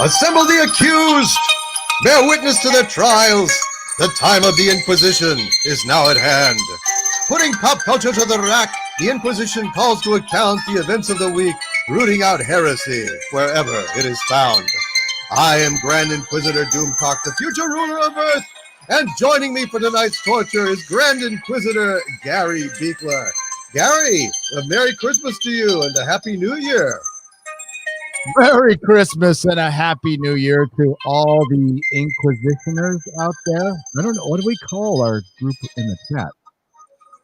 Assemble the accused! Bear witness to their trials! The time of the Inquisition is now at hand. Putting pop culture to the rack, the Inquisition calls to account the events of the week, rooting out heresy wherever it is found. I am Grand Inquisitor Doomcock, the future ruler of Earth, and joining me for tonight's torture is Grand Inquisitor Gary Beekler. Gary, a Merry Christmas to you and a Happy New Year. Merry Christmas and a Happy New Year to all the Inquisitioners out there. I don't know. What do we call our group in the chat?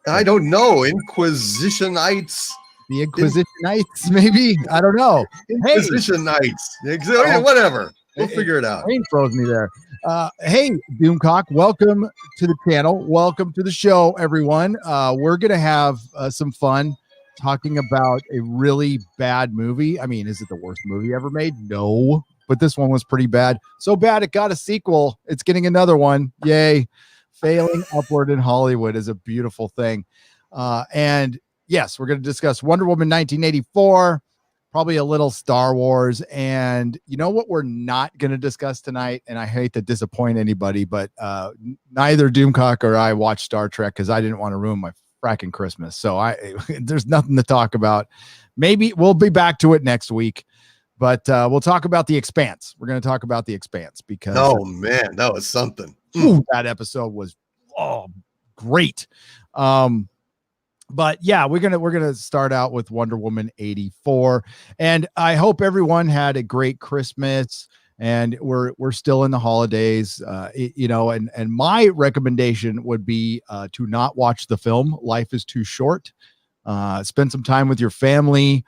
I don't know. Inquisitionites. The Inquisitionites, maybe? I don't know. Inquisitionites. Whatever. We'll figure it out. Brain froze me there. Hey, Doomcock, welcome to the channel. Welcome to the show, everyone. We're going to have some fun talking about a really bad movie. I mean, is it the worst movie ever made? No, but this one was pretty bad. So bad it got a sequel. It's getting another one. Yay. Failing upward in Hollywood is a beautiful thing. And yes, we're going to discuss Wonder Woman 1984, probably a little Star Wars. And you know what we're not going to discuss tonight? And I hate to disappoint anybody, but neither Doomcock or I watched Star Trek because I didn't want to ruin my fracking Christmas. So there's nothing to talk about. Maybe we'll be back to it next week, but we'll talk about The Expanse. We're going to talk about The Expanse because oh man, that was something. That episode was great. But yeah, we're gonna start out with Wonder Woman 84, and I hope everyone had a great Christmas. And we're still in the holidays, and my recommendation would be to not watch the film. Life is too short. Spend some time with your family.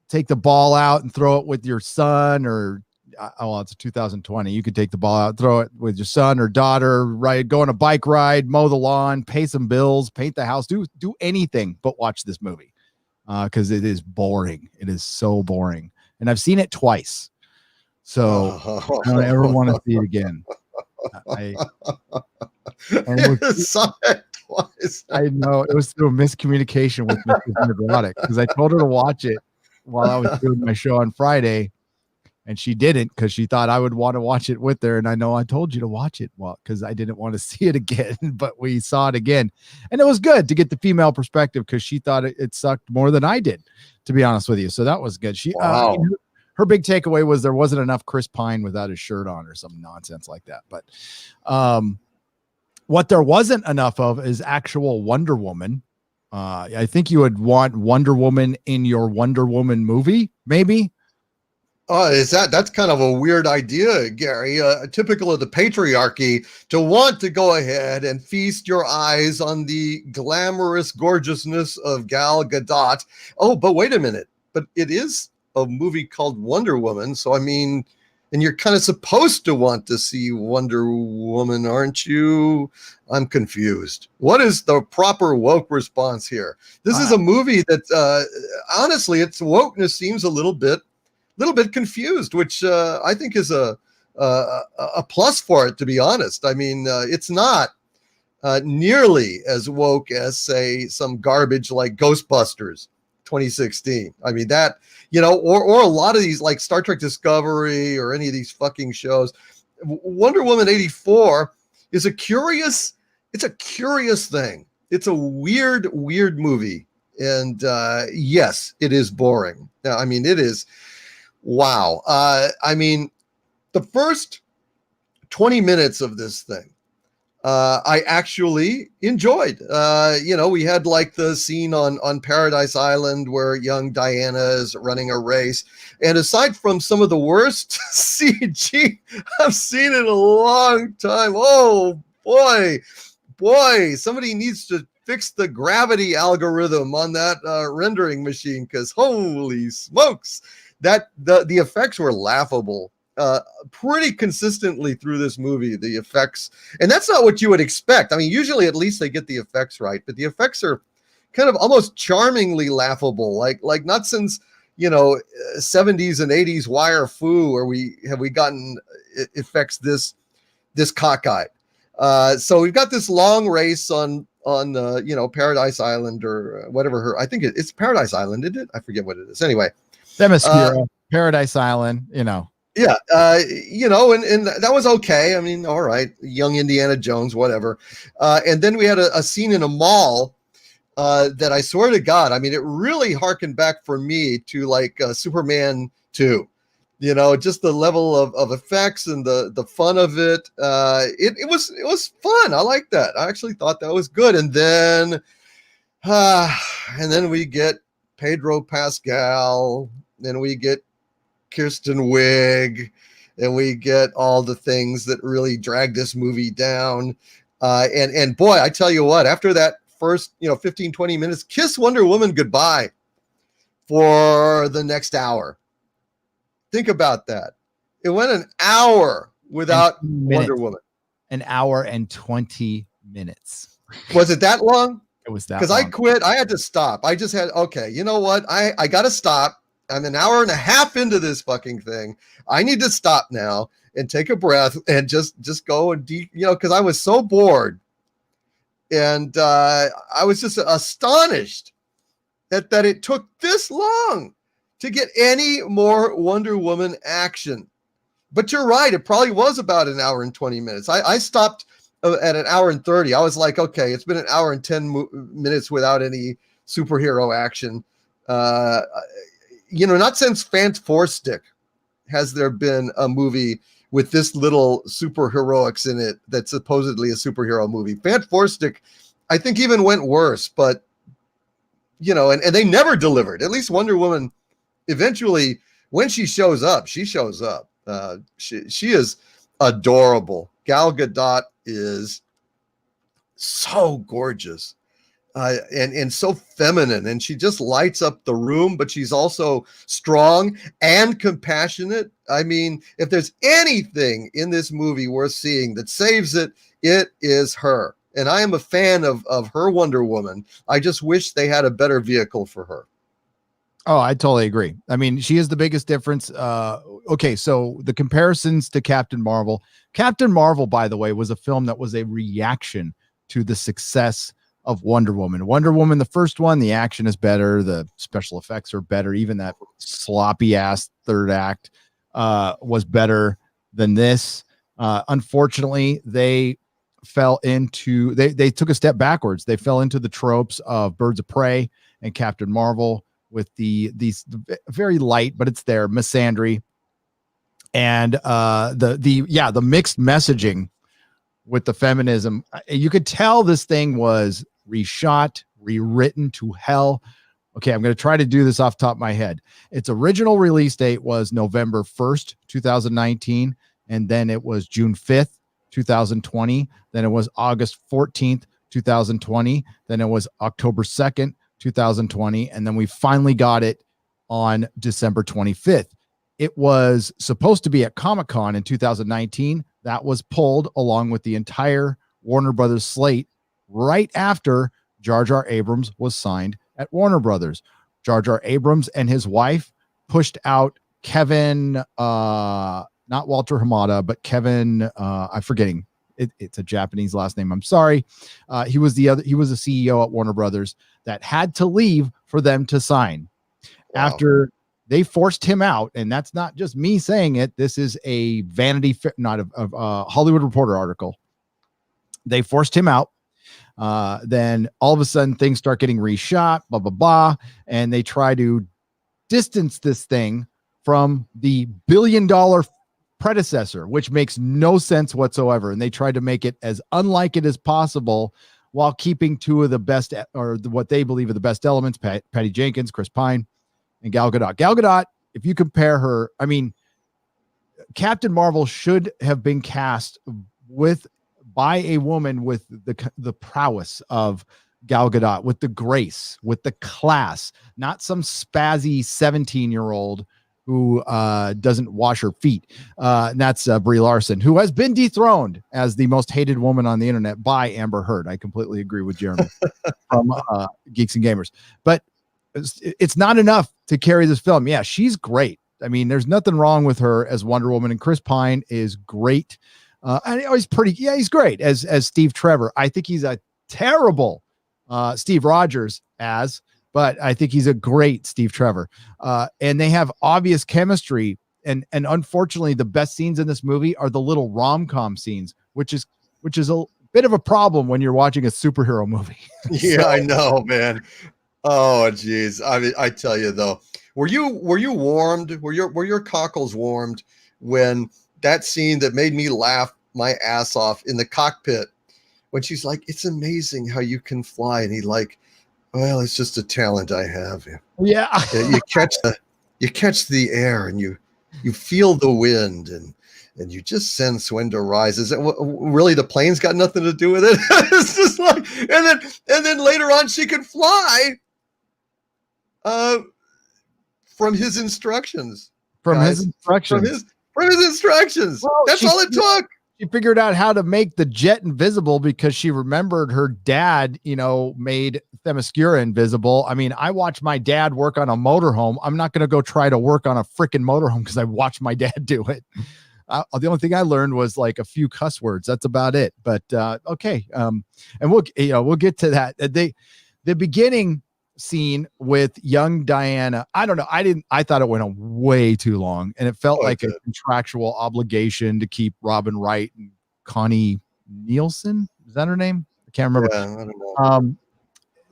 Take the ball out and throw it with your son, or it's 2020. You could take the ball out, throw it with your son or daughter, right? Go on a bike ride, mow the lawn, pay some bills, paint the house, do anything but watch this movie because it is boring. It is so boring, and I've seen it twice. So I don't ever want to see it again. I saw it twice. I know it was through a miscommunication with Mrs. Nerdrotic because I told her to watch it while I was doing my show on Friday, and she didn't because she thought I would want to watch it with her. And I know I told you to watch it because I didn't want to see it again, but we saw it again, and it was good to get the female perspective because she thought it sucked more than I did, to be honest with you. So that was good. Wow. Her big takeaway was there wasn't enough Chris Pine without his shirt on or some nonsense like that. But what there wasn't enough of is actual Wonder Woman. I think you would want Wonder Woman in your Wonder Woman movie, maybe. That's kind of a weird idea, Gary. Typical of the patriarchy to want to go ahead and feast your eyes on the glamorous gorgeousness of Gal Gadot. Oh, but wait a minute. But it is a movie called Wonder Woman. So, I mean, and you're kind of supposed to want to see Wonder Woman, aren't you? I'm confused. What is the proper woke response here? This is a movie that, honestly, its wokeness seems a little bit confused, which I think is a plus for it, to be honest. I mean, it's not nearly as woke as, say, some garbage like Ghostbusters 2016. I mean, that, or a lot of these like Star Trek Discovery or any of these fucking shows. Wonder Woman 84 is a curious thing. It's a weird movie. And yes, it is boring. Now, I mean, it is. Wow. I mean, the first 20 minutes of this thing, I actually enjoyed. We had like the scene on Paradise Island where young Diana is running a race. And aside from some of the worst CG I've seen in a long time, oh boy, somebody needs to fix the gravity algorithm on that rendering machine, because holy smokes. That the effects were laughable pretty consistently through this movie, the effects. And that's not what you would expect. I mean, usually at least they get the effects right, but the effects are kind of almost charmingly laughable, like not since, 70s and 80s wire fu where we gotten effects this cockeyed. So we've got this long race on Paradise Island or whatever I think it's Paradise Island, isn't it? I forget what it is. Anyway. Themyscira. Paradise Island, Yeah, and that was okay. I mean, all right, young Indiana Jones, whatever. And then we had a scene in a mall that I swear to God, I mean, it really harkened back for me to like Superman 2. Just the level of effects and the fun of it. It was fun. I like that. I actually thought that was good. And then we get Pedro Pascal, then we get Kirsten Wiig, and we get all the things that really drag this movie down. And boy, I tell you what, after that first 15, 20 minutes, kiss Wonder Woman goodbye for the next hour. Think about that. It went an hour without Wonder Woman. An hour and 20 minutes. Was it that long? It was that because I quit. I had to stop. I just had, okay, you know what? I got to stop. I'm an hour and a half into this fucking thing. I need to stop now and take a breath and just go and because I was so bored. And I was just astonished that it took this long to get any more Wonder Woman action. But you're right. It probably was about an hour and 20 minutes. I stopped at an hour and 30. I was like, okay, it's been an hour and 10 minutes without any superhero action. Not since Fantastic has there been a movie with this little superheroics in it that's supposedly a superhero movie. Fantastic, I think, even went worse, but and they never delivered. At least Wonder Woman, eventually, when she shows up, she shows up. She is adorable. Gal Gadot is so gorgeous. And so feminine, and she just lights up the room, but she's also strong and compassionate. I mean, if there's anything in this movie worth seeing that saves it, it is her. And I am a fan of her Wonder Woman. I just wish they had a better vehicle for her. Oh, I totally agree. I mean, she is the biggest difference. Okay, so the comparisons to Captain Marvel. Captain Marvel, by the way, was a film that was a reaction to the success of Wonder Woman. Wonder Woman, the first one, the action is better, the special effects are better, even that sloppy ass third act was better than this. Unfortunately, they fell into they took a step backwards. They fell into the tropes of Birds of Prey and Captain Marvel with the very light, but it's there, misandry, and the mixed messaging with the feminism. You could tell this thing was reshot, rewritten to hell. Okay, I'm going to try to do this off the top of my head. Its original release date was November 1st, 2019, and then it was June 5th, 2020. Then it was August 14th, 2020. Then it was October 2nd, 2020, and then we finally got it on December 25th. It was supposed to be at Comic-Con in 2019. That was pulled along with the entire Warner Brothers slate right after Jar Jar Abrams was signed at Warner Brothers. Jar Jar Abrams and his wife pushed out Kevin, not Walter Hamada, but Kevin, I'm forgetting. It's a Japanese last name. I'm sorry. He was a CEO at Warner Brothers that had to leave for them to sign. Wow. After they forced him out, and that's not just me saying it. This is a not a Hollywood Reporter article. They forced him out. Then all of a sudden things start getting reshot, blah, blah, blah. And they try to distance this thing from the billion-dollar predecessor, which makes no sense whatsoever. And they tried to make it as unlike it as possible while keeping two of the best, or what they believe are the best elements, Patty Jenkins, Chris Pine, and Gal Gadot. Gal Gadot, if you compare her, I mean, Captain Marvel should have been cast by a woman with the prowess of Gal Gadot, with the grace, with the class, not some spazzy 17-year-old who doesn't wash her feet. And that's Brie Larson, who has been dethroned as the most hated woman on the internet by Amber Heard. I completely agree with Jeremy from Geeks and Gamers. But it's not enough to carry this film. Yeah, she's great. I mean, there's nothing wrong with her as Wonder Woman, and Chris Pine is great. And he's great as Steve Trevor. I think he's a terrible Steve Rogers but I think he's a great Steve Trevor. And they have obvious chemistry. And unfortunately, the best scenes in this movie are the little rom-com scenes, which is a bit of a problem when you're watching a superhero movie. Yeah, I know, man. Oh, geez. I mean, I tell you though, were you warmed? Were your cockles warmed when that scene that made me laugh my ass off in the cockpit when she's like, "It's amazing how you can fly," and he like, "Well, it's just a talent I have." Yeah. You catch the air and you feel the wind and you just sense when to rise. Is it really the plane's got nothing to do with it? It's just like, and then later on she can fly from his instructions. From guys. his instructions. From his instructions. Well, that's all it took. She figured out how to make the jet invisible because she remembered her dad, made Themyscira invisible. I mean, I watched my dad work on a motorhome. I'm not going to go try to work on a freaking motorhome because I watched my dad do it. The only thing I learned was like a few cuss words. That's about it. But okay. And we'll get to that. The beginning scene with young Diana. I don't know. I thought it went on way too long, and it felt like a contractual obligation to keep Robin Wright and Connie Nielsen. Is that her name? I can't remember. Yeah, I don't know.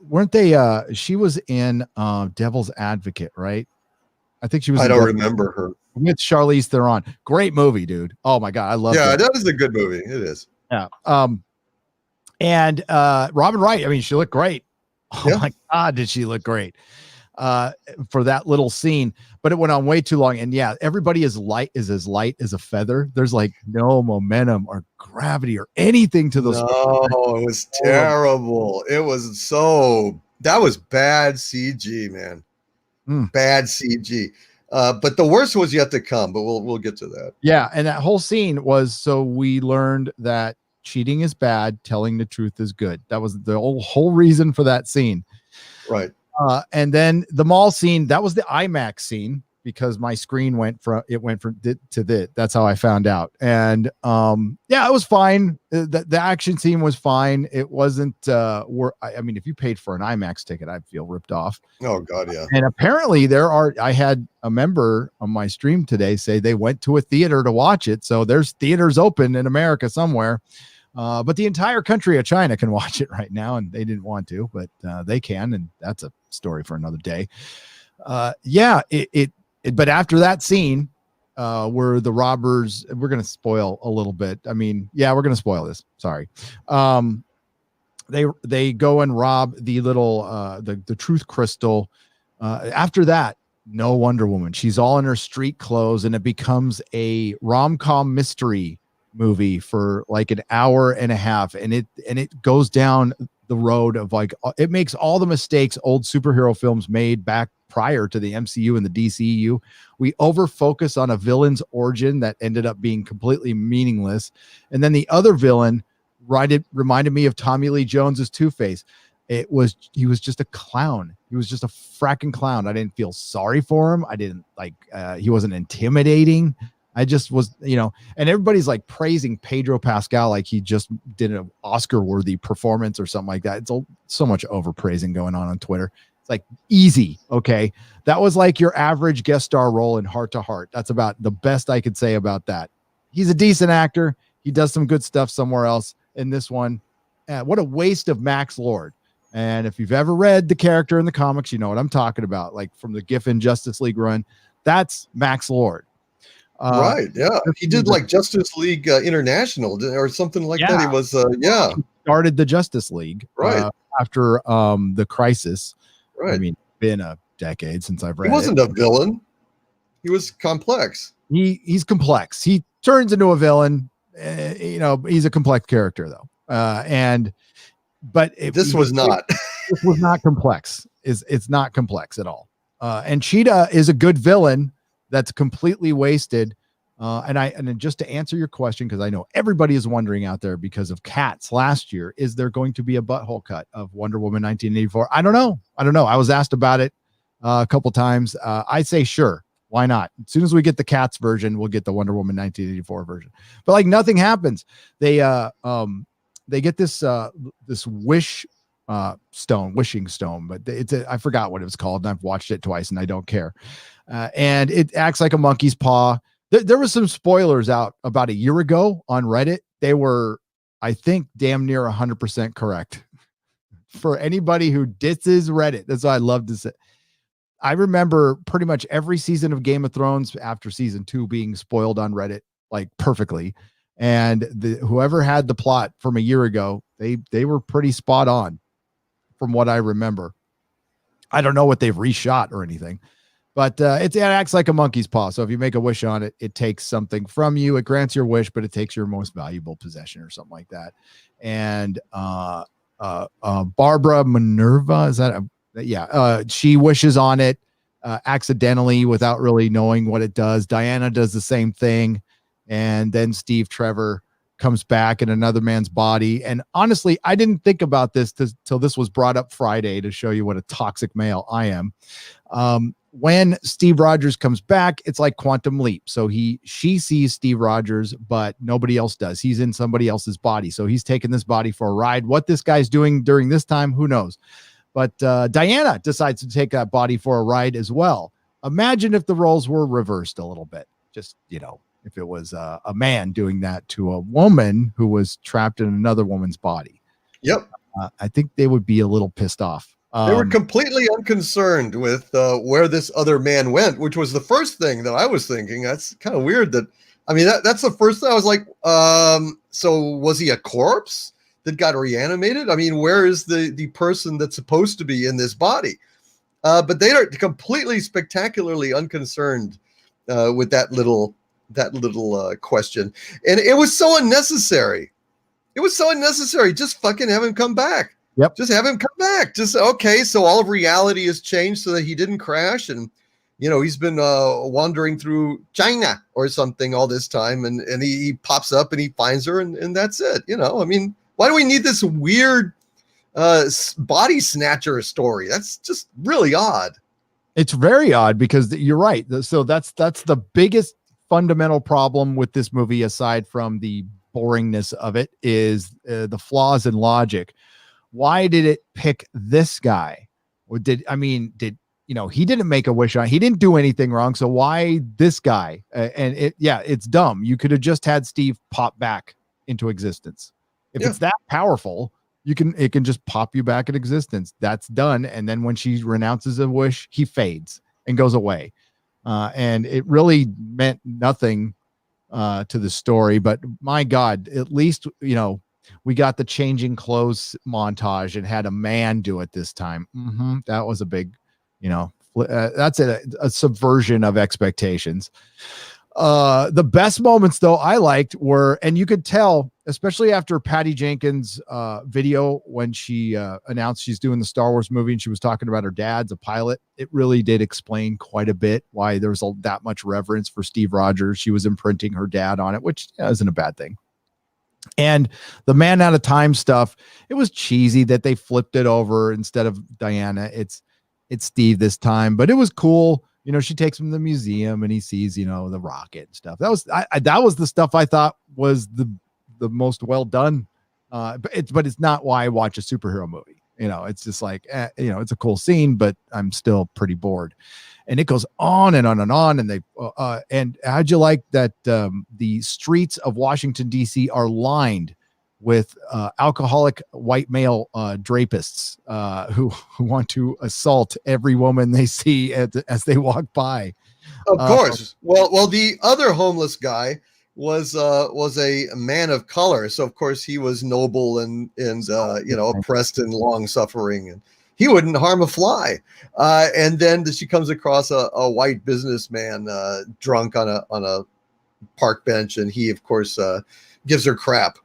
Weren't they? She was in Devil's Advocate, right? I think she was. I don't remember her. With Charlize Theron. Great movie, dude. Oh my God. I love it. Yeah, that is a good movie. It is. Yeah. And Robin Wright, I mean, she looked great. Oh my God, did she look great for that little scene, but it went on way too long. And yeah, everybody is as light as a feather. There's like no momentum or gravity or anything to those. No, it was terrible. That was bad CG, man. Bad CG. But the worst was yet to come, but we'll get to that. Yeah. And that whole scene was, so we learned that cheating is bad, telling the truth is good. That was the whole reason for that scene. Right. And then the mall scene, that was the IMAX scene because my screen went from dit to that. That's how I found out. And yeah, it was fine. The action scene was fine. It wasn't I mean, if you paid for an IMAX ticket, I'd feel ripped off. Oh God, yeah. And apparently I had a member on my stream today say they went to a theater to watch it. So there's theaters open in America somewhere. But the entire country of China can watch it right now, and they didn't want to, but they can, and that's a story for another day. But after that scene, where the robbers, we're going to spoil a little bit. I mean, yeah, we're going to spoil this. Sorry. They go and rob the little the truth crystal. After that, no Wonder Woman. She's all in her street clothes, and it becomes a rom-com mystery movie for like an hour and a half, and it goes down the road of like, it makes all the mistakes old superhero films made back prior to the MCU and the DCU. We over focus on a villain's origin that ended up being completely meaningless, and then the other villain reminded me of Tommy Lee Jones's Two-Face. He was just a clown. He was just a fracking clown. I didn't feel sorry for him. I didn't like he wasn't intimidating. I just was, and everybody's like praising Pedro Pascal like he just did an Oscar-worthy performance or something like that. It's so much overpraising going on Twitter. It's like easy, okay? That was like your average guest star role in Heart to Heart. That's about the best I could say about that. He's a decent actor. He does some good stuff somewhere else. In this one, what a waste of Max Lord. And if you've ever read the character in the comics, you know what I'm talking about. Like from the Giffen Justice League run, that's Max Lord. Right. Yeah. He did like Justice League International or something like that. He was, He started the Justice League after the Crisis. Right. I mean, been a decade since I've read it. He wasn't a villain. He was complex. He's complex. He turns into a villain. He's a complex character though. But this was not complex. It's not complex at all. And Cheetah is a good villain that's completely wasted. And just to answer your question, because I know everybody is wondering out there because of Cats last year, is there going to be a butthole cut of Wonder Woman 1984? I don't know. I was asked about it a couple times. I say sure. Why not? As soon as we get the Cats version, we'll get the Wonder Woman 1984 version. But like nothing happens. They get this wish wishing stone, but I forgot what it was called, and I've watched it twice and I don't care. And it acts like a monkey's paw. There was some spoilers out about a year ago on Reddit. They were, I think, damn near 100% correct. For anybody who disses Reddit, that's what I love to say. I remember pretty much every season of Game of Thrones after season 2 being spoiled on Reddit, like perfectly. And whoever had the plot from a year ago, they were pretty spot on from what I remember. I don't know what they've reshot or anything, but it acts like a monkey's paw. So if you make a wish on it, it takes something from you. It grants your wish, but it takes your most valuable possession or something like that. And Barbara Minerva, is that she wishes on it accidentally without really knowing what it does. Diana does the same thing, and then Steve Trevor comes back in another man's body. And honestly, I didn't think about this till this was brought up Friday to show you what a toxic male I am. When Steve Rogers comes back, it's like Quantum Leap. So she sees Steve Rogers, but nobody else does. He's in somebody else's body. So he's taking this body for a ride. What this guy's doing during this time, who knows? But Diana decides to take that body for a ride as well. Imagine if the roles were reversed a little bit. Just, if it was a man doing that to a woman who was trapped in another woman's body. Yep. I think they would be a little pissed off. They were completely unconcerned with where this other man went, which was the first thing that I was thinking. That's kind of weird. That's the first thing I was like, so was he a corpse that got reanimated? I mean, where is the person that's supposed to be in this body? But they are completely spectacularly unconcerned with that little question. And it was so unnecessary. Just fucking have him come back. Yep. Just have him come back. Just, okay, so all of reality has changed so that he didn't crash. And, he's been wandering through China or something all this time. And he pops up and he finds her and that's it. Why do we need this weird body snatcher story? That's just really odd. It's very odd because you're right. So that's the biggest fundamental problem with this movie, aside from the boringness of it, is the flaws in logic. Why did it pick this guy? Or he didn't make a wish on, he didn't do anything wrong. So why this guy? It's dumb. You could have just had Steve pop back into existence. If it's that powerful, it can just pop you back in existence. That's done. And then when she renounces a wish, he fades and goes away. And it really meant nothing to the story, but my God, at least, we got the changing clothes montage and had a man do it this time. That was a big, that's a subversion of expectations. The best moments, though, I liked were, and you could tell, especially after Patty Jenkins' video when she announced she's doing the Star Wars movie and she was talking about her dad's a pilot. It really did explain quite a bit why there was that much reverence for Steve Rogers. She was imprinting her dad on it, which isn't a bad thing. And the Man Out of Time stuff, it was cheesy that they flipped it over instead of Diana. It's Steve this time, but it was cool. She takes him to the museum and he sees, the rocket and stuff. That was the stuff I thought was the most well done. But it's not why I watch a superhero movie. It's just like, it's a cool scene, but I'm still pretty bored. And it goes on and on and on. And and how'd you like that? The streets of Washington, D.C. are lined with alcoholic white male drapists who want to assault every woman they see as they walk by. Of course. Well, the other homeless guy was a man of color, so of course he was noble and oppressed and long suffering, and he wouldn't harm a fly. And then she comes across a white businessman drunk on a park bench, and he of course gives her crap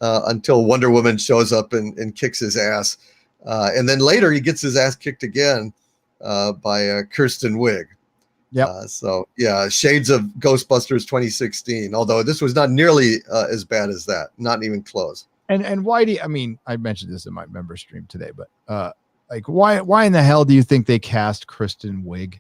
until Wonder Woman shows up and kicks his ass, and then later he gets his ass kicked again by Kirsten Wiig. Yeah. Shades of Ghostbusters 2016. Although this was not nearly as bad as that, not even close. And Whitey, I mentioned this in my member stream today, but why in the hell do you think they cast Kristen Wiig?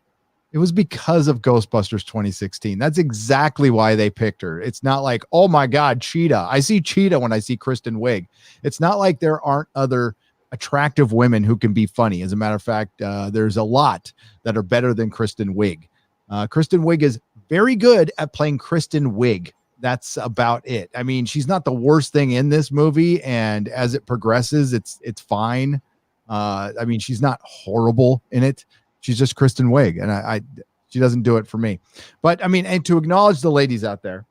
It was because of Ghostbusters 2016. That's exactly why they picked her. It's not like, oh my God, Cheetah. I see Cheetah when I see Kristen Wiig. It's not like there aren't other attractive women who can be funny. As a matter of fact, there's a lot that are better than Kristen Wiig. Kristen Wiig is very good at playing Kristen Wiig. That's about it. I mean, she's not the worst thing in this movie, and as it progresses, it's fine. I mean, she's not horrible in it. She's just Kristen Wiig, and she doesn't do it for me. But I mean, and to acknowledge the ladies out there,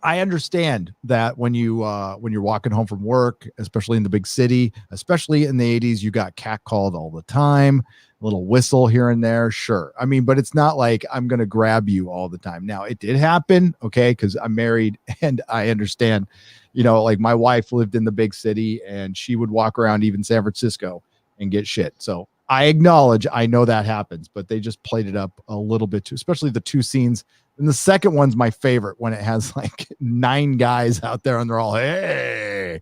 I understand that when you're walking home from work, especially in the big city, especially in the 80s, you got catcalled all the time, a little whistle here and there. Sure. I mean, but it's not like I'm going to grab you all the time. Now, it did happen. Okay. Cause I'm married and I understand, like my wife lived in the big city and she would walk around even San Francisco and get shit. So I acknowledge, I know that happens, but they just played it up a little bit too, especially the two scenes. And the second one's my favorite when it has like 9 guys out there and they're all, hey,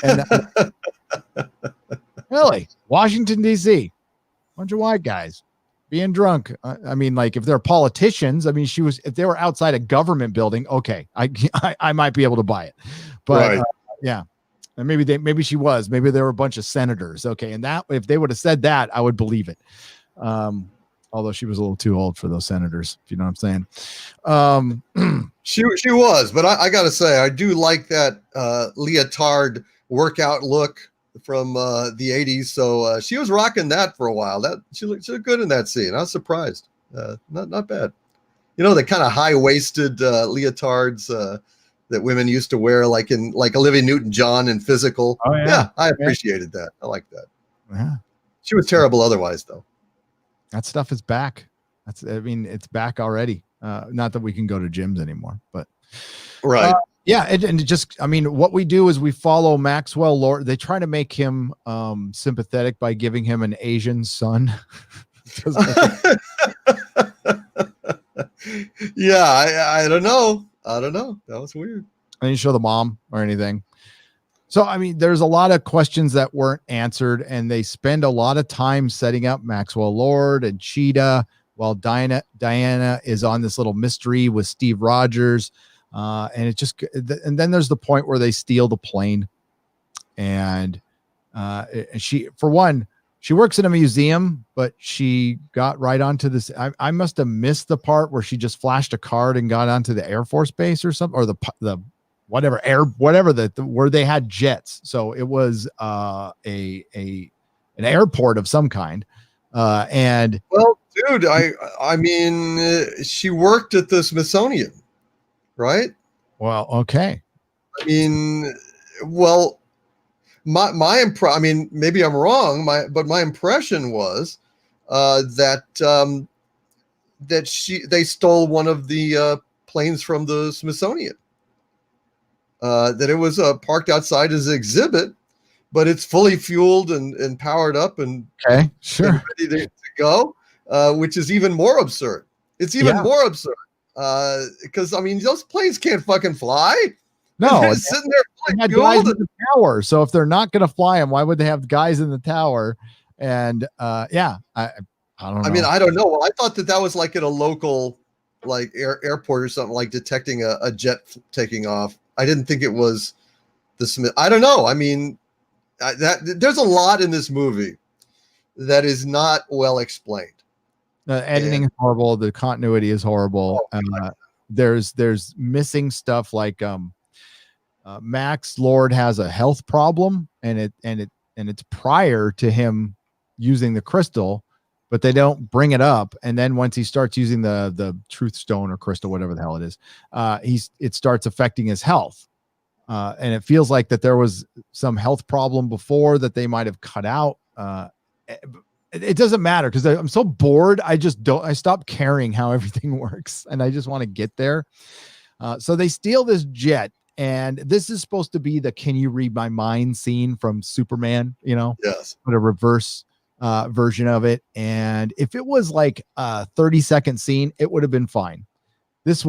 and really Washington, DC, bunch of white guys being drunk. I mean, like if they're politicians, I mean, if they were outside a government building, okay, I might be able to buy it, but right. Yeah. And maybe she was, maybe there were a bunch of senators. Okay. And that, if they would have said that, I would believe it. Although she was a little too old for those senators, if you know what I'm saying. She was, but I got to say, I do like that leotard workout look from the 80s. So she was rocking that for a while. She looked good in that scene. I was surprised. Not bad. The kind of high-waisted leotards that women used to wear, like Olivia Newton-John in Physical. Oh, yeah. I appreciated that. I like that. Yeah. She was terrible otherwise, though. That stuff is back. It's back already. Not that we can go to gyms anymore, but right. What we do is we follow Maxwell Lord. They try to make him sympathetic by giving him an Asian son. Yeah, I don't know. That was weird. I didn't show the mom or anything. So, I mean, there's a lot of questions that weren't answered, and they spend a lot of time setting up Maxwell Lord and Cheetah while Diana is on this little mystery with Steve Rogers. And then there's the point where they steal the plane. And she works in a museum, but she got right onto this. I must have missed the part where she just flashed a card and got onto the Air Force Base or something, or the where they had jets. So it was an airport of some kind. And well, dude, I mean, she worked at the Smithsonian, right? Well, okay. I mean, well, my impression, I mean, maybe I'm wrong, but my impression was that they stole one of the planes from the Smithsonian. That it was parked outside as an exhibit, but it's fully fueled and powered up and okay, sure, and ready to go, which is even more absurd. It's even more absurd because I mean those planes can't fucking fly. No, they're sitting there fully guys fueled. in the tower. So if they're not going to fly them, why would they have guys in the tower? And I don't know. I mean, I don't know. Well, I thought that was like at a local like airport or something, like detecting a jet taking off. I didn't think it was the Smith. I don't know. I mean, there's a lot in this movie that is not well explained. The editing is horrible. The continuity is horrible. There's missing stuff like Max Lord has a health problem, and it's prior to him using the crystal, but they don't bring it up. And then once he starts using the truth stone or crystal, whatever the hell it is, it starts affecting his health. And it feels like that there was some health problem before that they might've cut out. It doesn't matter because I'm so bored. I stopped caring how everything works and I just want to get there. So they steal this jet, and this is supposed to be the "Can you read my mind" scene from Superman, Yes. But a reverse version of it. And if it was like a 30-second scene, it would have been fine. This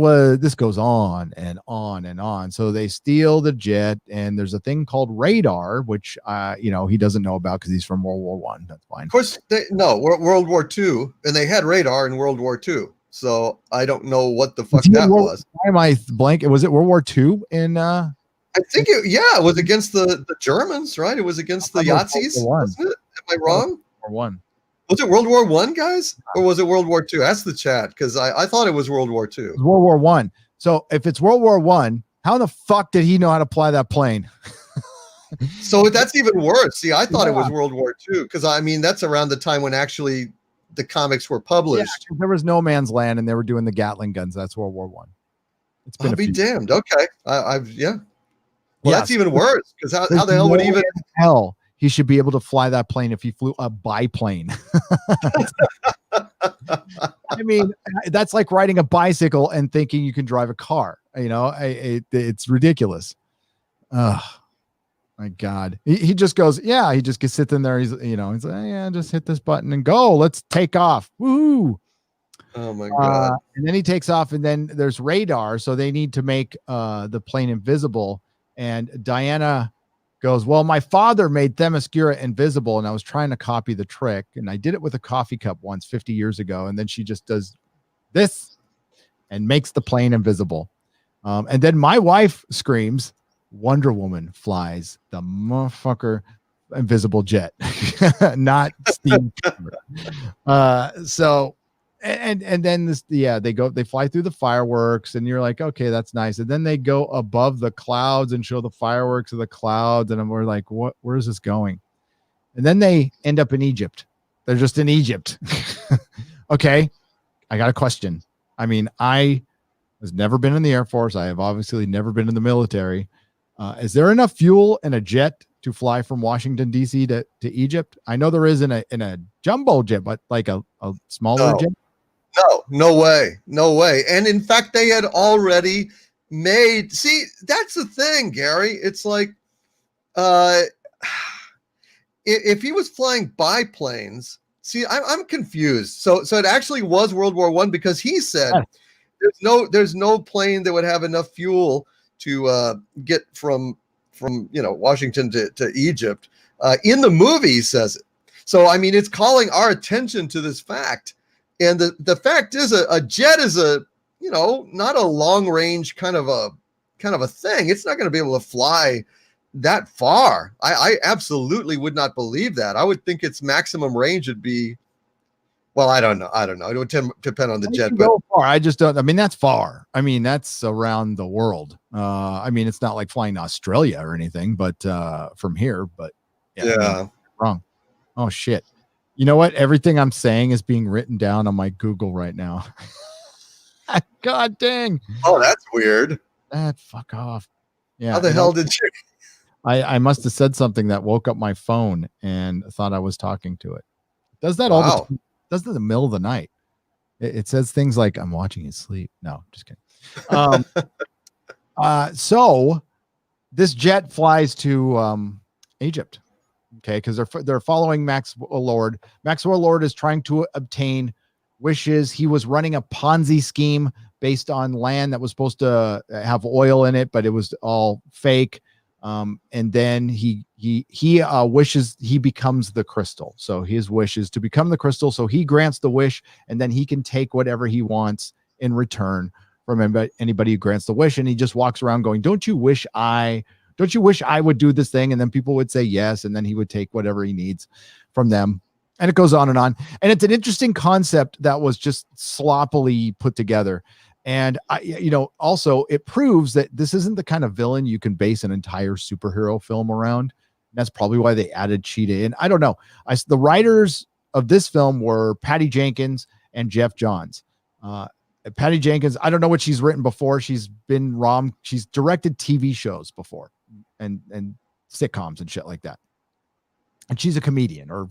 goes on and on and on. So they steal the jet, and there's a thing called radar, which he doesn't know about because he's from World War I. That's fine. Of course, World War II, and they had radar in World War II. So I don't know what the fuck that was. Why am I blank? Was it World War II in? I think it was against the Germans, right? It was against the Yazis, wasn't it? Am I wrong? Or one. Was it World War I, guys? Or was it World War II? Ask the chat, because I thought it was World War II. It was World War I. So if it's World War I, how the fuck did he know how to fly that plane? So that's even worse. See, I thought it was World War II, because I mean, that's around the time when actually the comics were published. Yeah, there was no man's land and they were doing the Gatling guns. That's World War I. It's been I'll be damned. Okay. Well, that's even worse, because how the hell would he even hell he should be able to fly that plane if he flew a biplane. I mean, that's like riding a bicycle and thinking you can drive a car. You know, it's ridiculous. Oh my God. He just goes, yeah, he just gets sitting there. He's like, yeah, just hit this button and go. Let's take off. Woo. Oh my God. And then he takes off, and then there's radar. So they need to make the plane invisible. And Diana goes, well, my father made Themyscira invisible, and I was trying to copy the trick. And I did it with a coffee cup once 50 years ago. And then she just does this and makes the plane invisible. And then my wife screams, Wonder Woman flies the motherfucker invisible jet, not Steve. So and then they fly through the fireworks, and you're like, okay, that's nice. And then they go above the clouds and show the fireworks of the clouds, and we're like, where is this going? And then they end up in Egypt. They're just in Egypt. Okay, I got a question. I mean, I has never been in the Air Force. I have obviously never been in the military. Is there enough fuel in a jet to fly from Washington, D.C. to Egypt? I know there is in a jumbo jet, but like a smaller jet. No way. And in fact, they had already made. See, that's the thing, Gary. It's like, if he was flying biplanes. See, I'm confused. So it actually was World War I, because he said. There's no plane that would have enough fuel to get from Washington to Egypt. In the movie, he says it. So I mean, it's calling our attention to this fact. And the fact is, a jet is not a long range kind of a thing. It's not going to be able to fly that far. I absolutely would not believe that. I would think its maximum range would be. Well, I don't know. It would depend on the jet. But far. I just don't. I mean, that's far. I mean, that's around the world. I mean, it's not like flying to Australia or anything, but from here. But yeah. Wrong. Oh shit. You know what? Everything I'm saying is being written down on my Google right now. God dang. Oh, that's weird. Fuck off. Yeah. How the hell did you? I must have said something that woke up my phone and thought I was talking to it. Does that all the time? Does it in the middle of the night. It says things like, I'm watching you sleep. No, just kidding. So this jet flies to Egypt. Okay, because they're following Maxwell Lord. Maxwell Lord is trying to obtain wishes. He was running a Ponzi scheme based on land that was supposed to have oil in it, but it was all fake. And then he wishes he becomes the crystal. So his wish is to become the crystal. So he grants the wish, and then he can take whatever he wants in return from anybody who grants the wish. And he just walks around going, don't you wish I would do this thing? And then people would say yes. And then he would take whatever he needs from them. And it goes on and on. And it's an interesting concept that was just sloppily put together. And also it proves that this isn't the kind of villain you can base an entire superhero film around. That's probably why they added Cheetah in. I don't know. The writers of this film were Patty Jenkins and Jeff Johns. Patty Jenkins, I don't know what she's written before. She's directed TV shows before and sitcoms and shit like that. And she's a comedian or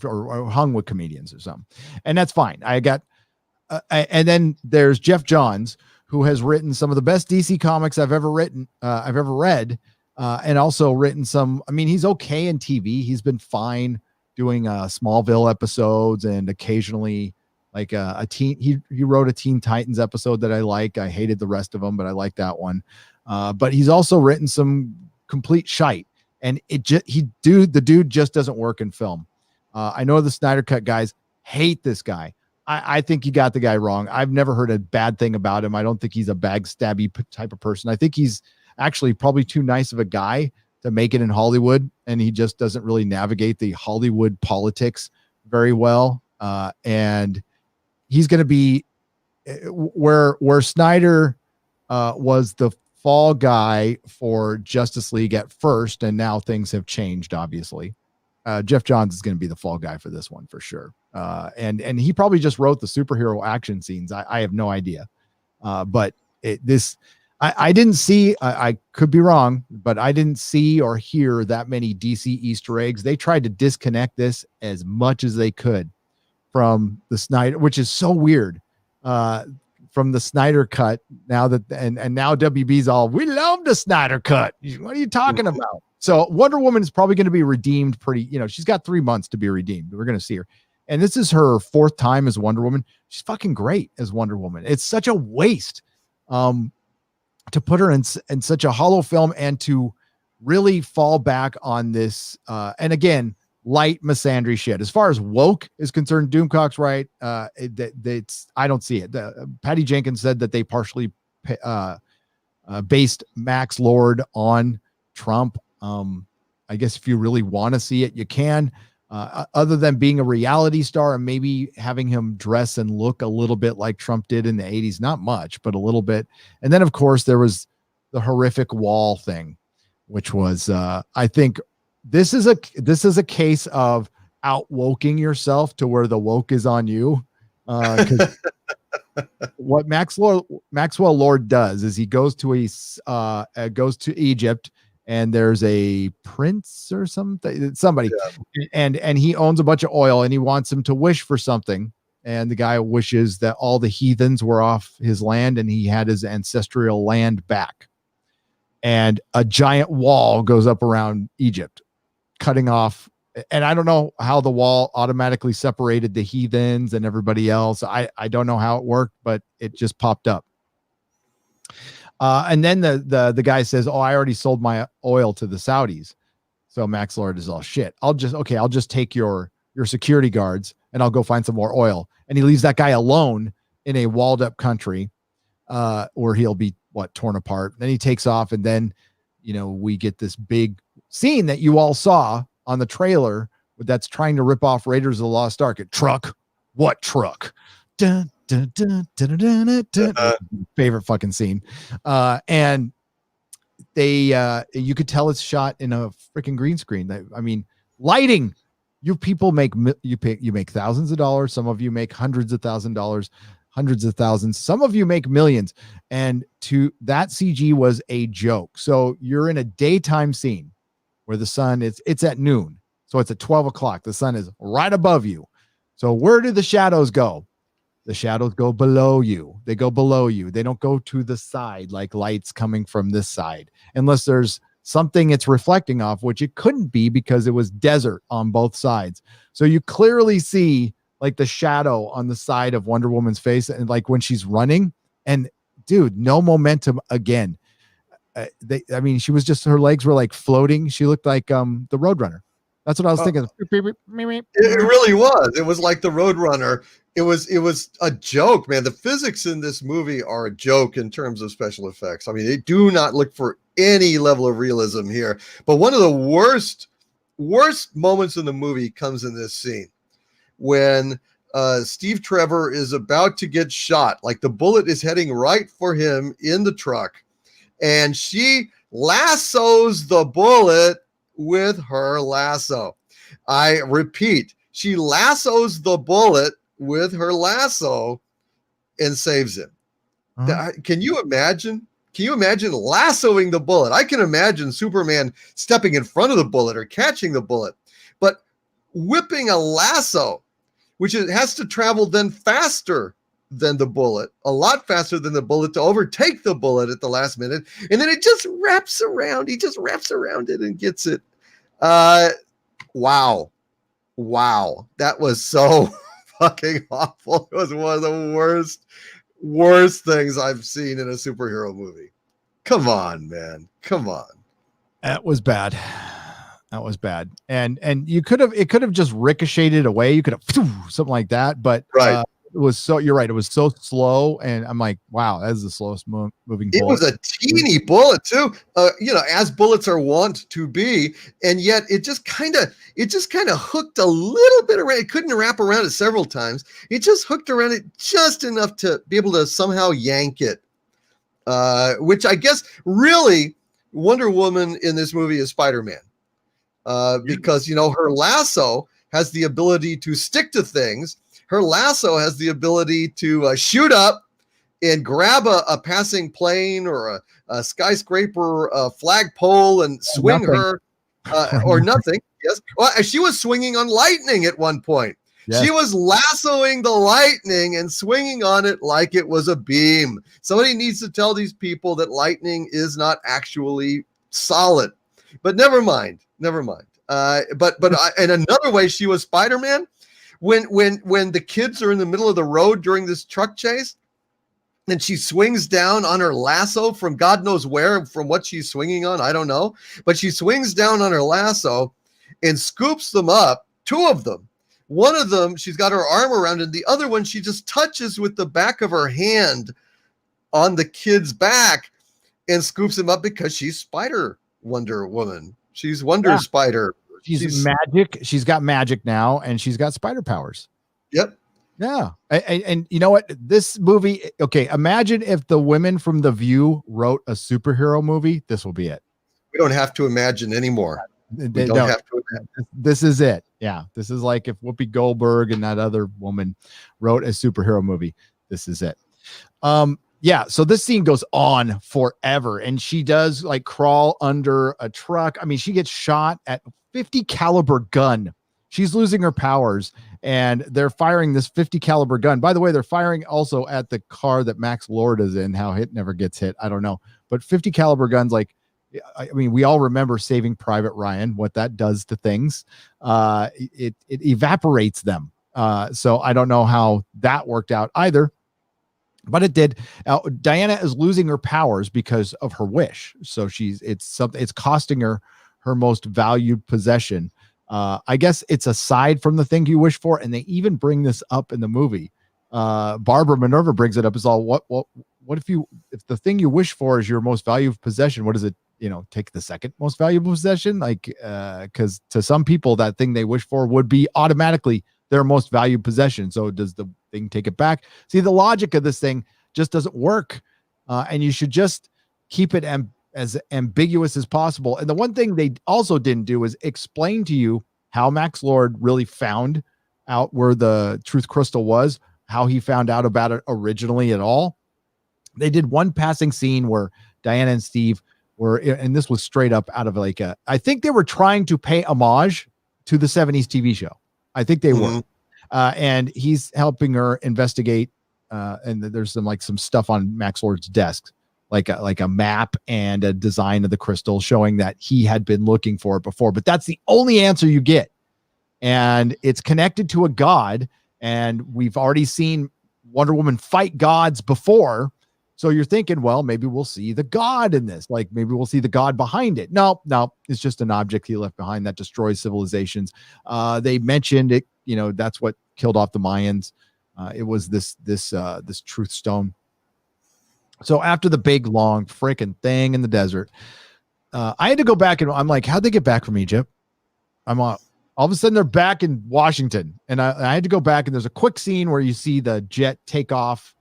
hung with comedians or something. And that's fine. And then there's Jeff Johns, who has written some of the best DC comics I've ever read, and also written some. I mean, he's okay in TV. He's been fine doing Smallville episodes and occasionally like a teen. He wrote a Teen Titans episode that I like. I hated the rest of them, but I like that one. But he's also written some complete shite, and the dude just doesn't work in film. I know the Snyder Cut guys hate this guy. I think you got the guy wrong. I've never heard a bad thing about him. I don't think he's a backstabby type of person. I think actually probably too nice of a guy to make it in Hollywood, and he just doesn't really navigate the Hollywood politics very well. And he's going to be where Snyder was the fall guy for Justice League at first, and now things have changed, obviously. Jeff Johns is going to be the fall guy for this one for sure. And he probably just wrote the superhero action scenes. I have no idea. But I didn't see, I could be wrong, but I didn't see or hear that many DC Easter eggs. They tried to disconnect this as much as they could from the Snyder, which is so weird. From the Snyder cut now that, and now WB's all, we love the Snyder cut. What are you talking about? So Wonder Woman is probably going to be redeemed pretty, she's got 3 months to be redeemed. We're going to see her. And this is her 4th time as Wonder Woman. She's fucking great as Wonder Woman. It's such a waste to put her in such a hollow film and to really fall back on this. And again, light misandry shit. As far as woke is concerned, Doomcock's right. I don't see it. Patty Jenkins said that they partially based Max Lord on Trump. I guess if you really want to see it, you can. Other than being a reality star and maybe having him dress and look a little bit like Trump did in the 80s, not much, but a little bit. And then, of course, there was the horrific wall thing, which was, I think, this is a case of outwoking yourself to where the woke is on you. What Maxwell Lord does is he goes to Egypt, and there's a prince or somebody, and he owns a bunch of oil, and he wants him to wish for something. And the guy wishes that all the heathens were off his land and he had his ancestral land back. And a giant wall goes up around Egypt, cutting off. And I don't know how the wall automatically separated the heathens and everybody else. I don't know how it worked, but it just popped up. And then the guy says, "Oh, I already sold my oil to the Saudis." So Max Lord is all, shit. I'll just take your security guards and I'll go find some more oil. And he leaves that guy alone in a walled up country, where he'll be torn apart. Then he takes off, and then, we get this big scene that you all saw on the trailer that's trying to rip off Raiders of the Lost Ark. Truck? What truck? Dun, dun, dun, dun, dun, dun, dun. Favorite fucking scene. And they, you could tell it's shot in a freaking green screen. I mean, lighting. You people make thousands of dollars. Some of you make hundreds of $1,000s, hundreds of thousands. Some of you make millions. And that CG was a joke. So you're in a daytime scene where the sun it's at noon. So it's at 12 o'clock. The sun is right above you. So where do the shadows go? The shadows go below you. They go below you. They don't go to the side like lights coming from this side, unless there's something it's reflecting off, which it couldn't be because it was desert on both sides. So you clearly see like the shadow on the side of Wonder Woman's face, and like when she's running, and dude, no momentum again. She was just, her legs were like floating. She looked like the Roadrunner. That's what I was thinking. It really was. It was like the Roadrunner. It was a joke, man. The physics in this movie are a joke in terms of special effects. I mean, they do not look for any level of realism here. But one of the worst moments in the movie comes in this scene when Steve Trevor is about to get shot. Like the bullet is heading right for him in the truck, and she lassos the bullet with her lasso. I repeat, she lassos the bullet with her lasso and saves him. Can you imagine? Can you imagine lassoing the bullet? I can imagine Superman stepping in front of the bullet or catching the bullet, but whipping a lasso, which has to travel then faster than the bullet, a lot faster than the bullet, to overtake the bullet at the last minute. And then it just wraps around. He just wraps around it and gets it. Wow. That was so fucking awful. It was one of the worst things I've seen in a superhero movie. Come on, man. Come on. That was bad. And it could have just ricocheted away. You could have something like that, but right. was so, you're right. It was so slow. And I'm like, wow, that is the slowest moving It bullet. was a teeny bullet too, as bullets are wont to be, and yet it just kind of hooked a little bit around. It couldn't wrap around it several times. It just hooked around it just enough to be able to somehow yank it. Which I guess really Wonder Woman in this movie is Spider-Man, because her lasso has the ability to stick to things. Her lasso has the ability to shoot up and grab a passing plane or a skyscraper flagpole and swing her, or nothing. Yes. Well, she was swinging on lightning at one point. Yes. She was lassoing the lightning and swinging on it like it was a beam. Somebody needs to tell these people that lightning is not actually solid. But never mind. But in another way, she was Spider-Man. When the kids are in the middle of the road during this truck chase, and she swings down on her lasso from God knows where, from what she's swinging on, I don't know. But she swings down on her lasso and scoops them up, two of them. One of them, she's got her arm around, and the other one, she just touches with the back of her hand on the kid's back and scoops him up because she's Spider Wonder Woman. She's Wonder Spider. She's magic. She's got magic now, and she's got spider powers. Yep. Yeah. And you know what? This movie, okay, imagine if the women from The View wrote a superhero movie. This will be it. We don't have to imagine anymore. We don't have to imagine. This is it. Yeah. This is like if Whoopi Goldberg and that other woman wrote a superhero movie. This is it. Yeah. So this scene goes on forever, and she does like crawl under a truck. I mean, she gets shot at 50 caliber gun. She's losing her powers, and they're firing this 50 caliber gun. By the way, they're firing also at the car that Max Lord is in. How it never gets hit, I don't know. But 50 caliber guns, like, I mean, we all remember Saving Private Ryan, what that does to things. It evaporates them. So I don't know how that worked out either, but it did. Diana is losing her powers because of her wish. So it's costing her most valued possession. I guess it's aside from the thing you wish for, and they even bring this up in the movie. Barbara Minerva brings it up as all, what if the thing you wish for is your most valued possession, what does it, take the second most valuable possession? Like, because to some people that thing they wish for would be automatically their most valued possession. So does the thing take it back? See, the logic of this thing just doesn't work. And you should just keep it as ambiguous as possible. And the one thing they also didn't do is explain to you how Max Lord really found out where the truth crystal was, how he found out about it originally at all. They did one passing scene where Diana and Steve were, and this was straight up out of like I think they were trying to pay homage to the 70s TV show. I think they were. And he's helping her investigate. And there's some stuff on Max Lord's desk, like a map and a design of the crystal showing that he had been looking for it before, but that's the only answer you get. And it's connected to a god. And we've already seen Wonder Woman fight gods before. So you're thinking, well, maybe we'll see the god in this. Like maybe we'll see the god behind it. No, it's just an object he left behind that destroys civilizations. They mentioned it, that's what killed off the Mayans. It was this truth stone. So after the big, long freaking thing in the desert, I had to go back and I'm like, how'd they get back from Egypt? All of a sudden they're back in Washington, and I had to go back, and there's a quick scene where you see the jet take off,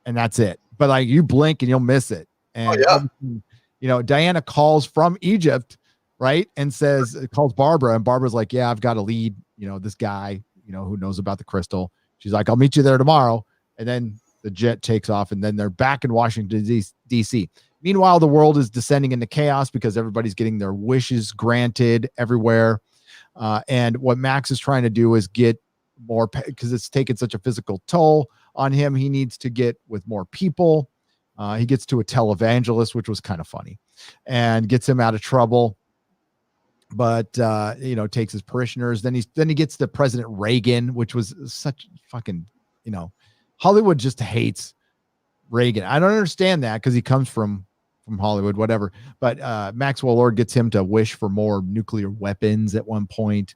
and that's it. But like you blink and you'll miss it. And Diana calls from Egypt, right? And calls Barbara, and Barbara's like, yeah, I've got a lead, this guy, who knows about the crystal. She's like, I'll meet you there tomorrow. And then the jet takes off, and then they're back in Washington, D.C. Meanwhile, the world is descending into chaos because everybody's getting their wishes granted everywhere. And what Max is trying to do is get more, because it's taken such a physical toll on him. He needs to get with more people. He gets to a televangelist, which was kind of funny, and gets him out of trouble. But takes his parishioners. Then he gets to President Reagan, which was such fucking, Hollywood just hates Reagan. I don't understand that because he comes from Hollywood, whatever. But Maxwell Lord gets him to wish for more nuclear weapons at one point,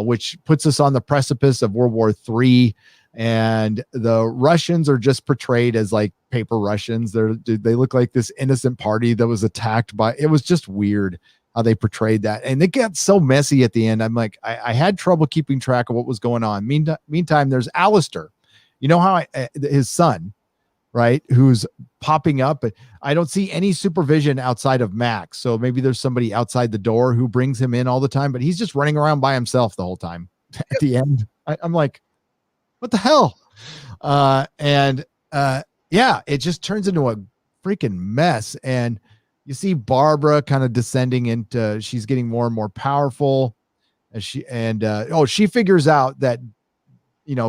which puts us on the precipice of World War III. And the Russians are just portrayed as like paper Russians. They look like this innocent party that was attacked by. It was just weird how they portrayed that, and it got so messy at the end. I'm like, I had trouble keeping track of what was going on. Meantime, there's Alistair. You know how his son, right, who's popping up, but I don't see any supervision outside of Max. So maybe there's somebody outside the door who brings him in all the time, but he's just running around by himself the whole time. At the end, I'm like, what the hell? Yeah, it just turns into a freaking mess. And you see Barbara kind of descending into, she's getting more and more powerful as she figures out that,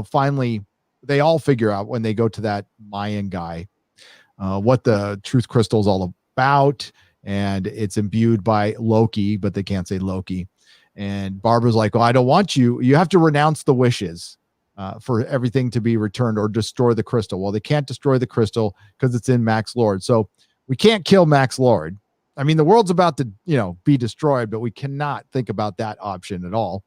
finally they all figure out when they go to that Mayan guy, what the truth crystal is all about. And it's imbued by Loki, but they can't say Loki. And Barbara's like, well, I don't want you. You have to renounce the wishes for everything to be returned or destroy the crystal. Well, they can't destroy the crystal because it's in Max Lord. So we can't kill Max Lord. I mean, the world's about to, be destroyed, but we cannot think about that option at all.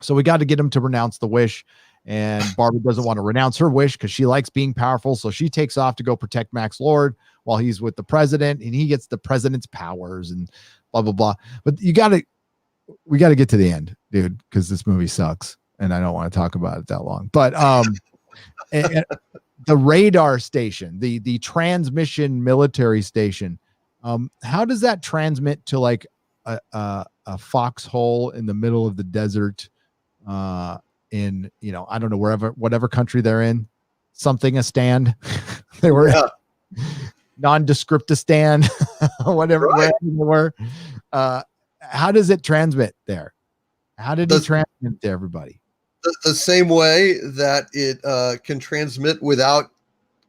So we got to get him to renounce the wish. And Barbara doesn't want to renounce her wish because she likes being powerful. So she takes off to go protect Max Lord while he's with the president, and he gets the president's powers and blah, blah, blah. But we got to get to the end, dude, because this movie sucks. And I don't want to talk about it that long. But and the radar station, the transmission military station, how does that transmit to like a foxhole in the middle of the desert? In I don't know, whatever country they're in, something a stand. They were nondescriptistan, whatever right. They were. How does it transmit there? How did it transmit to everybody? The same way that it can transmit without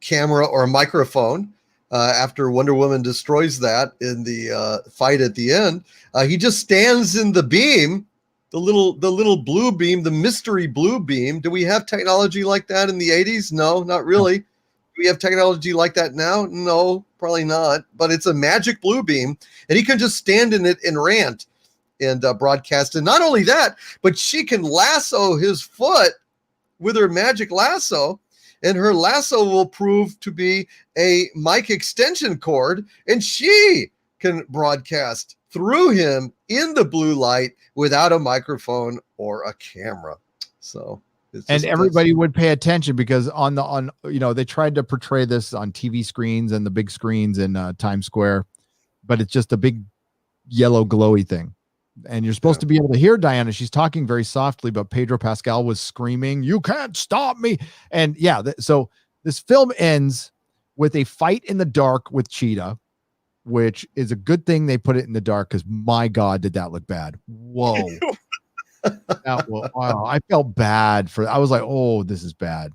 camera or microphone. After Wonder Woman destroys that in the fight at the end, he just stands in the beam. The little blue beam, the mystery blue beam. Do we have technology like that in the 80s? No, not really. Do we have technology like that now? No, probably not. But it's a magic blue beam, and he can just stand in it and rant and broadcast. And not only that, but she can lasso his foot with her magic lasso, and her lasso will prove to be a mic extension cord, and she can broadcast through him in the blue light without a microphone or a camera. So and everybody would pay attention because they tried to portray this on TV screens and the big screens in Times Square, but it's just a big yellow glowy thing. And you're supposed to be able to hear Diana. She's talking very softly, but Pedro Pascal was screaming, "You can't stop me." And so this film ends with a fight in the dark with Cheetah, which is a good thing they put it in the dark because my God, did that look bad. Whoa. Wow, I felt bad I was like, oh, this is bad.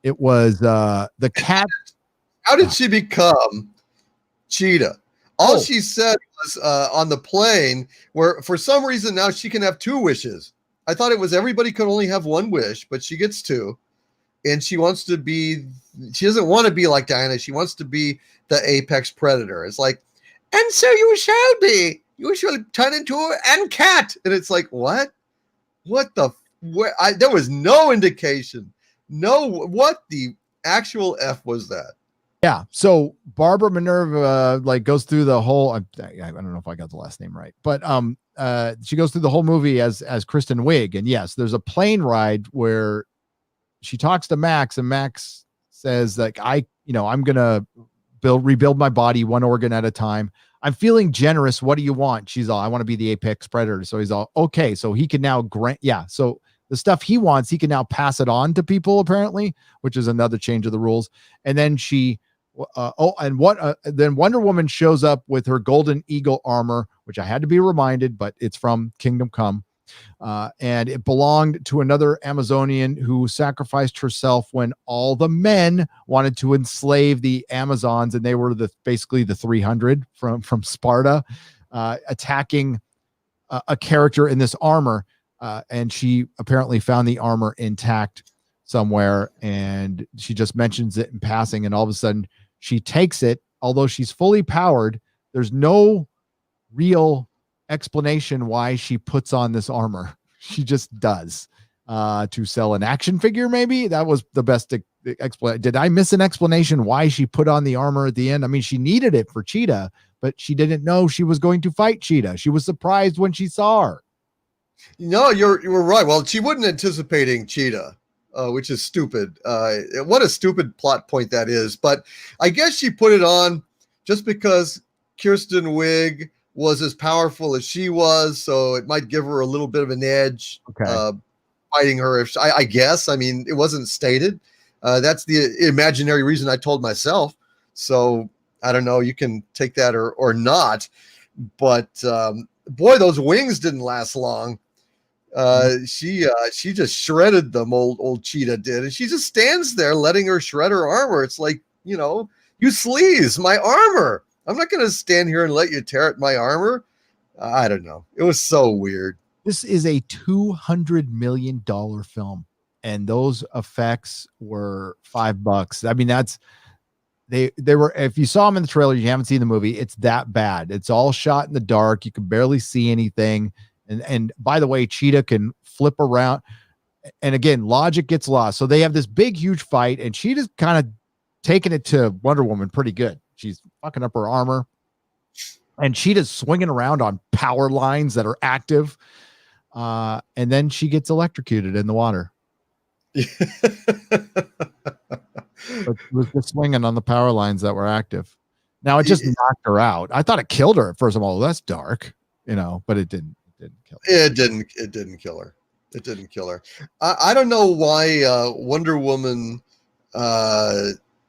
It was the cat. How did she become Cheetah? All she said was on the plane, where for some reason now she can have two wishes. I thought it was everybody could only have one wish, but she gets two. And she doesn't want to be like Diana. She wants to be the apex predator. It's like, and so you shall be. You shall turn into an cat. And it's like, what? What the? There was no indication. No, what the actual F was that? Yeah. So Barbara Minerva goes through the whole. I don't know if I got the last name right, but she goes through the whole movie as Kristen Wiig. And yes, there's a plane ride where she talks to Max, and Max says like, I'm going to rebuild my body one organ at a time. I'm feeling generous. What do you want? She's all, I want to be the apex predator. So he's all, okay. So he can now grant. Yeah. So the stuff he wants, he can now pass it on to people apparently, which is another change of the rules. And then then Wonder Woman shows up with her golden eagle armor, which I had to be reminded, but it's from Kingdom Come. And it belonged to another Amazonian who sacrificed herself when all the men wanted to enslave the Amazons, and they were basically the 300 from Sparta, attacking a character in this armor, and she apparently found the armor intact somewhere, and she just mentions it in passing, and all of a sudden she takes it. Although she's fully powered, there's no real explanation why she puts on this armor. She just does. to sell an action figure. Maybe that was the best explanation. Did I miss an explanation why she put on the armor at the end? I mean, she needed it for Cheetah, but she didn't know she was going to fight Cheetah. She was surprised when she saw her. No, you were right. Well, she wasn't anticipating Cheetah, which is stupid. What a stupid plot point that is. But I guess she put it on just because Kirsten Wiig was as powerful as she was, so it might give her a little bit of an edge. Okay. Fighting her, I guess. I mean, it wasn't stated. That's the imaginary reason I told myself. So I don't know. You can take that or not. But boy, those wings didn't last long. She just shredded them. Old Cheetah did, and she just stands there letting her shred her armor. It's like, you sleaze my armor. I'm not going to stand here and let you tear at my armor. I don't know. It was so weird. This is a $200 million film, and those effects were $5. I mean, they were, if you saw them in the trailer, you haven't seen the movie, it's that bad. It's all shot in the dark. You can barely see anything. And by the way, Cheetah can flip around. And again, logic gets lost. So they have this big, huge fight, and Cheetah's kind of taking it to Wonder Woman pretty good. She's fucking up her armor, and Cheetah's swinging around on power lines that are active. And then she gets electrocuted in the water. It was just swinging on the power lines that were active. Now it just knocked her out. I thought it killed her. First of all, that's dark, but it didn't kill her. It didn't kill her. It didn't kill her. I don't know why Wonder Woman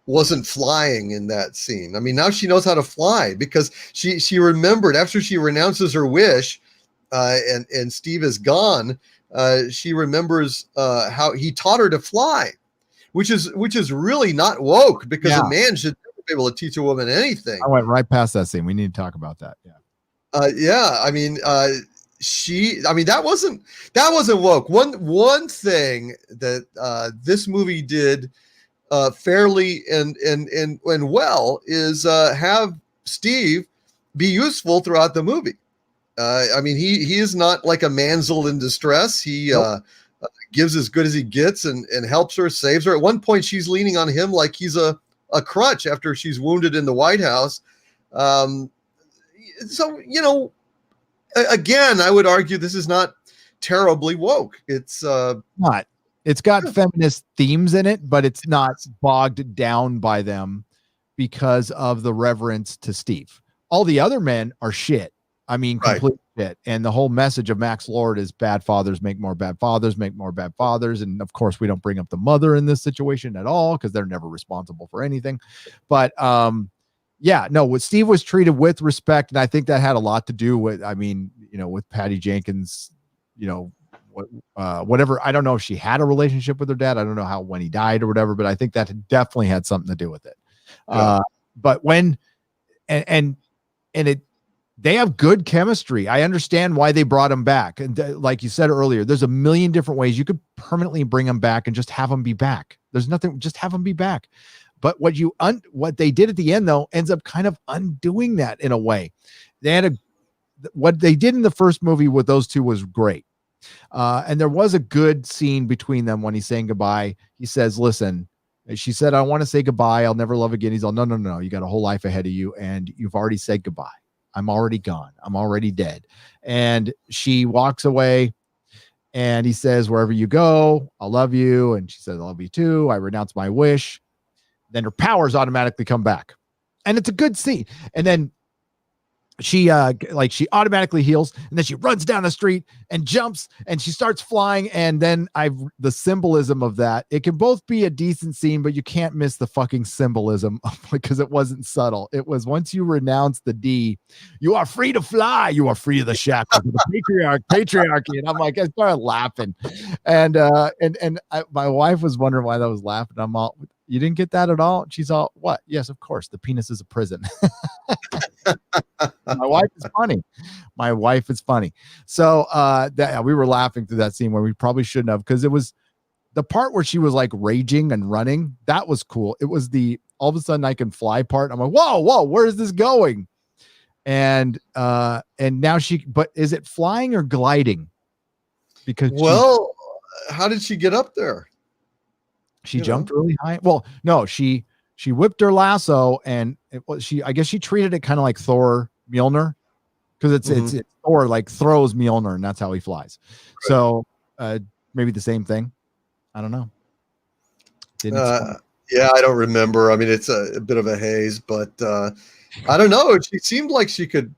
wasn't flying in that scene. I mean, now she knows how to fly because she remembered after she renounces her wish. And Steve is gone. She remembers how he taught her to fly, which is really not woke, because a man should never be able to teach a woman anything. I went right past that scene. We need to talk about that. Yeah. I mean, that wasn't woke. One thing that this movie did fairly and well is have Steve be useful throughout the movie. I mean, he is not like a manzel in distress. He gives as good as he gets and helps her, saves her. At one point, she's leaning on him like he's a crutch after she's wounded in the White House. So, again, I would argue this is not terribly woke. It's not. It's got feminist themes in it, but it's not bogged down by them because of the reverence to Steve. All the other men are shit. I mean, complete shit. And the whole message of Max Lord is bad fathers make more bad fathers, make more bad fathers. And of course, we don't bring up the mother in this situation at all because they're never responsible for anything. But what Steve was treated with respect. And I think that had a lot to do with, with Patty Jenkins, whatever. I don't know if she had a relationship with her dad. I don't know when he died or whatever, but I think that definitely had something to do with it. Yeah. But when, they have good chemistry. I understand why they brought him back. And like you said earlier, there's a million different ways you could permanently bring him back and just have him be back. There's nothing, just have him be back. But what they did at the end, though, ends up kind of undoing that in a way. They had what they did in the first movie with those two was great. And there was a good scene between them when he's saying goodbye. He says, listen, she said, I want to say goodbye. I'll never love again. He's all, no. You got a whole life ahead of you, and you've already said goodbye. I'm already gone. I'm already dead. And she walks away, and he says, wherever you go, I'll love you. And she says, I love you too. I renounce my wish. Then her powers automatically come back. And it's a good scene. And then she automatically heals, and then she runs down the street and jumps, and she starts flying. And then the symbolism of that, it can both be a decent scene, but you can't miss the fucking symbolism because it wasn't subtle. It was, once you renounce the D, you are free to fly. You are free of the shackles of the patriarchy. And I'm like, I started laughing. And my wife was wondering why I was laughing. I'm all, you didn't get that at all? She's all, what? Yes, of course. The penis is a prison. My wife is funny. So we were laughing through that scene where we probably shouldn't have, because it was the part where she was like raging and running. That was cool. It was the all of a sudden I can fly part. I'm like, whoa, where is this going? And now but is it flying or gliding? Because how did she get up there? She jumped really high. Well, no, she whipped her lasso, and I guess she treated it kind of like Thor Mjolnir, because it's Thor like throws Mjolnir, and that's how he flies. Right. So maybe the same thing. I don't know. Yeah, I don't remember. I mean, it's a bit of a haze, but I don't know. She seemed like she could.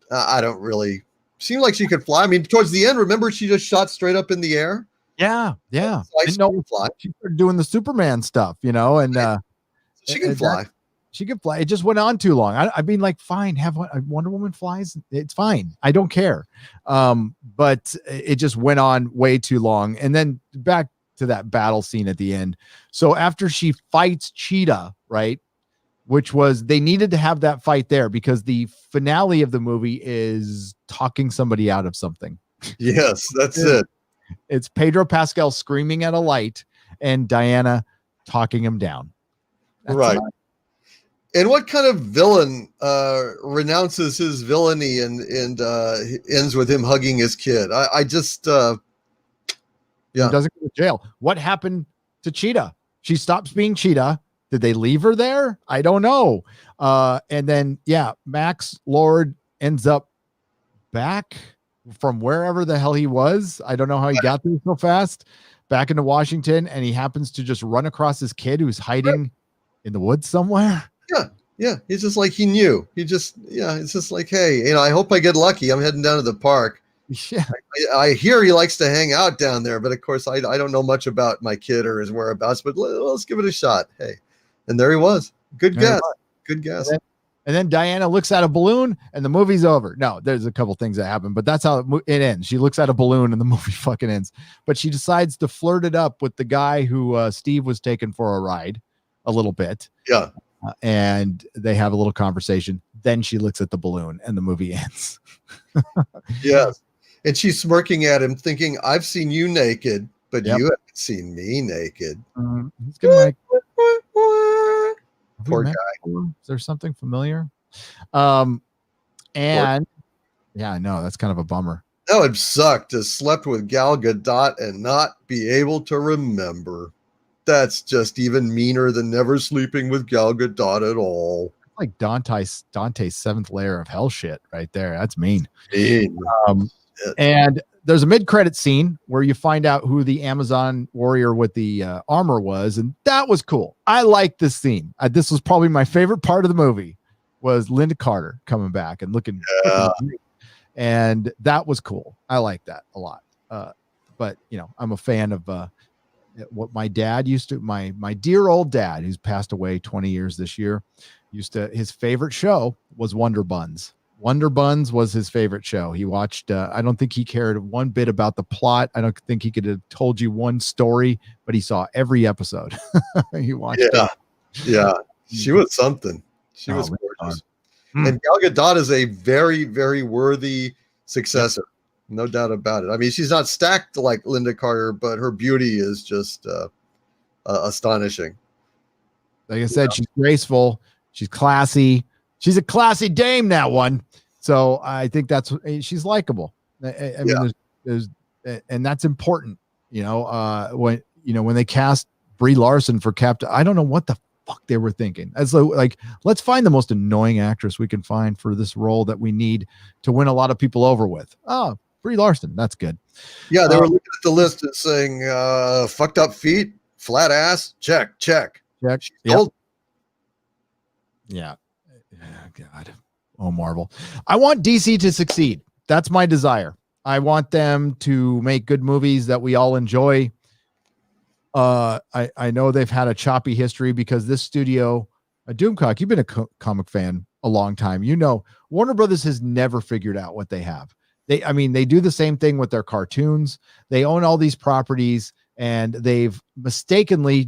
Seemed like she could fly. I mean, towards the end, remember she just shot straight up in the air. Yeah. She started doing the Superman stuff, and she can fly. She can fly. It just went on too long. I mean, like, fine, have Wonder Woman flies. It's fine. I don't care. But it just went on way too long. And then back to that battle scene at the end. So after she fights Cheetah, right? Which was, they needed to have that fight there because the finale of the movie is talking somebody out of something. Yes, that's it. It's Pedro Pascal screaming at a light and Diana talking him down. That's right. And what kind of villain renounces his villainy and ends with him hugging his kid? I just He doesn't go to jail. What happened to Cheetah? She stops being Cheetah. Did they leave her there? I don't know. And then Max Lord ends up back from wherever the hell he was. I don't know how he got there so fast, back into Washington, and he happens to just run across his kid who's hiding in the woods somewhere. Yeah. He's just like, he knew. It's just like, hey, I hope I get lucky. I'm heading down to the park. Yeah. I hear he likes to hang out down there, but of course I don't know much about my kid or his whereabouts, but let's give it a shot. Hey. And there he was. Good guess. Good guess. And then Diana looks at a balloon and the movie's over. No, there's a couple things that happen, but that's how it ends. She looks at a balloon and the movie fucking ends. But she decides to flirt it up with the guy who Steve was taking for a ride a little bit. Yeah. And they have a little conversation. Then she looks at the balloon and the movie ends. Yes. And she's smirking at him thinking, I've seen you naked, but you haven't seen me naked. He's gonna poor guy. Is there something familiar? And I know that's kind of a bummer. That would suck to slept with Gal Gadot and not be able to remember. That's just even meaner than never sleeping with Gal Gadot at all. Like Dante's seventh layer of hell shit right there. That's mean. And there's a mid-credit scene where you find out who the Amazon warrior with the armor was, and that was cool. I like this scene. This was probably my favorite part of the movie, was Linda Carter coming back and looking great. And that was cool. I like that a lot. But I'm a fan of what my dad used to, my dear old dad, who's passed away 20 years this year, his favorite show was Wonder Buns. Wonder Buns was his favorite show. He watched, I don't think he cared one bit about the plot. I don't think he could have told you one story, but he saw every episode. He watched it. Yeah. She was something. She was gorgeous. And Gal Gadot is a very, very worthy successor. No doubt about it. I mean, she's not stacked like Linda Carter, but her beauty is just astonishing. Like I said, she's graceful. She's classy. She's a classy dame, that one. So I think she's likable. I mean, there's and that's important. When they cast Brie Larson for Captain, I don't know what the fuck they were thinking. As like, let's find the most annoying actress we can find for this role that we need to win a lot of people over with. Oh, Brie Larson, that's good. Yeah, they were looking at the list and saying, fucked up feet, flat ass, check. Yep. Yeah. God. Oh, Marvel. I want DC to succeed. That's my desire. I want them to make good movies that we all enjoy. I know they've had a choppy history because this studio, Doomcock, you've been a comic fan a long time. Warner Brothers has never figured out what they have. They do the same thing with their cartoons. They own all these properties, and they've mistakenly,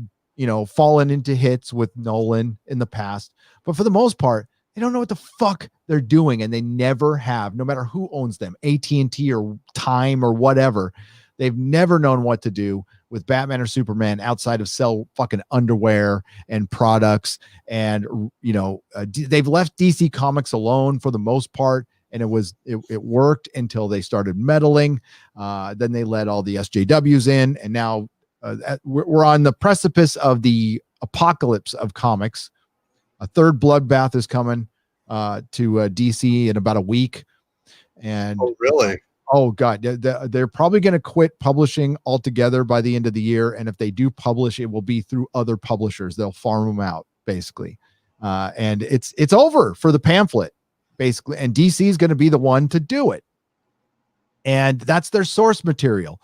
fallen into hits with Nolan in the past. But for the most part, they don't know what the fuck they're doing, and they never have, no matter who owns them, AT&T or Time or whatever. They've never known what to do with Batman or Superman outside of sell fucking underwear and products. And, they've left DC Comics alone for the most part. And it worked until they started meddling. Then they let all the SJWs in, and now we're on the precipice of the apocalypse of comics. A third bloodbath is coming to DC in about a week. And Oh, really? Oh God, they're probably going to quit publishing altogether by the end of the year. And if they do publish, it will be through other publishers. They'll farm them out basically. And it's over for the pamphlet basically. And DC is going to be the one to do it. And that's their source material.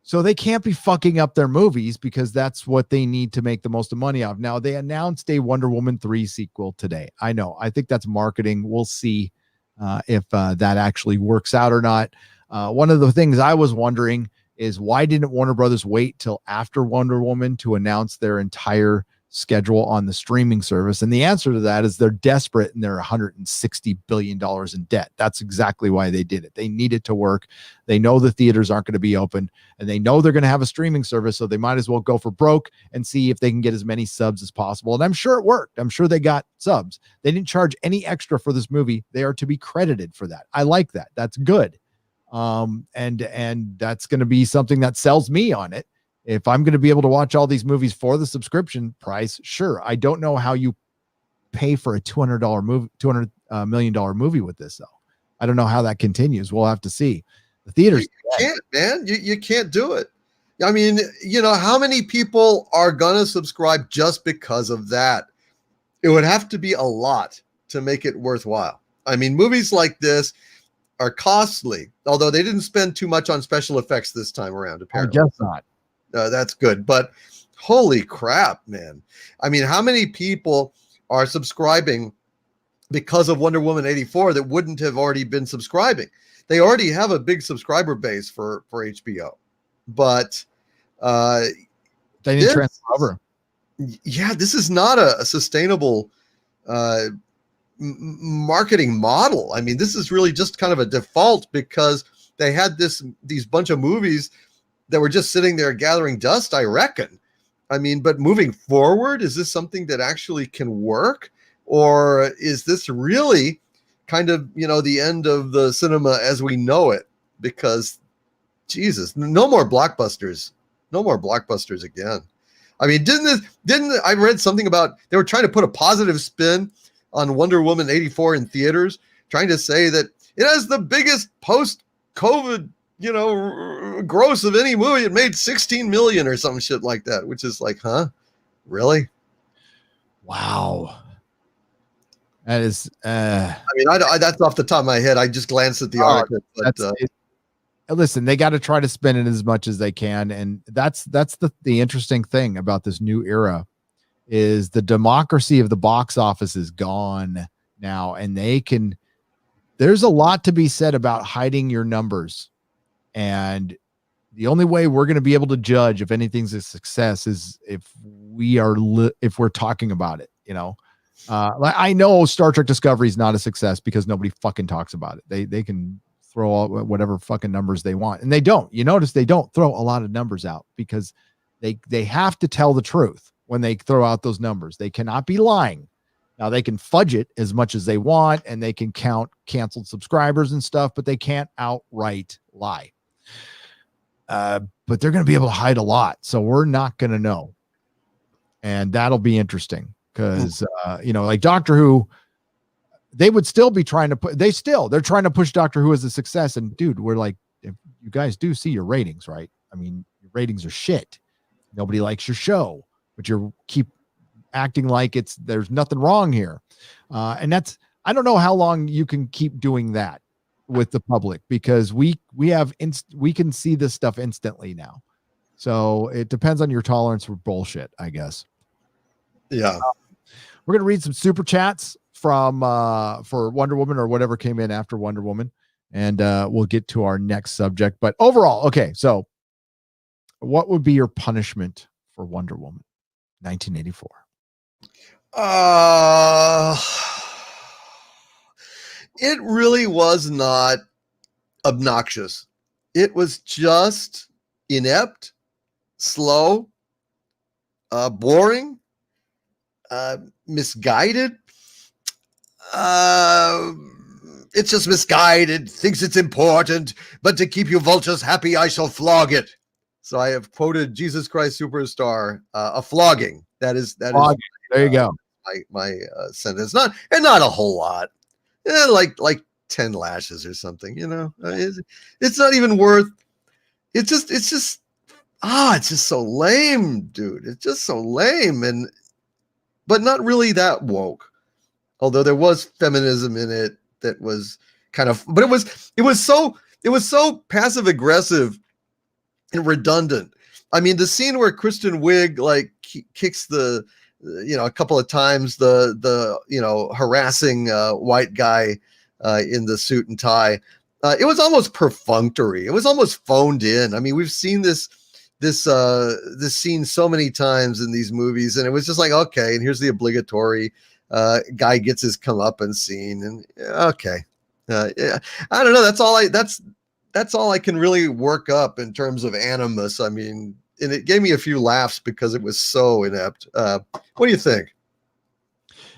So they can't be fucking up their movies because that's what they need to make the most of money of. Now they announced a Wonder Woman 3 sequel today. I know. I think that's marketing. We'll see if that actually works out or not. One of the things I was wondering is why didn't Warner Brothers wait till after Wonder Woman to announce their entire schedule on the streaming service? And the answer to that is they're desperate and they're $160 billion in debt. That's exactly why they did it. They need it to work. They know the theaters aren't going to be open and they know they're going to have a streaming service. So they might as well go for broke and see if they can get as many subs as possible. And I'm sure it worked. I'm sure they got subs. They didn't charge any extra for this movie. They are to be credited for that. I like that. That's good. And that's going to be something that sells me on it. If I'm going to be able to watch all these movies for the subscription price, sure. I don't know how you pay for a $200 movie, $200 million movie with this though. I don't know how that continues. We'll have to see. The theaters you can't, man. You can't do it. I mean, how many people are going to subscribe just because of that? It would have to be a lot to make it worthwhile. I mean, movies like this are costly, although they didn't spend too much on special effects this time around. Apparently, I guess not. That's good. But holy crap, man. I mean, how many people are subscribing because of Wonder Woman 84 that wouldn't have already been subscribing? They already have a big subscriber base for HBO. But they didn't transfer over. Yeah, this is not a sustainable marketing model. I mean, this is really just kind of a default because they had these bunch of movies that were just sitting there gathering dust, I reckon. I mean, but moving forward, is this something that actually can work? Or is this really kind of, the end of the cinema as we know it? Because, Jesus, no more blockbusters. No more blockbusters again. I mean, didn't I read something about they were trying to put a positive spin on Wonder Woman 84 in theaters, trying to say that it has the biggest post-COVID gross of any movie. It made 16 million or some shit like that, which is like, huh? Really? Wow. That is, I mean, I that's off the top of my head. I just glanced at the article, but listen, they got to try to spin it as much as they can. And that's the interesting thing about this new era is the democracy of the box office is gone now. And there's a lot to be said about hiding your numbers. And the only way we're going to be able to judge if anything's a success is if we're talking about it, like I know Star Trek Discovery is not a success because nobody fucking talks about it. They can throw out whatever fucking numbers they want. And they don't. You notice they don't throw a lot of numbers out because they have to tell the truth when they throw out those numbers. They cannot be lying. Now they can fudge it as much as they want and they can count canceled subscribers and stuff, but they can't outright lie. But they're going to be able to hide a lot. So we're not going to know. And that'll be interesting because, like Doctor Who, they would still be trying to they're trying to push Doctor Who as a success. And dude, we're like, if you guys do see your ratings, right? I mean, your ratings are shit. Nobody likes your show, but you keep acting like there's nothing wrong here. And I don't know how long you can keep doing that with the public because we can see this stuff instantly now. So it depends on your tolerance for bullshit, I guess. Yeah. We're going to read some super chats from for Wonder Woman or whatever came in after Wonder Woman. And we'll get to our next subject. But overall, okay, so what would be your punishment for Wonder Woman 1984? It really was not obnoxious. It was just inept, slow, boring, misguided. It's just misguided, thinks it's important, but to keep you vultures happy, I shall flog it. So I have quoted Jesus Christ Superstar, a flogging. That is Flogging. There you go. My sentence. Not a whole lot. Like 10 lashes or something. It's not even worth. It's just it's just so lame, dude. It's just so lame, but not really that woke. Although there was feminism in it that was kind of, but it was so passive aggressive and redundant. I mean, the scene where Kristen Wiig like kicks a couple of times the harassing white guy in the suit and tie. It was almost perfunctory. It was almost phoned in. I mean, we've seen this scene so many times in these movies, and it was just like, okay, and here's the obligatory guy gets his comeuppance scene, and okay, yeah, I don't know. That's all I can really work up in terms of animus. I mean, and it gave me a few laughs because it was so inept. What do you think?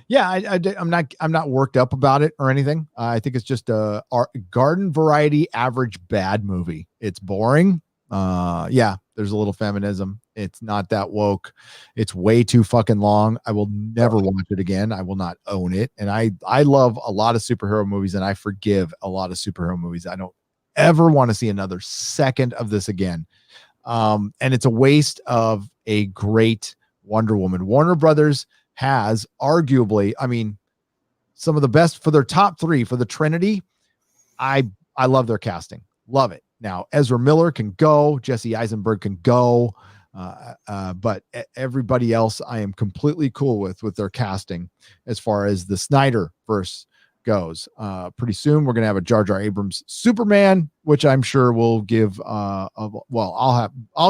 Yeah, I'm not worked up about it or anything. I think it's just a garden variety average bad movie. It's boring. Yeah, there's a little feminism. It's not that woke. It's way too fucking long. I will never watch it again. I will not own it. And I love a lot of superhero movies, and I forgive a lot of superhero movies. I don't ever want to see another second of this again. And it's a waste of a great Wonder Woman. Warner Brothers has arguably, I mean, some of the best for their top three for the Trinity. I love their casting. Love it. Now, Ezra Miller can go. Jesse Eisenberg can go. But everybody else I am completely cool with their casting as far as the Snyderverse goes. Pretty soon we're going to have a Jar Jar Abrams Superman, which I'm sure will give I'll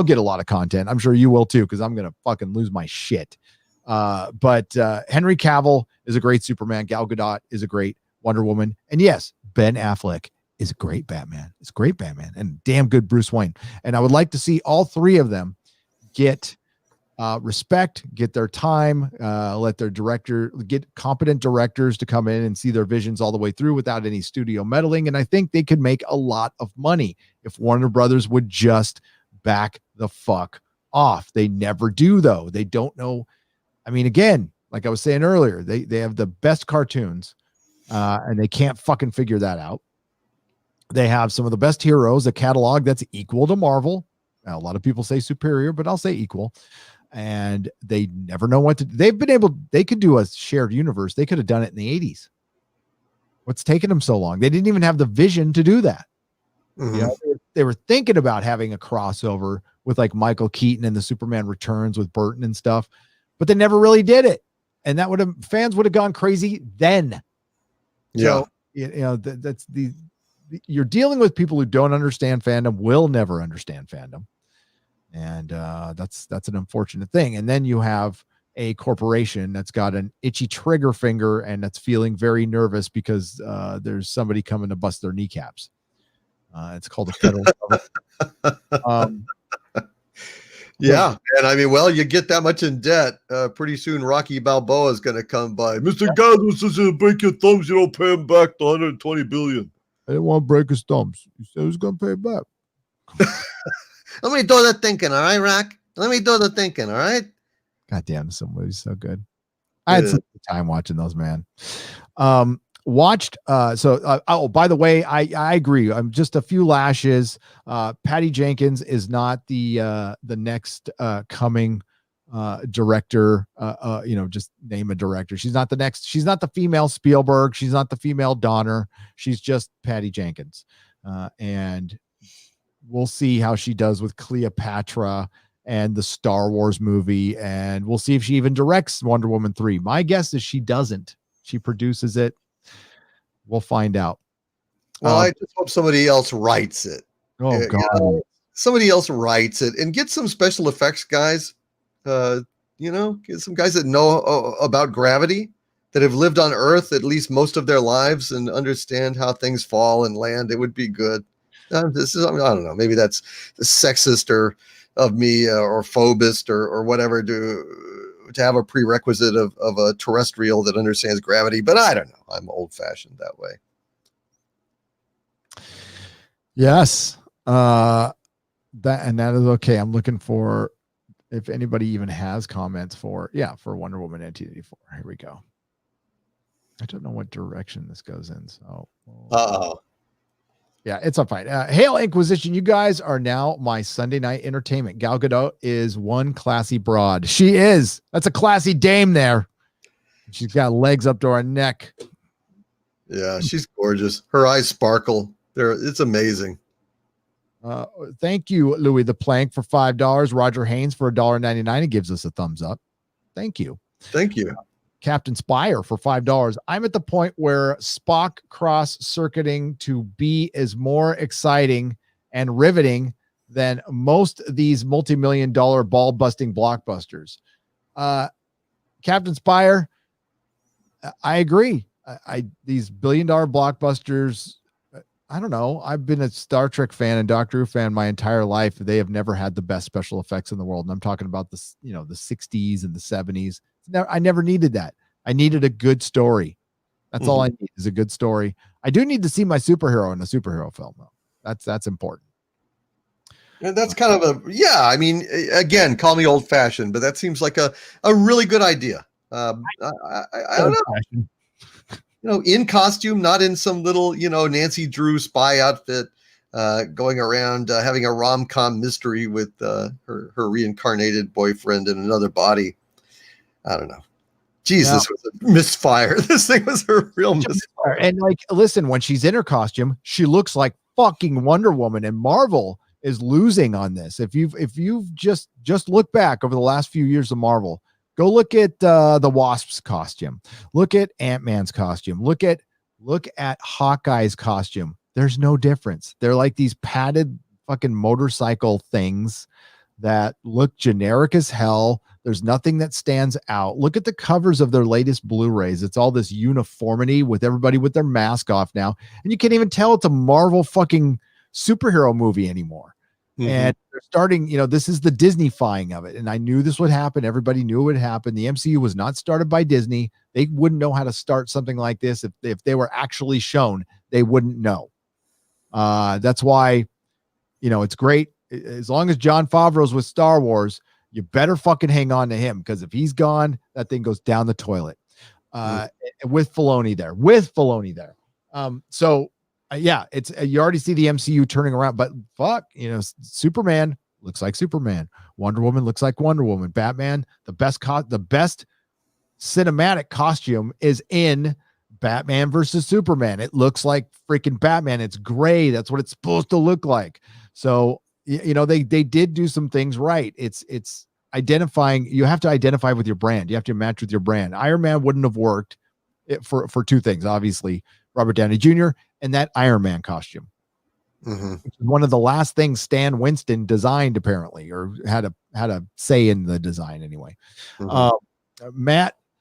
get a lot of content. I'm sure you will too, because I'm going to fucking lose my shit. But Henry Cavill is a great Superman. Gal Gadot is a great Wonder Woman. And yes, Ben Affleck is a great Batman. It's a great Batman and damn good Bruce Wayne. And I would like to see all three of them get respect, get their time, let their get competent directors to come in and see their visions all the way through without any studio meddling. And I think they could make a lot of money if Warner Brothers would just back the fuck off. They never do, though. They don't know. I mean, again, like I was saying earlier, they have the best cartoons, and they can't fucking figure that out. They have some of the best heroes, a catalog that's equal to Marvel. Now, a lot of people say superior, but I'll say equal. And they never know what to do. They could do a shared universe. They could have done it in the 80s. What's taking them so long? They didn't even have the vision to do that. Mm-hmm. You know, they were thinking about having a crossover with like Michael Keaton and the Superman Returns with Burton and stuff, but they never really did it. And that fans would have gone crazy then. Yeah. So, you're dealing with people who don't understand fandom, will never understand fandom. And that's an unfortunate thing. And then you have a corporation that's got an itchy trigger finger and that's feeling very nervous because there's somebody coming to bust their kneecaps. It's called a federal government. Yeah. And I mean, well, you get that much in debt. Pretty soon, Rocky Balboa is going to come by. Mr. God says to break your thumbs, you don't pay him back the $120 billion. I didn't want to break his thumbs. He said he was going to pay it back. Let me do the thinking, all right, Rock? Let me do the thinking, all right? God damn, some movies so good. I had some time watching those, man. By the way, I agree. I'm just a few lashes. Patty Jenkins is not the next coming director. Just name a director. She's not the female Spielberg. She's not the female Donner. She's just Patty Jenkins. And we'll see how she does with Cleopatra and the Star Wars movie. And we'll see if she even directs Wonder Woman 3. My guess is she doesn't. She produces it. We'll find out. Well, I just hope somebody else writes it. Oh, God. Somebody else writes it and get some special effects guys. Get some guys that know about gravity, that have lived on Earth at least most of their lives and understand how things fall and land. It would be good. I don't know. Maybe that's sexist of me or phobist or whatever to have a prerequisite of a terrestrial that understands gravity. But I don't know. I'm old fashioned that way. Yes. that is okay. I'm looking for if anybody even has comments for Wonder Woman 1984. Here we go. I don't know what direction this goes in. So, yeah, it's a fight. Hail Inquisition. You guys are now my Sunday night entertainment. Gal Gadot is one classy broad. She is. That's a classy dame there. She's got legs up to her neck. Yeah, she's gorgeous. Her eyes sparkle. It's amazing. Thank you, Louis the Plank, for $5. Roger Haynes for $1.99. He gives us a thumbs up. Thank you. Thank you. Captain Spire for $5. I'm at the point where Spock cross-circuiting to B is more exciting and riveting than most of these multi-million-dollar ball-busting blockbusters. Captain Spire, I agree. These billion-dollar blockbusters, I don't know. I've been a Star Trek fan and Doctor Who fan my entire life. They have never had the best special effects in the world. And I'm talking about the 60s and the 70s. I never needed that. I needed a good story. That's all I need is a good story. I do need to see my superhero in a superhero film, though. That's important. And that's kind of I mean, again, call me old fashioned, but that seems like a really good idea. I don't know. In costume, not in some little, Nancy Drew spy outfit, going around having a rom-com mystery with her reincarnated boyfriend in another body. I don't know. Jesus, was a misfire. This thing was a real misfire. And listen, when she's in her costume, she looks like fucking Wonder Woman, and Marvel is losing on this. If you've just look back over the last few years of Marvel, go look at the Wasp's costume, look at Ant-Man's costume, look at Hawkeye's costume. There's no difference. They're like these padded fucking motorcycle things that look generic as hell. There's nothing that stands out. Look at the covers of their latest Blu-rays. It's all this uniformity with everybody with their mask off now. And you can't even tell it's a Marvel fucking superhero movie anymore. And they're starting, this is the Disney-fying of it. And I knew this would happen. Everybody knew it would happen. The MCU was not started by Disney. They wouldn't know how to start something like this. If they were actually shown, they wouldn't know. That's why, it's great. As long as Jon Favreau's with Star Wars, you better fucking hang on to him, because if he's gone, that thing goes down the toilet. With Filoni there. It's you already see the MCU turning around, but fuck, Superman looks like Superman. Wonder Woman looks like Wonder Woman. Batman, the best cinematic costume is in Batman versus Superman. It looks like freaking Batman. It's gray. That's what it's supposed to look like. So, they did do some things right. It's identifying. You have to identify with your brand. You have to match with your brand. Iron Man wouldn't have worked for two things, obviously, Robert Downey Jr. and that Iron Man costume. Which is one of the last things Stan Winston designed, apparently, or had a say in the design anyway. Mansplainer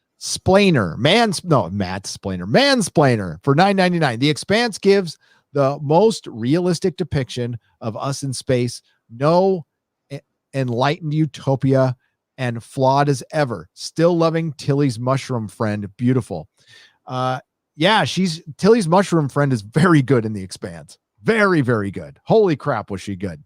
for $9.99. The Expanse gives the most realistic depiction of us in space. No enlightened utopia, and flawed as ever. Still loving Tilly's mushroom friend. Beautiful. Tilly's mushroom friend is very good in The Expanse. Very, very good. Holy crap, was she good.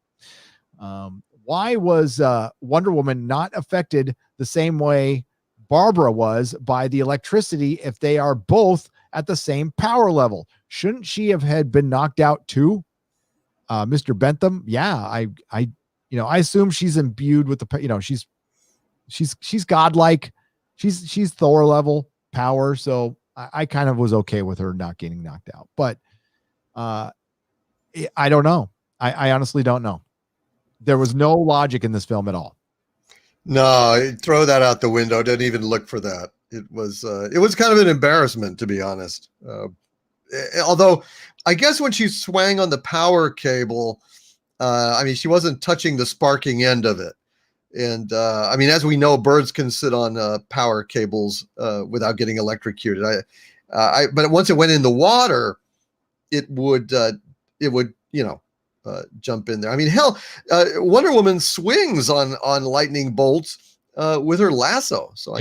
Why was Wonder Woman not affected the same way Barbara was by the electricity if they are both at the same power level? Shouldn't she have had been knocked out too? Mr. Bentham? Yeah, I assume she's imbued with the, she's godlike. She's Thor level power. So I kind of was okay with her not getting knocked out, but I don't know. I honestly don't know. There was no logic in this film at all. No, throw that out the window. Didn't even look for that. It was kind of an embarrassment, to be honest. Although I guess when she swung on the power cable, she wasn't touching the sparking end of it. And as we know, birds can sit on power cables without getting electrocuted. But once it went in the water, it would jump in there. Hell, Wonder Woman swings on lightning bolts with her lasso. So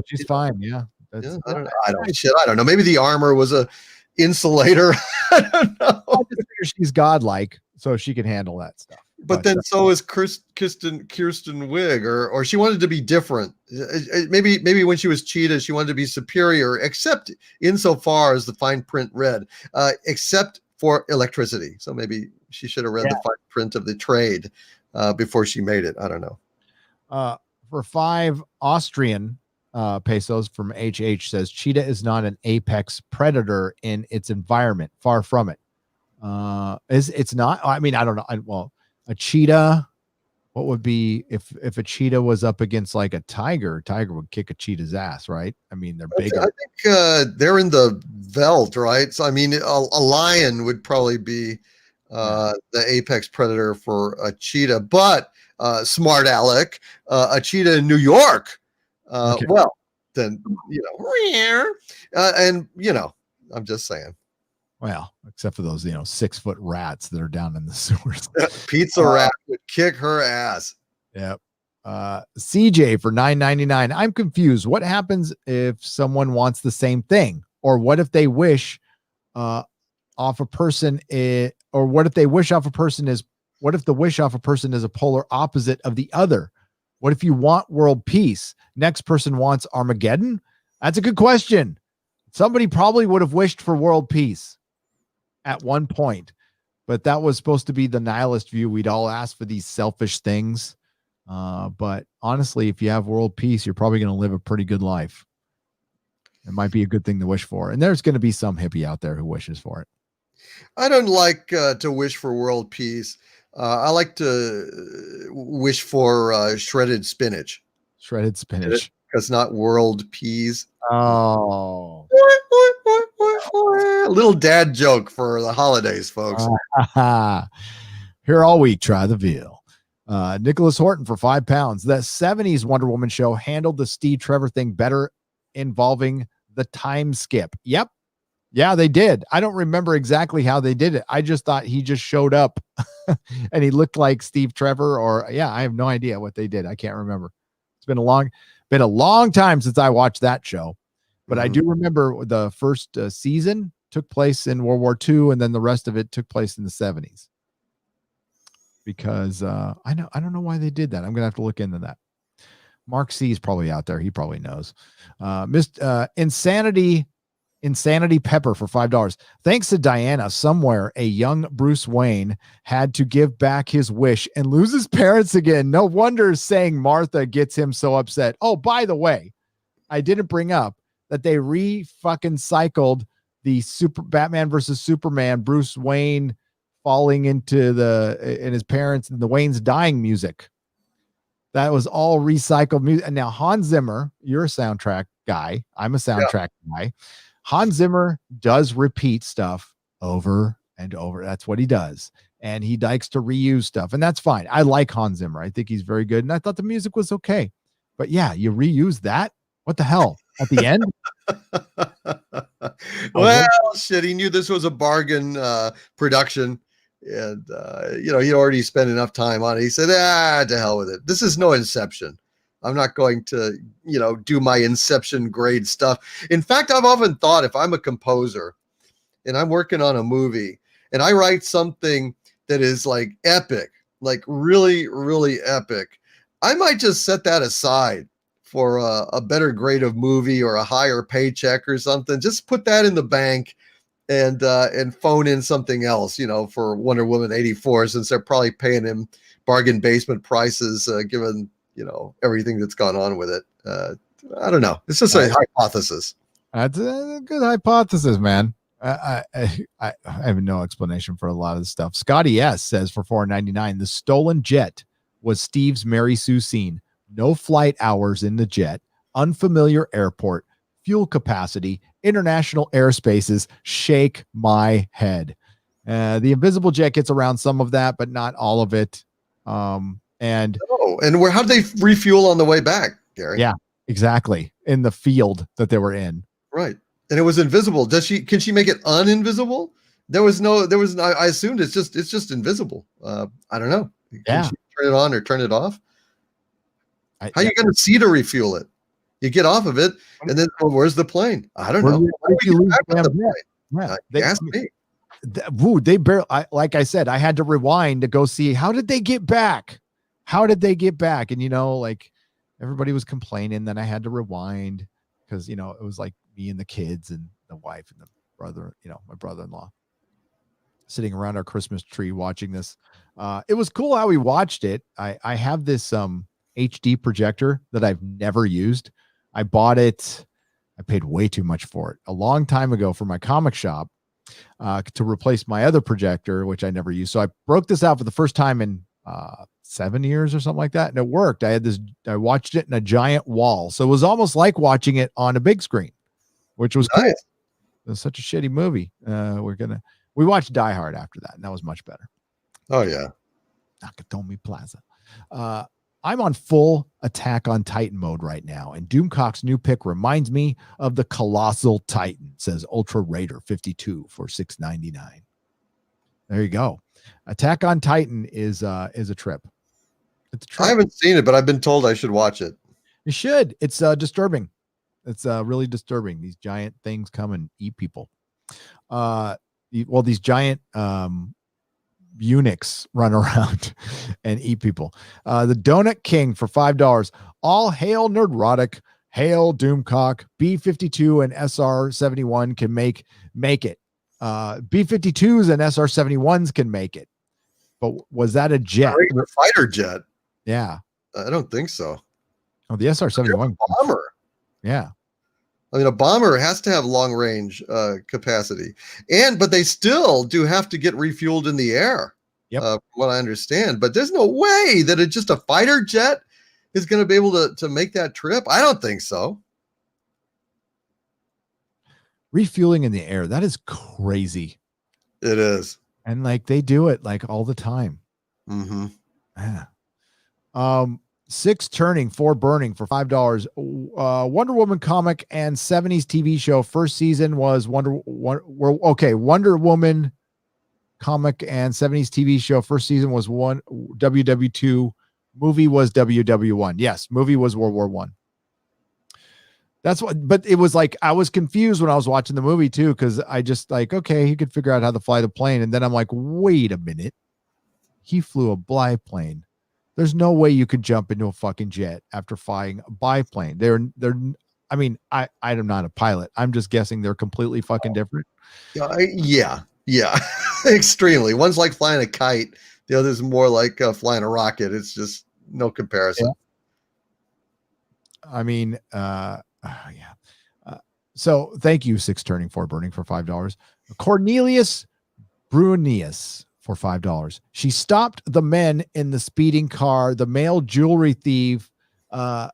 she's fine. Yeah, I don't know. Maybe the armor was a insulator. I don't know. She's godlike, so she can handle that stuff. But then so is Kirsten Wig, or she wanted to be different. Maybe when she was Cheetah, she wanted to be superior, except insofar as the fine print read, except for electricity. So maybe she should have read the fine print of the trade before she made it. I don't know. For 5 Austrian pesos from HH says Cheetah is not an apex predator in its environment. Far from it. It's not. I mean, I don't know. A cheetah, what would be if a cheetah was up against like a tiger would kick a cheetah's ass, right? I mean, they're bigger. I think they're in the veldt, right? So I mean, a lion would probably be the apex predator for a cheetah, but smart Alec, a cheetah in New York. Well, then and I'm just saying. Well, except for those 6-foot rats that are down in the sewers. Pizza rat would kick her ass. Yep. CJ for $9.99. I'm confused. What happens if someone wants the same thing, or what if they wish off a person? Or what if they wish off a person is? What if the wish off a person is a polar opposite of the other? What if you want world peace? Next person wants Armageddon? That's a good question. Somebody probably would have wished for world peace at one point, but that was supposed to be the nihilist view. We'd all ask for these selfish things. But honestly, if you have world peace, you're probably going to live a pretty good life. It might be a good thing to wish for. And there's going to be some hippie out there who wishes for it. I don't like to wish for world peace. I like to wish for shredded spinach. Shredded spinach. Because not world peas. Oh. A little dad joke for the holidays, folks. Here all week, try the veal. Nicholas Horton for £5. The 70s Wonder Woman show handled the Steve Trevor thing better, involving the time skip. Yep. Yeah, they did. I don't remember exactly how they did it. I just thought he just showed up and he looked like Steve Trevor, or I have no idea what they did. I can't remember. It's been a long time since I watched that show, but I do remember the first season took place in World War II, and then the rest of it took place in the 70s. Because I don't know why they did that. I'm gonna have to look into that. Mark C is probably out there. He probably knows. Insanity Pepper for $5. Thanks to Diana, somewhere a young Bruce Wayne had to give back his wish and lose his parents again. No wonder saying Martha gets him so upset. Oh, by the way, I didn't bring up that they fucking cycled the Batman versus Superman, Bruce Wayne falling into and his parents and the Wayne's dying music. That was all recycled music. And now Hans Zimmer, you're a soundtrack guy. I'm a soundtrack guy. Hans Zimmer does repeat stuff over and over. That's what he does. And he likes to reuse stuff. And that's fine. I like Hans Zimmer. I think he's very good. And I thought the music was okay. But yeah, you reuse that? What the hell? At the end? Well, shit. He knew this was a bargain production. And, he already spent enough time on it. He said, to hell with it. This is no Inception. I'm not going to, do my Inception grade stuff. In fact, I've often thought if I'm a composer and I'm working on a movie and I write something that is like epic, like really, really epic, I might just set that aside for a better grade of movie or a higher paycheck or something. Just put that in the bank and phone in something else, for Wonder Woman 84, since they're probably paying him bargain basement prices, given everything that's gone on with it. I don't know. It's just a hypothesis. That's a good hypothesis, man. I have no explanation for a lot of the stuff. Scotty S says for $4.99, the stolen jet was Steve's Mary Sue scene. No flight hours in the jet, unfamiliar airport, fuel capacity, international airspaces. Shake my head. The invisible jet gets around some of that, but not all of it. And how'd they refuel on the way back, Gary? Yeah, exactly. In the field that they were in. Right. And it was invisible. Can she make it uninvisible? I assumed it's just invisible. I don't know. Can she turn it on or turn it off? How are you going to see to refuel it? You get off of it, and then where's the plane? I don't know. Ask me. They barely, like I said, I had to rewind to go see how did they get back? How did they get back? And like everybody was complaining. Then I had to rewind because it was like me and the kids and the wife and the brother, my brother-in-law sitting around our Christmas tree watching this. It was cool how we watched it. I have this HD projector that I've never used. I bought it. I paid way too much for it a long time ago for my comic shop to replace my other projector, which I never used. So I broke this out for the first time in 7 years or something like that. And it worked. I watched it in a giant wall. So it was almost like watching it on a big screen, which was nice. Cool. It was such a shitty movie. We watched Die Hard after that, and that was much better. Oh yeah. Nakatomi Plaza. I'm on full Attack on Titan mode right now, and Doomcock's new pick reminds me of the Colossal Titan, says Ultra Raider 52 for $6.99. There you go. Attack on Titan is a trip. It's a trip. I haven't seen it, but I've been told I should watch it. You should. It's disturbing. It's really disturbing. These giant things come and eat people. These giant eunuchs run around and eat people. The Donut King for $5. All hail Nerdrotic, hail Doomcock. B-52 and SR-71 can make it. B-52s and SR-71s can make it. But was that a jet? A fighter jet? Yeah. I don't think so. Oh, the SR-71 bomber. Yeah. I mean, a bomber has to have long range capacity, but they still do have to get refueled in the air. Yep. From what I understand, but there's no way that it's just a fighter jet is going to be able to make that trip. I don't think so. Refueling in the air. That is crazy. It is. And like they do it like all the time. Mm-hmm. Yeah. 6 turning, 4 burning for $5. Wonder Woman comic and 70s TV show. First season was Wonder Woman comic and 70s TV show. First season was WW2. Movie was WW1. Yes, movie was World War I. That's what, but it was like I was confused when I was watching the movie too, because I just like, okay, he could figure out how to fly the plane, and then I'm like, wait a minute, he flew a biplane. There's no way you could jump into a fucking jet after flying a biplane. I mean, I'm not a pilot. I'm just guessing they're completely fucking different. Yeah. Extremely. One's like flying a kite. The other's more like flying a rocket. It's just no comparison. Yeah. I mean, so thank you, 6 turning, 4 burning for $5. Cornelius Brunius for $5. She stopped the men in the speeding car, the male jewelry thieves, but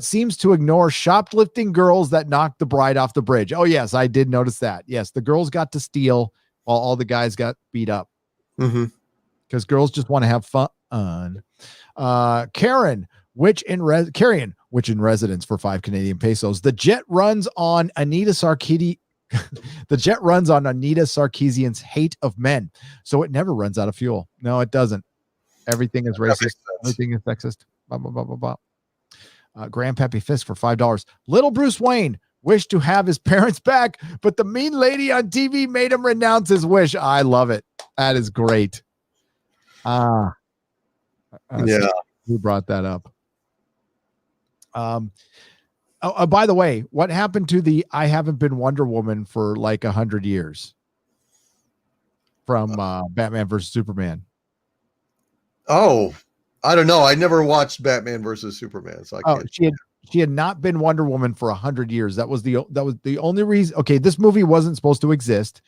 seems to ignore shoplifting girls that knocked the bride off the bridge. Oh, yes, I did notice that. Yes, the girls got to steal while all the guys got beat up. Mm-hmm. Because girls just want to have fun. Karen, which in residence for 5 Canadian pesos. The jet runs on Anita Sarkeesian's hate of men, so it never runs out of fuel. No, it doesn't. Everything is racist. Everything is sexist. Blah, blah, blah, blah, blah. Grandpappy Fisk for $5. Little Bruce Wayne wished to have his parents back, but the mean lady on TV made him renounce his wish. I love it. That is great. Yeah. Who brought that up? By the way, what happened to the I haven't been Wonder Woman for like 100 years from Batman versus Superman? Oh, I don't know. I never watched Batman versus Superman, so I can't. She had not been Wonder Woman for 100 years. That was the only reason. Okay, this movie wasn't supposed to exist.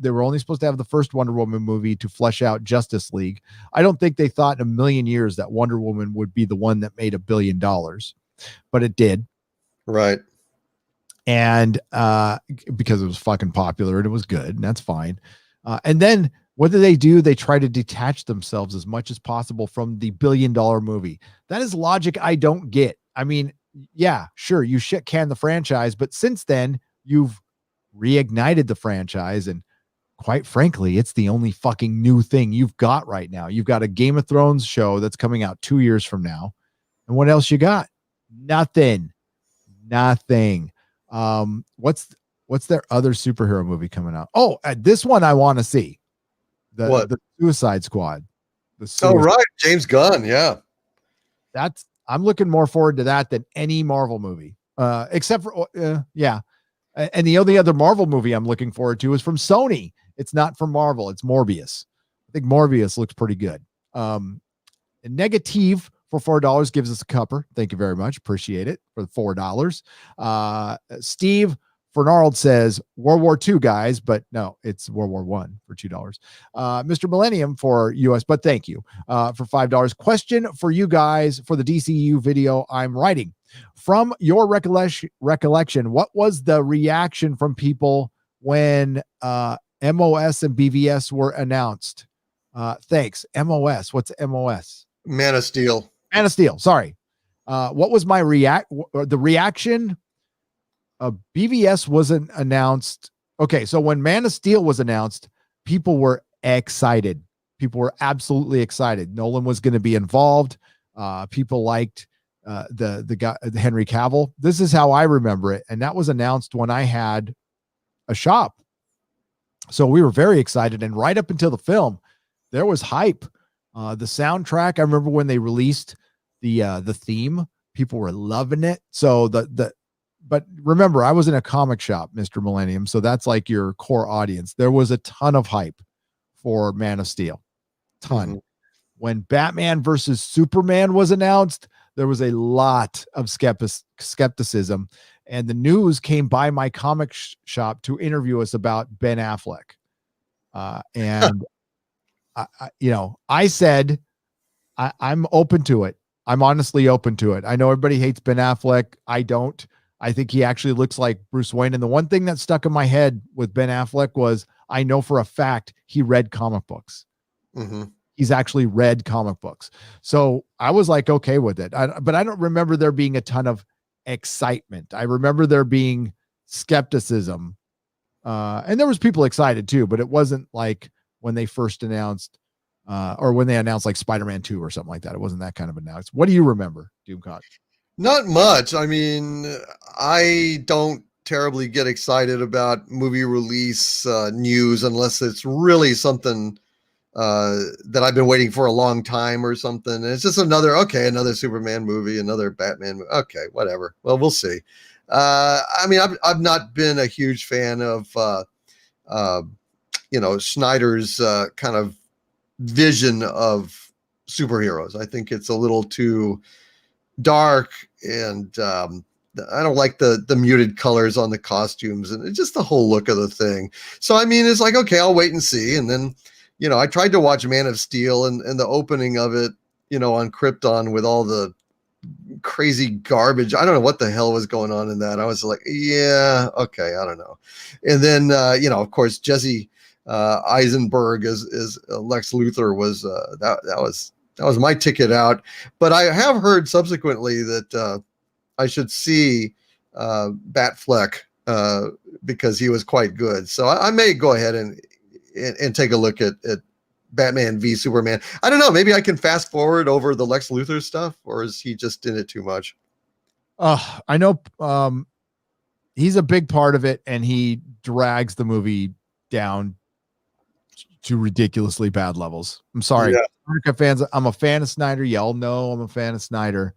They were only supposed to have the first Wonder Woman movie to flesh out Justice League. I don't think they thought in a million years that Wonder Woman would be the one that made $1 billion, but it did. Right. And because it was fucking popular and it was good, and that's fine. And then what do? They try to detach themselves as much as possible from the $1 billion movie. That is logic I don't get. I mean, yeah, sure, you shit can the franchise, but since then you've reignited the franchise, and quite frankly, it's the only fucking new thing you've got right now. You've got a Game of Thrones show that's coming out 2 years from now. And what else you got? Nothing. What's their other superhero movie coming out? Oh, this one I want to see. What? The Suicide Squad. Oh, right. James Gunn. Yeah. I'm looking more forward to that than any Marvel movie. Except for yeah. And the only other Marvel movie I'm looking forward to is from Sony. It's not from Marvel. It's Morbius. I think Morbius looks pretty good. Negative for $4 gives us a cupper. Thank you very much. Appreciate it for the $4. Steve Fernald says World War II, guys, but no, it's World War I for $2. Mr. Millennium for US, but thank you for $5. Question for you guys for the DCU video I'm writing. From your recollection, what was the reaction from people when MOS and BVS were announced? Thanks. MOS. What's MOS? Man of Steel. Man of Steel. Sorry. What was my the reaction? BVS wasn't announced. Okay, so when Man of Steel was announced, people were excited. People were absolutely excited. Nolan was going to be involved. People liked the guy, Henry Cavill. This is how I remember it, and that was announced when I had a shop. So we were very excited, and right up until the film, there was hype. The soundtrack, I remember when they released the theme, people were loving it. So but remember, I was in a comic shop, Mr. Millennium, so that's like your core audience. There was a ton of hype for Man of Steel. Ton. Mm-hmm. When Batman versus Superman was announced, there was a lot of skepticism, and the news came by my comic shop to interview us about Ben Affleck. And I said, I'm open to it. I'm honestly open to it. I know everybody hates Ben Affleck. I don't. I think he actually looks like Bruce Wayne. And the one thing that stuck in my head with Ben Affleck was I know for a fact he read comic books. Mm-hmm. He's actually read comic books. So I was like, okay with it. But I don't remember there being a ton of excitement. I remember there being skepticism. And there was people excited too, but it wasn't like when they first announced or when they announced like Spider-Man 2 or something like that. It wasn't that kind of announcement. What do you remember, Doomcock? Not much. I mean, I don't terribly get excited about movie release news unless it's really something that I've been waiting for a long time or something. And it's just another Superman movie, another Batman movie. Okay, whatever. Well, we'll see. I mean, I've not been a huge fan of Snyder's kind of vision of superheroes. I think it's a little too dark, and I don't like the muted colors on the costumes and just the whole look of the thing. So, I mean, it's like, okay, I'll wait and see. And then, I tried to watch Man of Steel and the opening of it, on Krypton with all the crazy garbage. I don't know what the hell was going on in that. I was like, yeah, okay, I don't know. And then, of course, Jesse Eisenberg as Lex Luthor was that was my ticket out. But I have heard subsequently that I should see Batfleck because he was quite good. So I may go ahead and take a look at Batman v Superman. I don't know. Maybe I can fast forward over the Lex Luthor stuff, or is he just in it too much? I know he's a big part of it, and he drags the movie down to ridiculously bad levels. I'm sorry. Yeah. Fans, I'm a fan of Snyder. Y'all know I'm a fan of Snyder.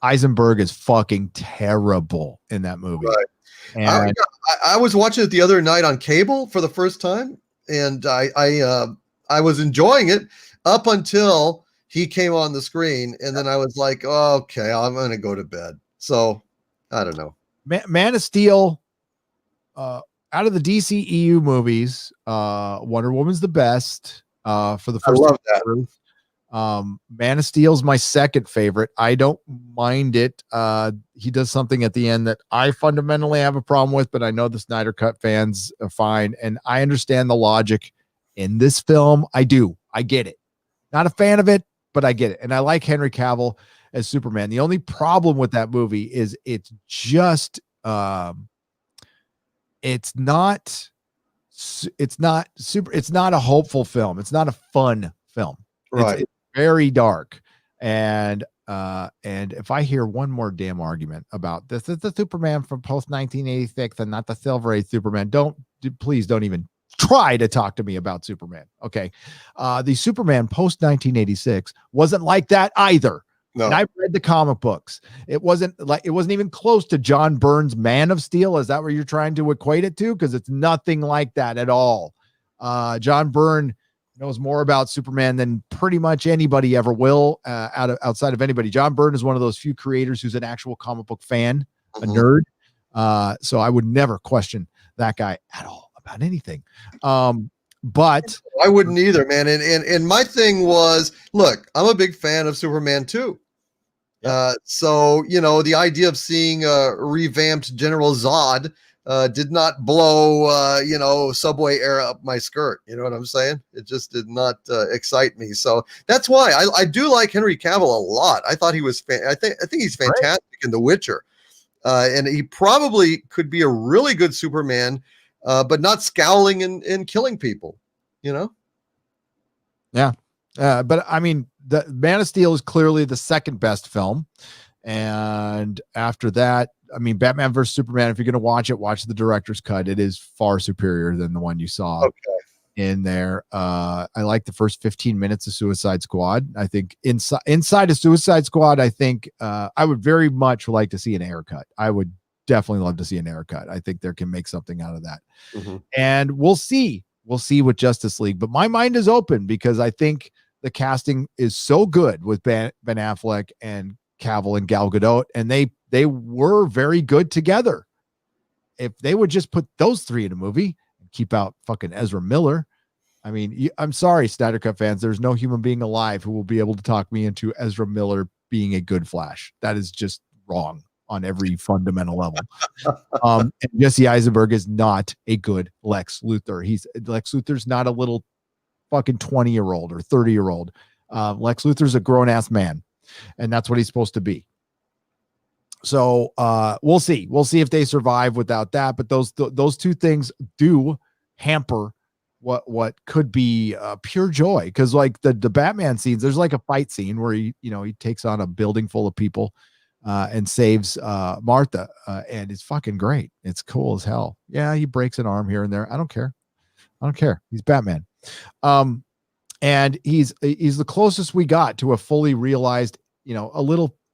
Eisenberg is fucking terrible in that movie. Right. And I was watching it the other night on cable for the first time, and I was enjoying it up until he came on the screen, and then I was like, oh, okay, I'm going to go to bed. So I don't know. Man of Steel, out of the DCEU movies, Wonder Woman's the best. For the first, I love that. Man of Steel's my second favorite. I don't mind it. He does something at the end that I fundamentally have a problem with, but I know the Snyder Cut fans are fine, and I understand the logic in this film. I do. I get it. Not a fan of it, but I get it, and I like Henry Cavill as Superman. The only problem with that movie is it's just it's not a hopeful film. It's not a fun film. Right. It's very dark. And And if I hear one more damn argument about this is the Superman from post 1986 and not the Silver Age Superman, please don't even try to talk to me about Superman. Okay. The Superman post 1986 wasn't like that either. No. And I've read the comic books. It wasn't even close to John Byrne's Man of Steel. Is that what you're trying to equate it to? Because it's nothing like that at all. John Byrne knows more about Superman than pretty much anybody ever will, outside of anybody. John Byrne is one of those few creators who's an actual comic book fan, a nerd. So I would never question that guy at all about anything. But I wouldn't either, man. And my thing was, look, I'm a big fan of Superman too. So, the idea of seeing a revamped General Zod did not blow, subway air up my skirt. You know what I'm saying? It just did not excite me. So that's why I do like Henry Cavill a lot. I thought he was, I think he's fantastic in The Witcher. And he probably could be a really good Superman, but not scowling and killing people, Yeah. But I mean, the Man of Steel is clearly the second best film. And after that, I mean, Batman versus Superman, if you're going to watch it, watch the director's cut. It is far superior than the one you saw in there. I like the first 15 minutes of Suicide Squad. I think inside of Suicide Squad, I think I would very much like to see an haircut. I would definitely love to see an haircut. I think there can make something out of that. And we'll see with Justice League, but my mind is open because I think the casting is so good with Ben Affleck and Cavill and Gal Gadot, and they were very good together. If they would just put those three in a movie and keep out fucking Ezra Miller, I mean, I'm sorry, Snyder Cut fans, there's no human being alive who will be able to talk me into Ezra Miller being a good Flash. That is just wrong on every fundamental level. And Jesse Eisenberg is not a good Lex Luthor. Lex Luthor's not a little fucking 20-year-old or 30-year-old. Lex Luthor's a grown-ass man, and that's what he's supposed to be. So we'll see if they survive without that. But those two things do hamper what could be pure joy, because like the Batman scenes, there's like a fight scene where he takes on a building full of people and saves Martha, and it's fucking great. It's cool as hell. Yeah, he breaks an arm here and there. I don't care. He's Batman. And he's the closest we got to a fully realized,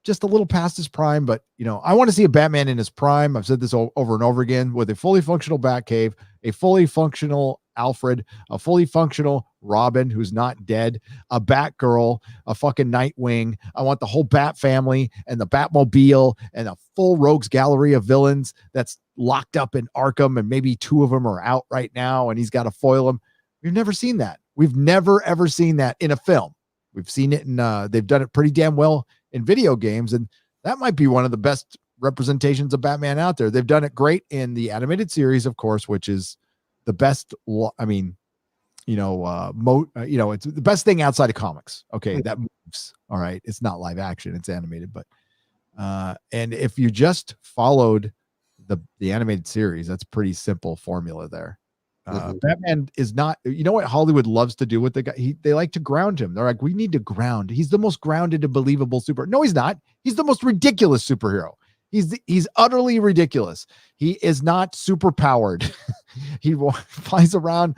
just a little past his prime, but I want to see a Batman in his prime. I've said this over and over again, with a fully functional Batcave, a fully functional Alfred, a fully functional Robin who's not dead, a Batgirl, a fucking Nightwing. I want the whole Bat family and the Batmobile and a full rogues gallery of villains that's locked up in Arkham, and maybe two of them are out right now and he's got to foil them. We've never seen that. We've never ever seen that in a film. We've seen it in they've done it pretty damn well in video games, and that might be one of the best representations of Batman out there. They've done it great in the animated series, of course, which is the best. I mean, it's the best thing outside of comics. Okay, that moves. All right, it's not live action, it's animated, but and if you just followed the animated series, that's pretty simple formula there. Batman is not, what Hollywood loves to do with the guy? They like to ground him. They're like, we need to ground. He's the most grounded and believable super. No, he's not. He's the most ridiculous superhero. He's utterly ridiculous. He is not super powered. He flies around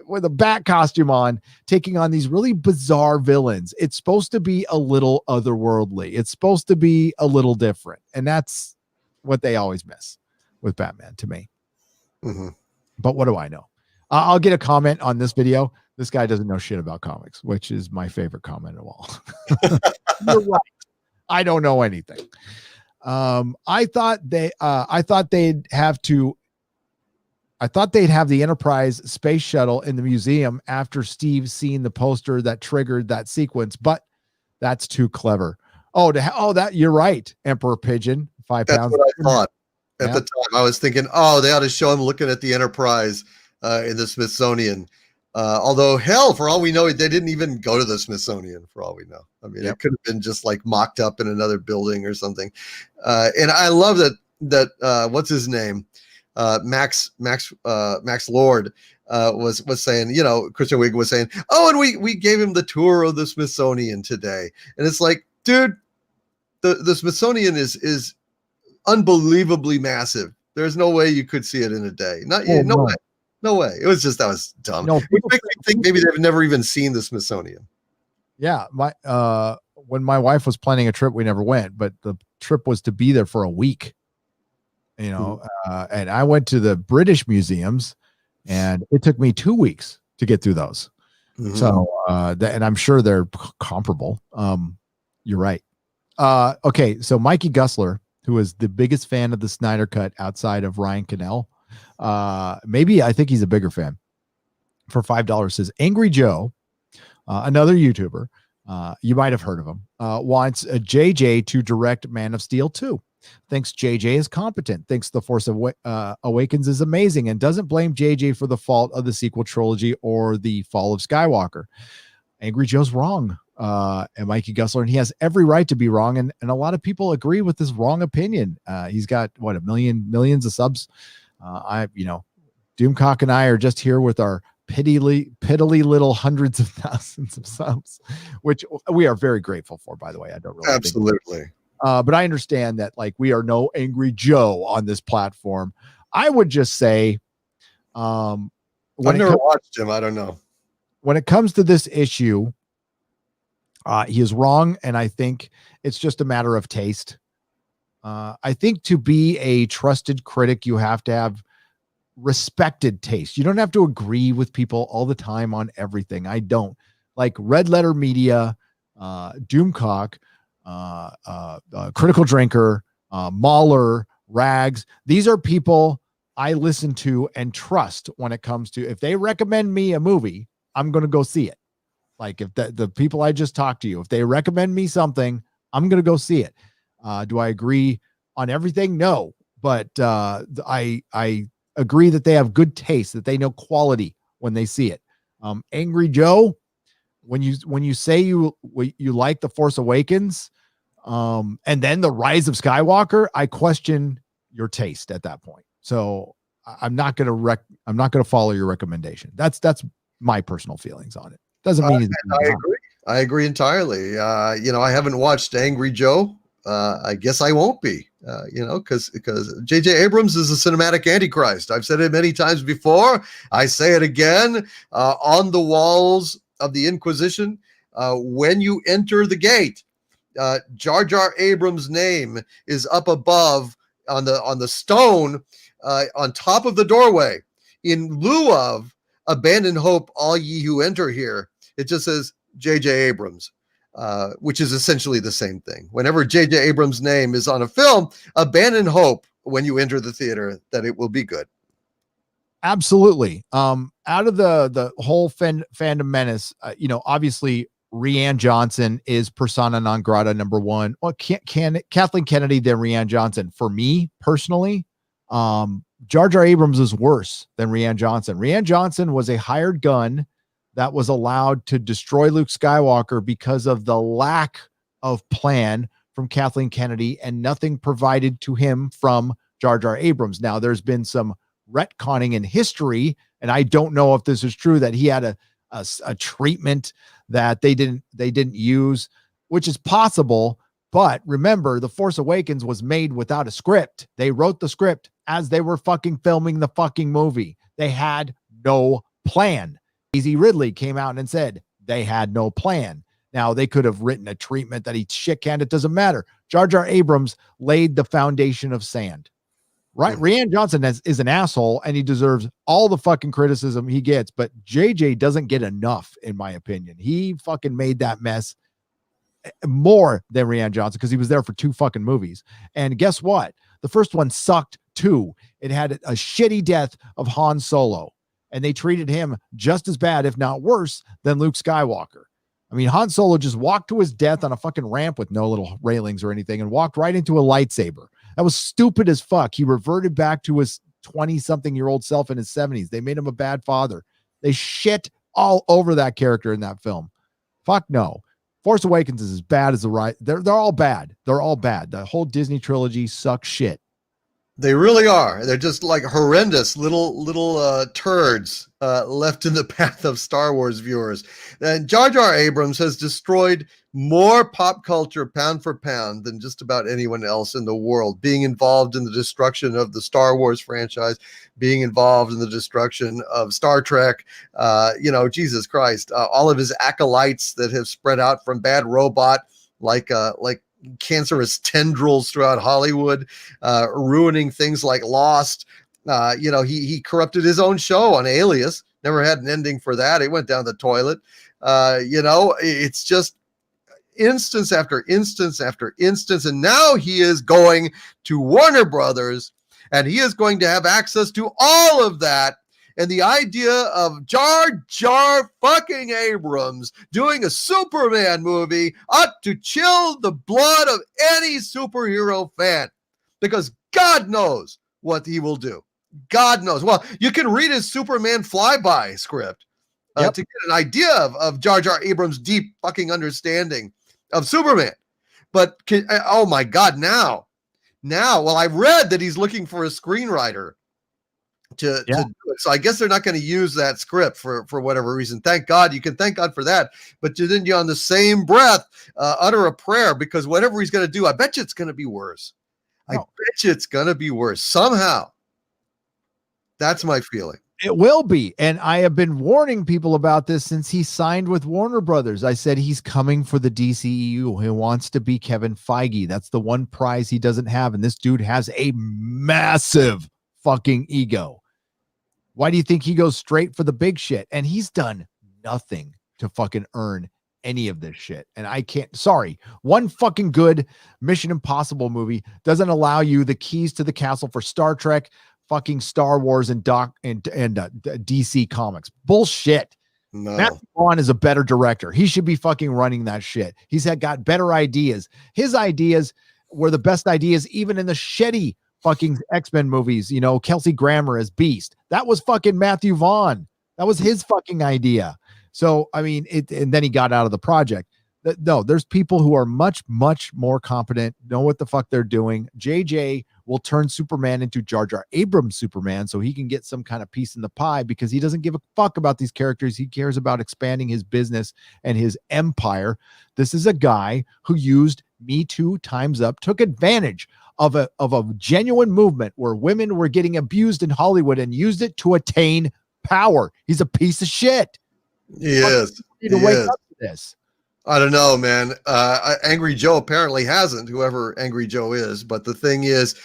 with a bat costume on, taking on these really bizarre villains. It's supposed to be a little otherworldly. It's supposed to be a little different. And that's what they always miss with Batman to me. But what do I know? I'll get a comment on this video. This guy doesn't know shit about comics, which is my favorite comment of all. You're right. I don't know anything. I thought they'd have the Enterprise space shuttle in the museum after Steve seen the poster that triggered that sequence, but that's too clever. That you're right, Emperor Pigeon. 5 pounds. That's what I thought at the time. I was thinking, they ought to show him looking at the Enterprise in the Smithsonian. Although, hell, for all we know, they didn't even go to the Smithsonian, for all we know. I mean, It could have been just like mocked up in another building or something. And I love that what's his name? Max Lord was saying, Christian Wiig was saying, and we gave him the tour of the Smithsonian today. And it's like, dude, the Smithsonian is unbelievably massive. There's no way you could see it in a day. No way. No way. It was just, that was dumb. No, Which makes me think maybe they've never even seen the Smithsonian. Yeah, when my wife was planning a trip, we never went, but the trip was to be there for a week. You know, and I went to the British museums, and it took me 2 weeks to get through those. So, and I'm sure they're comparable. You're right. Okay, so Mikey Gusler, who is the biggest fan of the Snyder Cut outside of Ryan Cannell, maybe I think he's a bigger fan, for $5 says, Angry Joe, another YouTuber, you might have heard of him, wants a JJ to direct Man of Steel 2. Thinks JJ is competent, thinks The Force Awakens is amazing, and doesn't blame JJ for the fault of the sequel trilogy or the fall of Skywalker. Angry Joe's wrong, and Mikey Gusler, and he has every right to be wrong, and a lot of people agree with this wrong opinion. He's got millions of subs. Doomcock and I are just here with our piddly little hundreds of thousands of subs, which we are very grateful for, by the way. I don't really absolutely. But I understand that, like, we are no Angry Joe on this platform. I would just say, I've never watched him. I don't know. When it comes to this issue, he is wrong, and I think it's just a matter of taste. I think to be a trusted critic, you have to have respected taste. You don't have to agree with people all the time on everything. I don't. Like Red Letter Media, Doomcock, Critical Drinker, Mahler, Rags. These are people I listen to and trust when it comes to, if they recommend me a movie, I'm going to go see it. Like if the people I just talked to you, if they recommend me something, I'm going to go see it. Do I agree on everything? No, but I agree that they have good taste, that they know quality when they see it. Angry Joe, when you say you like The Force Awakens, and then The Rise of Skywalker, I question your taste at that point. So I'm not going to follow your recommendation. That's my personal feelings on it. Doesn't mean I agree entirely. I haven't watched Angry Joe. I guess I won't be, because J.J. Abrams is a cinematic antichrist. I've said it many times before. I say it again. On the walls of the Inquisition, when you enter the gate, Jar Jar Abrams' name is up above on the stone on top of the doorway. In lieu of "Abandon hope, all ye who enter here," it just says J.J. Abrams. Which is essentially the same thing. Whenever J.J. Abrams' name is on a film, abandon hope when you enter the theater that it will be good. Absolutely. Out of the whole fandom menace, obviously Rianne Johnson is persona non grata number one. Well, Kathleen Kennedy, then Rianne Johnson. For me personally, Jar Jar Abrams is worse than Rianne Johnson. Rianne Johnson was a hired gun that was allowed to destroy Luke Skywalker because of the lack of plan from Kathleen Kennedy and nothing provided to him from Jar Jar Abrams. Now, there's been some retconning in history, and I don't know if this is true, that he had a treatment that they didn't use, which is possible. But remember, The Force Awakens was made without a script. They wrote the script as they were fucking filming the fucking movie. They had no plan. Daisy Ridley came out and said they had no plan. Now, they could have written a treatment that he shit canned. It doesn't matter. Jar Jar Abrams laid the foundation of sand. Right? Rianne Johnson is an asshole, and he deserves all the fucking criticism he gets. But JJ doesn't get enough, in my opinion. He fucking made that mess more than Rianne Johnson because he was there for 2 fucking movies. And guess what? The first one sucked too. It had a shitty death of Han Solo. And they treated him just as bad, if not worse, than Luke Skywalker. I mean, Han Solo just walked to his death on a fucking ramp with no little railings or anything and walked right into a lightsaber. That was stupid as fuck. He reverted back to his 20-something-year-old self in his 70s. They made him a bad father. They shit all over that character in that film. Fuck no. Force Awakens is as bad as the right. They're all bad. They're all bad. The whole Disney trilogy sucks shit. They really are. They're just like horrendous little turds left in the path of Star Wars viewers. And Jar Jar Abrams has destroyed more pop culture pound for pound than just about anyone else in the world. Being involved in the destruction of the Star Wars franchise, being involved in the destruction of Star Trek, Jesus Christ, all of his acolytes that have spread out from Bad Robot, like cancerous tendrils throughout Hollywood, ruining things like Lost. He corrupted his own show on Alias. Never had an ending for that. It went down the toilet. It's just instance after instance after instance. And now he is going to Warner Brothers, and he is going to have access to all of that. And the idea of Jar Jar fucking Abrams doing a Superman movie ought to chill the blood of any superhero fan, because God knows what he will do. God knows. Well, you can read his Superman flyby script to get an idea of Jar Jar Abrams' deep fucking understanding of Superman. But oh my God, now, well, I've read that he's looking for a screenwriter to do it. So I guess they're not going to use that script for whatever reason. Thank God. You can thank God for that. But then you, on the same breath, utter a prayer, because whatever he's going to do, I bet you it's going to be worse. I bet you it's going to be worse somehow. That's my feeling. It will be. And I have been warning people about this since he signed with Warner Brothers. I said he's coming for the DCEU. He wants to be Kevin Feige. That's the one prize he doesn't have. And this dude has a massive fucking ego. Why do you think he goes straight for the big shit? And he's done nothing to fucking earn any of this shit. And I can't, sorry, one fucking good Mission Impossible movie doesn't allow you the keys to the castle for Star Trek, fucking Star Wars, and DC Comics. Bullshit. No. Matthew Vaughn is a better director. He should be fucking running that shit. He's got better ideas. His ideas were the best ideas, even in the shitty fucking X-Men movies. Kelsey Grammer as Beast. That was fucking Matthew Vaughn. That was his fucking idea. So, I mean, and then he got out of the project. No, there's people who are much, much more competent, know what the fuck they're doing. JJ will turn Superman into Jar Jar Abrams Superman so he can get some kind of piece in the pie, because he doesn't give a fuck about these characters. He cares about expanding his business and his empire. This is a guy who used Me Too Time's Up, took advantage of a genuine movement where women were getting abused in Hollywood and used it to attain power. He's a piece of shit. Yes. Need to wake up to this. I don't know, man. Angry Joe apparently hasn't, whoever Angry Joe is. But the thing is,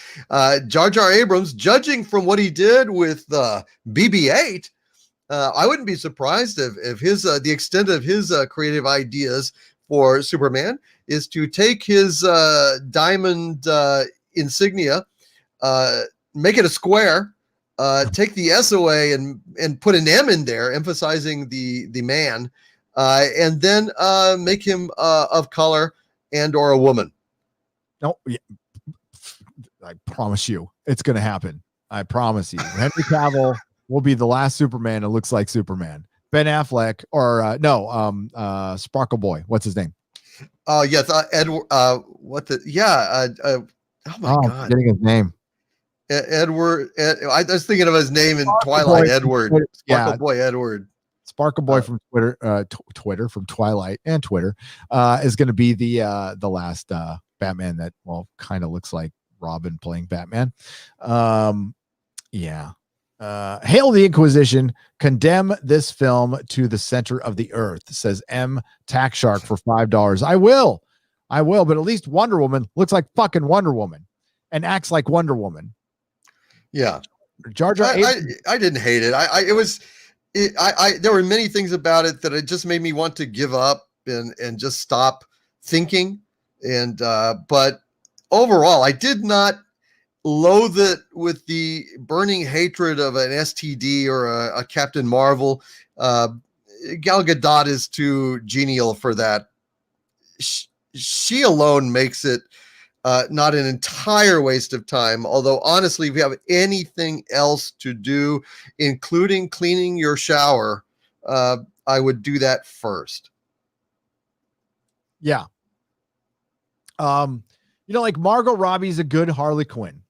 Jar Jar Abrams, judging from what he did with BB-8, I wouldn't be surprised if his the extent of his creative ideas for Superman is to take his diamond insignia, make it a square, take the S away and put an M in there, emphasizing the man. And then make him of color and or a woman. No, yeah. I promise you it's going to happen. I promise you. Henry Cavill will be the last Superman that looks like Superman. Ben Affleck Sparkle Boy. What's his name? Yes, Edward. Oh my God, I'm getting his name. Edward. I was thinking of his name in Sparkle Twilight. Boy. Edward. Sparkle Boy. Edward. Sparkle Boy from Twitter from Twilight and Twitter is going to be the last Batman that kind of looks like Robin playing Batman. Hail the Inquisition, condemn this film to the center of the earth, says M Tax Shark for $5. I will, but at least Wonder Woman looks like fucking Wonder Woman and acts like Wonder Woman. Yeah, Jar Jar. I didn't hate it. There were many things about it that it just made me want to give up and just stop thinking. And but overall, I did not loathe it with the burning hatred of an STD or a Captain Marvel. Gal Gadot is too genial for that. She alone makes it not an entire waste of time. Although honestly, if you have anything else to do, including cleaning your shower, I would do that first. Yeah. Like Margot Robbie's a good Harley Quinn.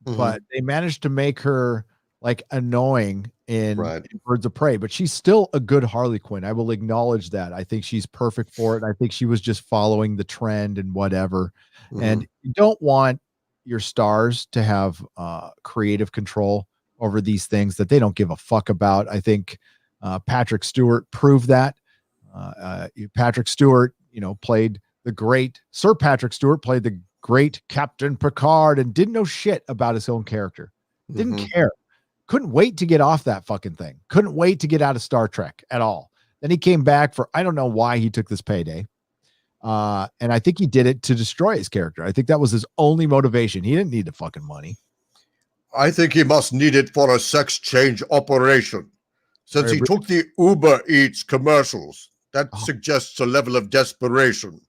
but they managed to make her like annoying in Right. Birds of Prey, but she's still a good Harley Quinn. I will acknowledge that. I think she's perfect for it. I think she was just following the trend and whatever. And you don't want your stars to have creative control over these things that they don't give a fuck about. I think Patrick Stewart proved that. Patrick Stewart, played the great Sir Patrick Stewart played the great Captain Picard and didn't know shit about his own character. Didn't care. Couldn't wait to get off that fucking thing. Couldn't wait to get out of Star Trek at all. Then he came back for, I don't know why he took this payday. And I think he did it to destroy his character. I think that was his only motivation. He didn't need the fucking money. I think he must need it for a sex change operation. Since he took the Uber Eats commercials, that suggests a level of desperation,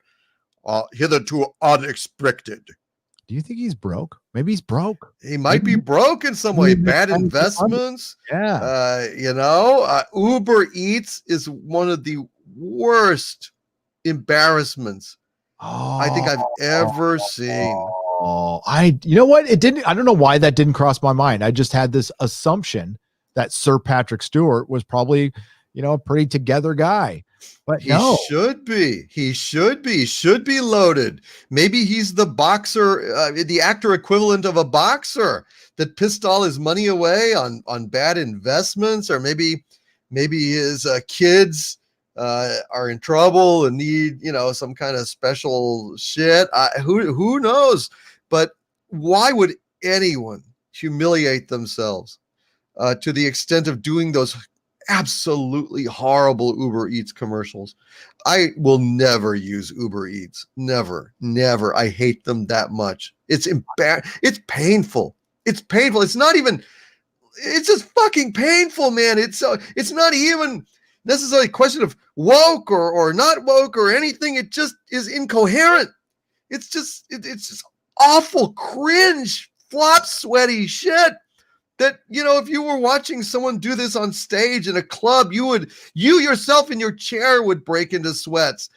hitherto unexpected. Do you think he's broke? Maybe he's broke. He might be broke in some way. Bad investments. Yeah. Uber Eats is one of the worst embarrassments I think I've ever seen. You know what? I don't know why that didn't cross my mind. I just had this assumption that Sir Patrick Stewart was probably, a pretty together guy. But he should be loaded. Maybe he's the boxer, the actor equivalent of a boxer that pissed all his money away on bad investments, or maybe his kids are in trouble and need, some kind of special shit. Who knows? But why would anyone humiliate themselves to the extent of doing those absolutely horrible Uber Eats commercials? I will never use Uber Eats. Never. I hate them that much. It's painful. It's painful. It's just fucking painful, man. It's not even necessarily a question of woke or not woke or anything. It just is incoherent. It's just awful, cringe, flop sweaty shit that, if you were watching someone do this on stage in a club, you yourself in your chair would break into sweats,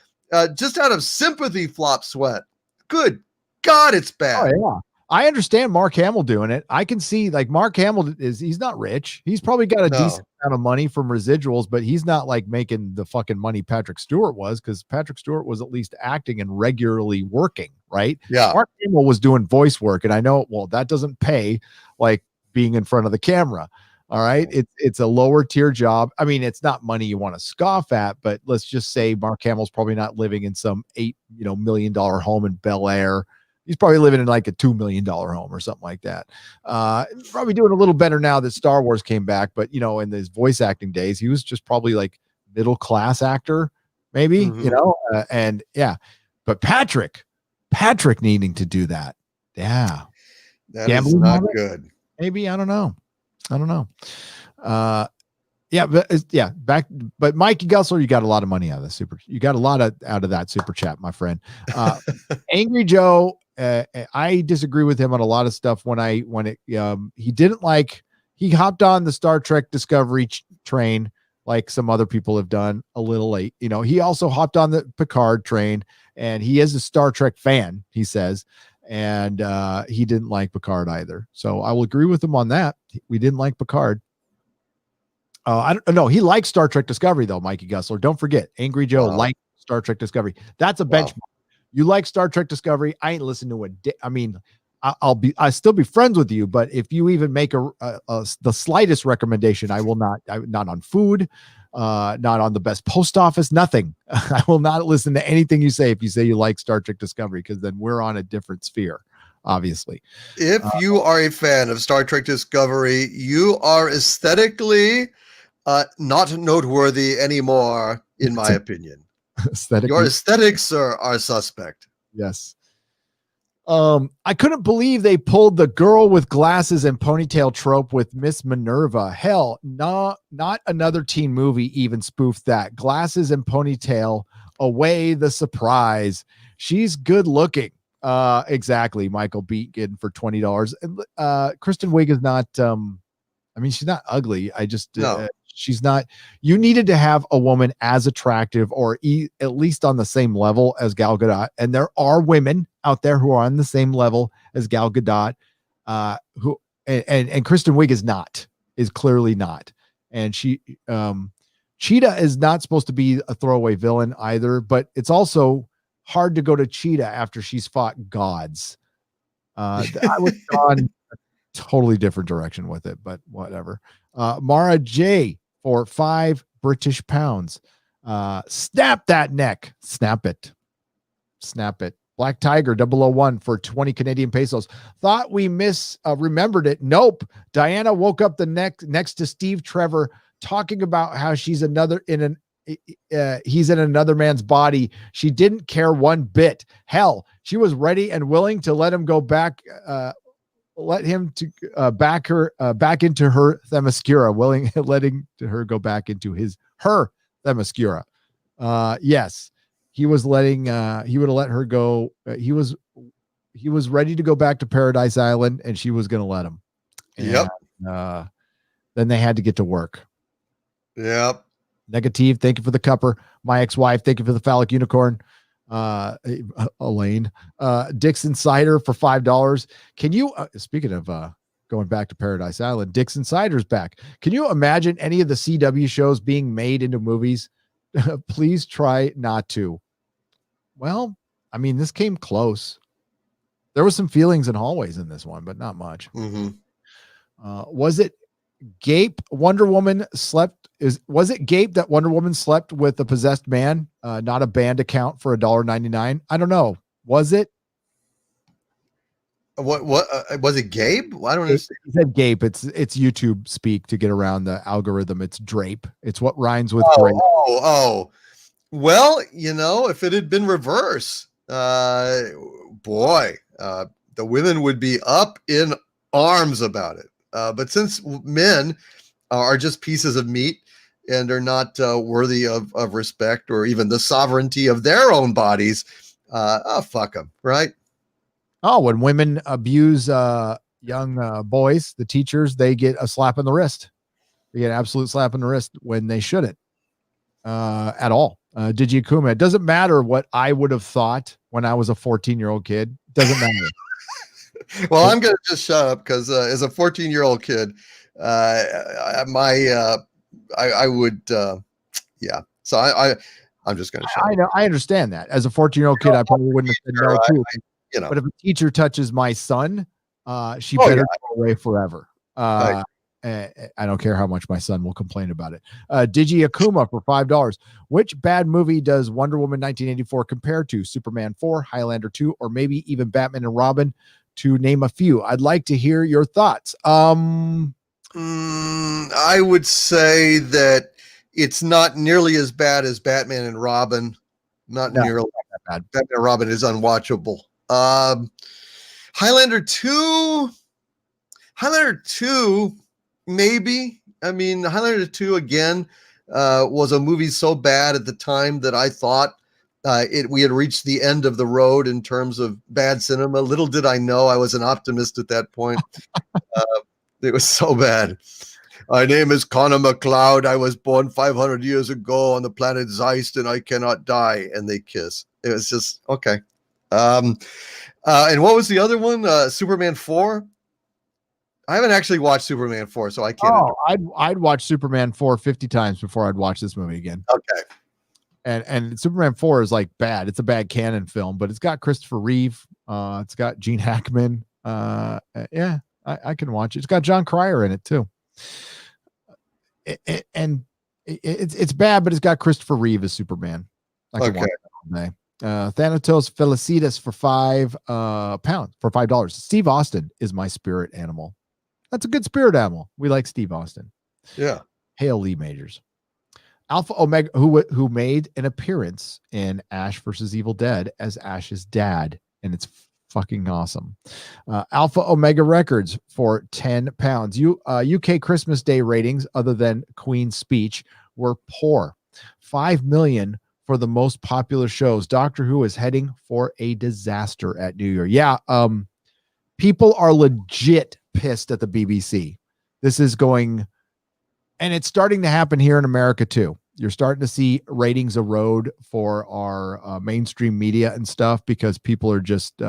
just out of sympathy. Flop sweat. Good God, it's bad. Oh, yeah. I understand Mark Hamill doing it. I can see, like, Mark Hamill he's not rich. He's probably got a decent amount of money from residuals, but he's not like making the fucking money Patrick Stewart was, because Patrick Stewart was at least acting and regularly working, right? Yeah. Mark Hamill was doing voice work, and I know, that doesn't pay like being in front of the camera. All right. It's a lower tier job. I mean, it's not money you want to scoff at, but let's just say Mark Hamill's probably not living in some $8 million home in Bel Air. He's probably living in like a $2 million home or something like that. Probably doing a little better now that Star Wars came back, but in his voice acting days, he was just probably like middle class actor, maybe, and yeah, but Patrick needing to do that. Yeah. That is not good. Maybe. I don't know. But Mikey Gussler, you got a lot of money out of this you got a lot out of that super chat, my friend. Angry Joe, I disagree with him on a lot of stuff. He hopped on the Star Trek Discovery train like some other people have done a little late. He also hopped on the Picard train, and he is a Star Trek fan, he says, and he didn't like Picard either. So I will agree with him on that. We didn't like Picard. I don't know. He likes Star Trek Discovery though, Mikey Gussler. Don't forget, Angry Joe likes Star Trek Discovery. That's a benchmark. You like Star Trek Discovery? I ain't listening to it. I mean, I still be friends with you, but if you even make the slightest recommendation, I will not. Not on food, not on the best post office, nothing. I will not listen to anything you say if you say you like Star Trek Discovery, because then we're on a different sphere, obviously. If you are a fan of Star Trek Discovery, you are aesthetically not noteworthy anymore, in my opinion. Your aesthetics are suspect. Yes. I couldn't believe they pulled the girl with glasses and ponytail trope with Miss Minerva. Hell, not another teen movie even spoofed that. Glasses and ponytail, away the surprise. She's good looking. Exactly. Michael Beaton for $20. Kristen Wiig is not. She's not ugly. She's not. You needed to have a woman as attractive or at least on the same level as Gal Gadot. And there are women out there who are on the same level as Gal Gadot. who and Kristen Wiig is clearly not. And Cheetah is not supposed to be a throwaway villain either, but it's also hard to go to Cheetah after she's fought gods. I would have gone a totally different direction with it, but whatever. Mara J for £5 British. Snap that neck. Snap it. Black Tiger 001 for 20 Canadian pesos. Thought we remembered it. Nope. Diana woke up next to Steve Trevor talking about how he's in another man's body. She didn't care one bit. Hell, she was ready and willing to let him go back, back into her Themyscira, letting her go back into her Themyscira. Yes, he was he would have let her go. He was ready to go back to Paradise Island, and she was going to let him. And, then they had to get to work. Yep. Negative. Thank you for the cupper. My ex-wife. Thank you for the phallic unicorn. Elaine. Dixon Cider for $5. Can you, speaking of going back to Paradise Island, Dixon Cider's back. Can you imagine any of the CW shows being made into movies? Please try not to. Well, I mean, this came close. There was some feelings in hallways in this one, but not much. Mm-hmm. Was it Gape Wonder Woman was it Gape that Wonder Woman slept with a possessed man, not a band account for $1.99? I don't know. Was it? What was it, Gabe? I don't understand. He said Gape. It's YouTube speak to get around the algorithm. It's drape. It's what rhymes with drape. Oh. Well, if it had been reverse, the women would be up in arms about it. But since men are just pieces of meat and are not worthy of respect or even the sovereignty of their own bodies, fuck them, right? Oh, when women abuse young boys, the teachers, they get a slap in the wrist. They get an absolute slap in the wrist when they shouldn't at all. Digi Kuma, it doesn't matter what I would have thought when I was a 14-year-old kid. It doesn't matter. Well, I'm going to just shut up because as a 14-year-old kid, I would, yeah. So I'm just going to shut up. I understand that. As a 14-year-old kid, I probably wouldn't have said no too. But if a teacher touches my son, she better go away forever. Right. I don't care how much my son will complain about it. Digi Akuma for $5. Which bad movie does Wonder Woman 1984 compare to? Superman 4, Highlander 2, or maybe even Batman and Robin, to name a few? I'd like to hear your thoughts. I would say that it's not nearly as bad as Batman and Robin. Nearly that bad. Batman and Robin is unwatchable. Highlander 2, maybe. I mean, Highlander 2 again was a movie so bad at the time that I thought we had reached the end of the road in terms of bad cinema. Little did I know I was an optimist at that point. It was so bad. My name is Connor McLeod. I was born 500 years ago on the planet Zeist, and I cannot die. And they kiss. It was just okay. And what was the other one? Superman 4. I haven't actually watched Superman 4, so I can't. Oh, I'd watch Superman 4 50 times before I'd watch this movie again. Okay. And Superman 4 is like bad. It's a bad canon film, but it's got Christopher Reeve. It's got Gene Hackman. Yeah, I can watch it. It's got John Cryer in it too. It's bad, but it's got Christopher Reeve as Superman. I can watch it all day. Thanatos Felicitas for £5 for $5. Steve Austin is my spirit animal. That's a good spirit animal. We like Steve Austin. Yeah. Hail Lee Majors. Alpha Omega, who made an appearance in Ash versus Evil Dead as Ash's dad, and it's fucking awesome. Alpha Omega Records for £10. UK Christmas Day ratings, other than Queen's speech, were poor. 5 million for the most popular shows. Doctor Who is heading for a disaster at New Year. Yeah, people are legit pissed at the BBC. This is going, and it's starting to happen here in America too. You're starting to see ratings erode for our mainstream media and stuff because people are just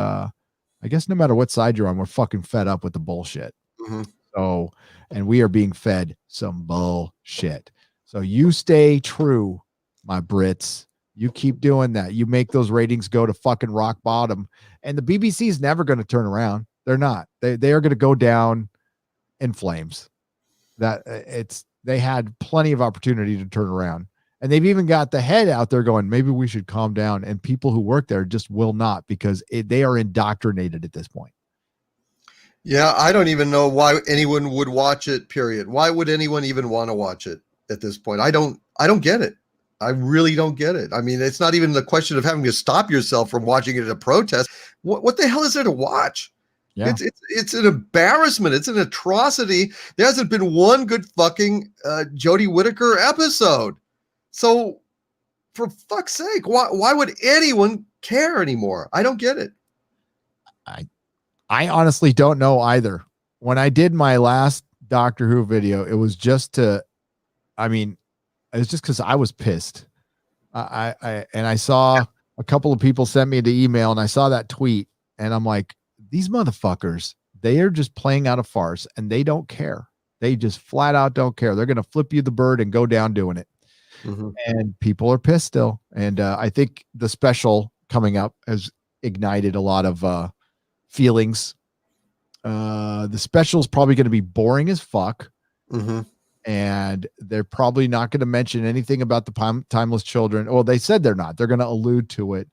I guess no matter what side you're on, we're fucking fed up with the bullshit. Mm-hmm. So, and we are being fed some bullshit. So you stay true, my Brits. You keep doing that. You make those ratings go to fucking rock bottom. And the BBC is never going to turn around. They're not. They are going to go down in flames. They had plenty of opportunity to turn around. And they've even got the head out there going, maybe we should calm down. And people who work there just will not, because they are indoctrinated at this point. Yeah, I don't even know why anyone would watch it, period. Why would anyone even want to watch it at this point? I don't get it. I really don't get it. I mean, it's not even the question of having to stop yourself from watching it at a protest. What the hell is there to watch? Yeah. It's an embarrassment. It's an atrocity. There hasn't been one good fucking Jodie Whittaker episode. So, for fuck's sake, why would anyone care anymore? I don't get it. I honestly don't know either. When I did my last Doctor Who video, it was just it was just because I was pissed. I saw a couple of people send me the email, and I saw that tweet, and I'm like, these motherfuckers, they are just playing out a farce, and they don't care. They just flat out don't care. They're going to flip you the bird and go down doing it. Mm-hmm. And people are pissed still. And I think the special coming up has ignited a lot of feelings. The special is probably going to be boring as fuck. Mm-hmm. And they're probably not going to mention anything about the timeless children. Well, they said they're not. They're going to allude to it.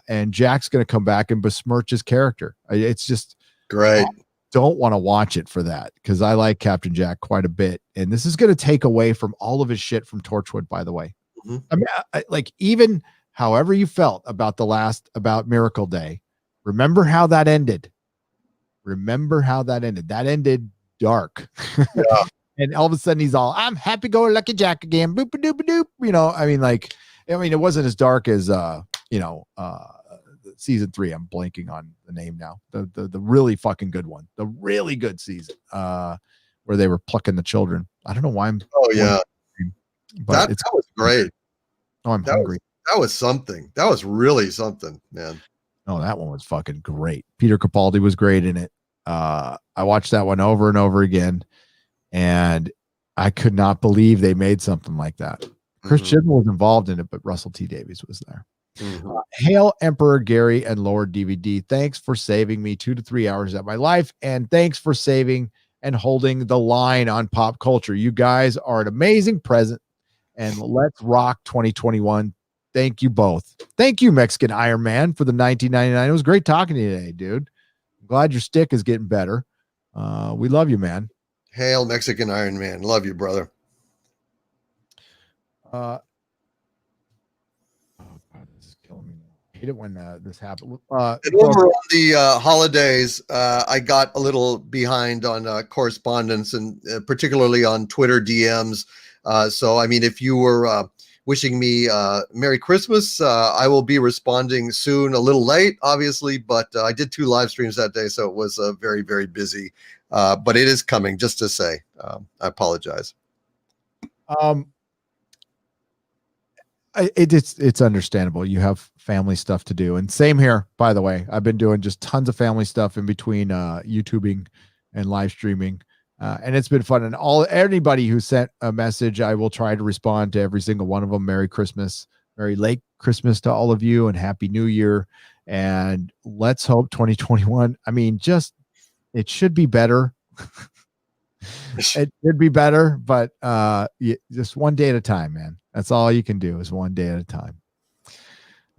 And Jack's going to come back and besmirch his character. It's just great. I don't want to watch it for that, because I like Captain Jack quite a bit. And this is going to take away from all of his shit from Torchwood, by the way. Mm-hmm. I mean, like, even however you felt about about Miracle Day, remember how that ended. That ended dark. Yeah. And all of a sudden he's all, I'm happy-go-lucky Jack again. Boop-a-doop-a-doop. It wasn't as dark as, season 3. I'm blanking on the name now. The really fucking good one. The really good season where they were plucking the children. I don't know why I'm. Oh, yeah. But that was great. Oh, I'm hungry. That was something. That was really something, man. Oh, that one was fucking great. Peter Capaldi was great in it. I watched that one over and over again, and I could not believe they made something like that. Chris Chibnall was involved in it, but Russell T. Davies was there. Mm-hmm. Hail Emperor Gary and Lord DVD. Thanks for saving me 2 to 3 hours of my life, and thanks for saving and holding the line on pop culture. You guys are an amazing present, and let's rock 2021. Thank you both. Thank you, Mexican Iron Man, for the 1999. It was great talking to you today, dude. I'm glad your stick is getting better. We love you, man. Hail Mexican Iron Man. Love you, brother. Oh God, this is killing me. I hate it when this happens. And over on the holidays, I got a little behind on correspondence, and particularly on Twitter DMs. So, I mean, if you were wishing me Merry Christmas, I will be responding soon. A little late, obviously, but I did 2 live streams that day, so it was very, very busy. But it is coming, just to say. I apologize. It's understandable. You have family stuff to do, and same here, by the way. I've been doing just tons of family stuff in between YouTubing and live streaming, and it's been fun. And anybody who sent a message, I will try to respond to every single one of them. Merry Christmas, Merry late Christmas to all of you, and Happy New Year. And let's hope 2021. I mean, it should be better. It should be better, but just one day at a time, man. That's all you can do, is one day at a time.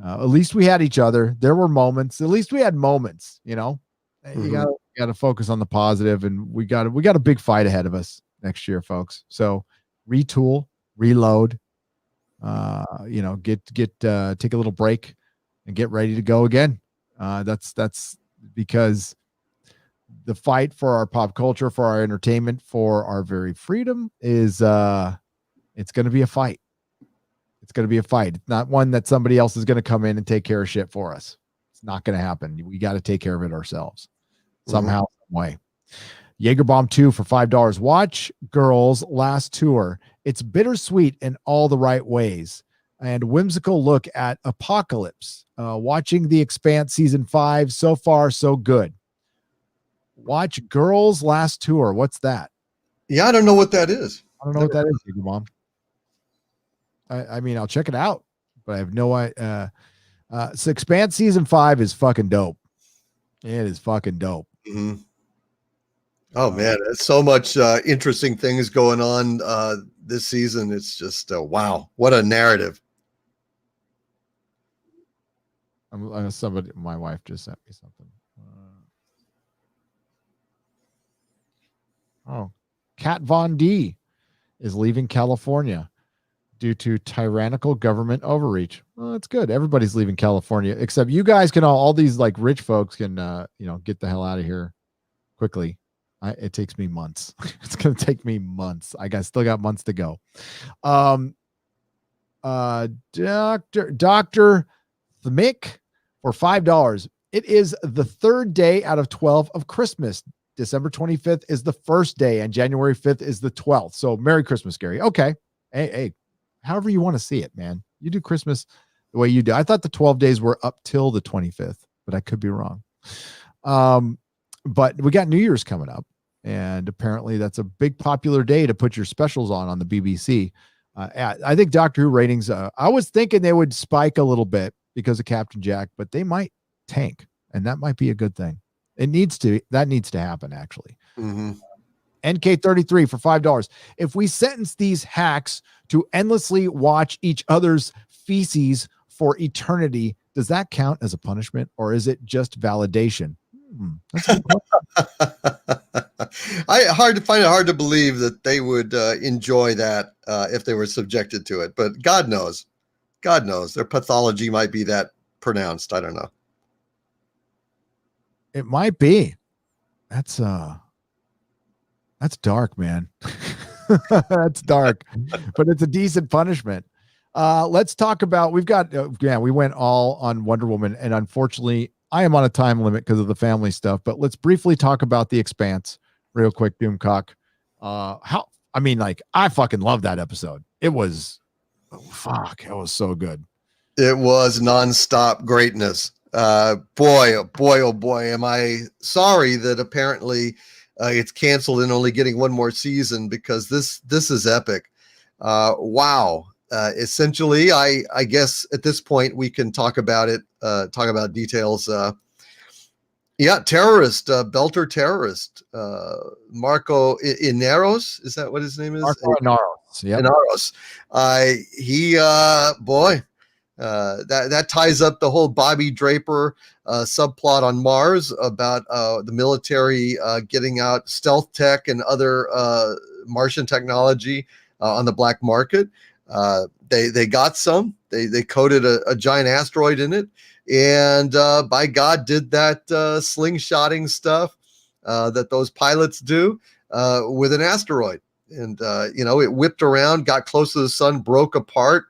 At least we had each other. There were moments. At least we had moments, Mm-hmm. You gotta focus on the positive, and we got a big fight ahead of us next year, folks. So retool, reload, take a little break and get ready to go again. That's because the fight for our pop culture, for our entertainment, for our very freedom is it's going to be a fight. It's going to be a fight. It's not one that somebody else is going to come in and take care of shit for us. It's not going to happen. We got to take care of it ourselves somehow, some way. Jaegerbomb 2 for $5. Watch Girls' last tour. It's bittersweet in all the right ways. and whimsical look at Apocalypse. Watching The Expanse season 5, so far so good. Watch Girls Last Tour. What's that? Yeah, I don't know what that is. I don't know what that is, Big Mom. I mean, I'll check it out, but I have no idea. So Expanse season 5 is fucking dope. It is fucking dope. Mm-hmm. Oh man, there's so much interesting things going on this season. It's just wow, what a narrative. My wife just sent me something. Kat Von D is leaving California due to tyrannical government overreach. Well, that's good. Everybody's leaving California, except you guys can all these like rich folks can, get the hell out of here quickly. It takes me months. It's going to take me months. Still got months to go. Dr. Thmick for $5. It is the third day out of 12 of Christmas. December 25th is the first day and January 5th is the 12th. So Merry Christmas, Gary. Okay. Hey, however you want to see it, man. You do Christmas the way you do. I thought the 12 days were up till the 25th, but I could be wrong. But we got New Year's coming up, and apparently that's a big popular day to put your specials on the BBC. I think Doctor Who ratings, I was thinking they would spike a little bit because of Captain Jack, but they might tank, and that might be a good thing. That needs to happen, actually. Mm-hmm. NK33 for $5. If we sentence these hacks to endlessly watch each other's feces for eternity, does that count as a punishment, or is it just validation? That's a good question. I find it hard to believe that they would enjoy that if they were subjected to it. But God knows, their pathology might be that pronounced. I don't know. It might be. That's dark, man. That's dark, but it's a decent punishment. Let's talk about, we went all on Wonder Woman, and unfortunately I am on a time limit because of the family stuff, but let's briefly talk about The Expanse real quick. Doomcock. I fucking love that episode. It was so good. It was nonstop greatness. Boy, oh boy, am I sorry that apparently it's canceled and only getting one more season, because this is epic. Wow. Essentially, I guess at this point we can talk about it, talk about details. Terrorist, Belter terrorist, Marco Inaros, is that what his name is? Marco Inaros. Yeah. Inaros. That ties up the whole Bobby Draper subplot on Mars about the military getting out stealth tech and other Martian technology on the black market. They got some. They coated a giant asteroid in it, and by God, did that slingshotting stuff that those pilots do with an asteroid. And it whipped around, got close to the sun, broke apart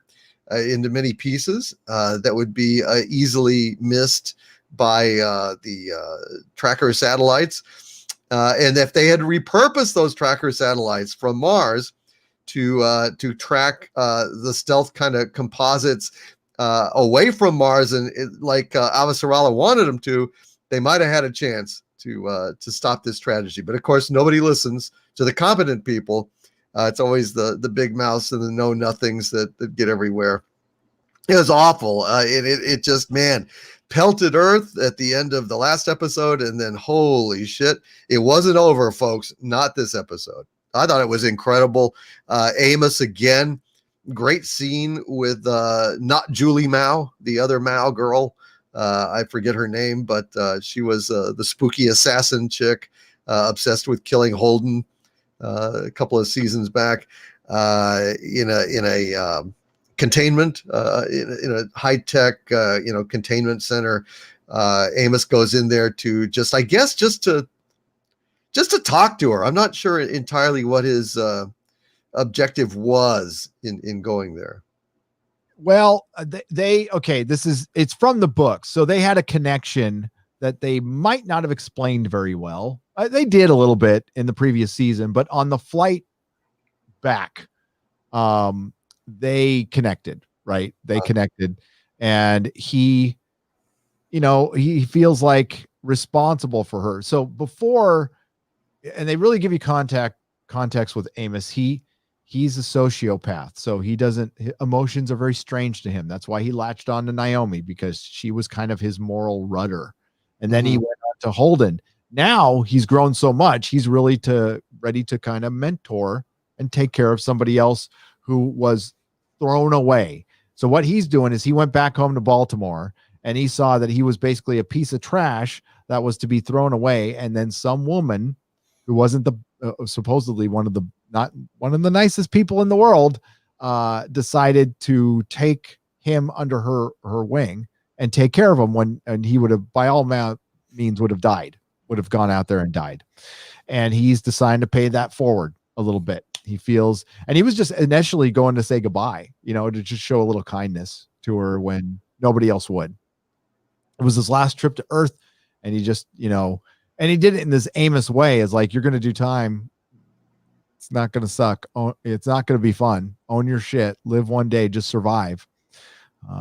into many pieces that would be easily missed by the tracker satellites. And if they had repurposed those tracker satellites from Mars to track the stealth kind of composites away from Mars, and like Avasarala wanted them to, they might have had a chance to stop this tragedy. But of course, nobody listens to the competent people. It's always the big mouths and the know nothings that get everywhere. It was awful. It just, man, pelted Earth at the end of the last episode, and then holy shit, it wasn't over, folks. Not this episode. I thought it was incredible. Amos again, great scene with not Julie Mao, the other Mao girl. I forget her name, but she was the spooky assassin chick obsessed with killing Holden a couple of seasons back in a containment in a high-tech containment center. Amos goes in there to just to talk to her. I'm not sure entirely what his objective was in going there. Well, it's from the book, so they had a connection that they might not have explained very well. They did a little bit in the previous season, but on the flight back, they connected. right? They connected, and he feels like responsible for her. So before, and they really give you context with Amos. He's a sociopath, so emotions are very strange to him. That's why he latched on to Naomi, because she was kind of his moral rudder. And then he went on to Holden. Now he's grown so much, he's really ready to kind of mentor and take care of somebody else who was thrown away. So what he's doing is he went back home to Baltimore, and he saw that he was basically a piece of trash that was to be thrown away. And then some woman who wasn't supposedly not one of the nicest people in the world, decided to take him under her wing and take care of him and he would have, by all means, would have gone out there and died. And he's deciding to pay that forward a little bit. He feels, and he was just initially going to say goodbye, to just show a little kindness to her when nobody else would. It was his last trip to Earth, and he just, and he did it in this Amos way. It's like, you're going to do time. It's not going to suck. It's not going to be fun. Own your shit. Live one day. Just survive.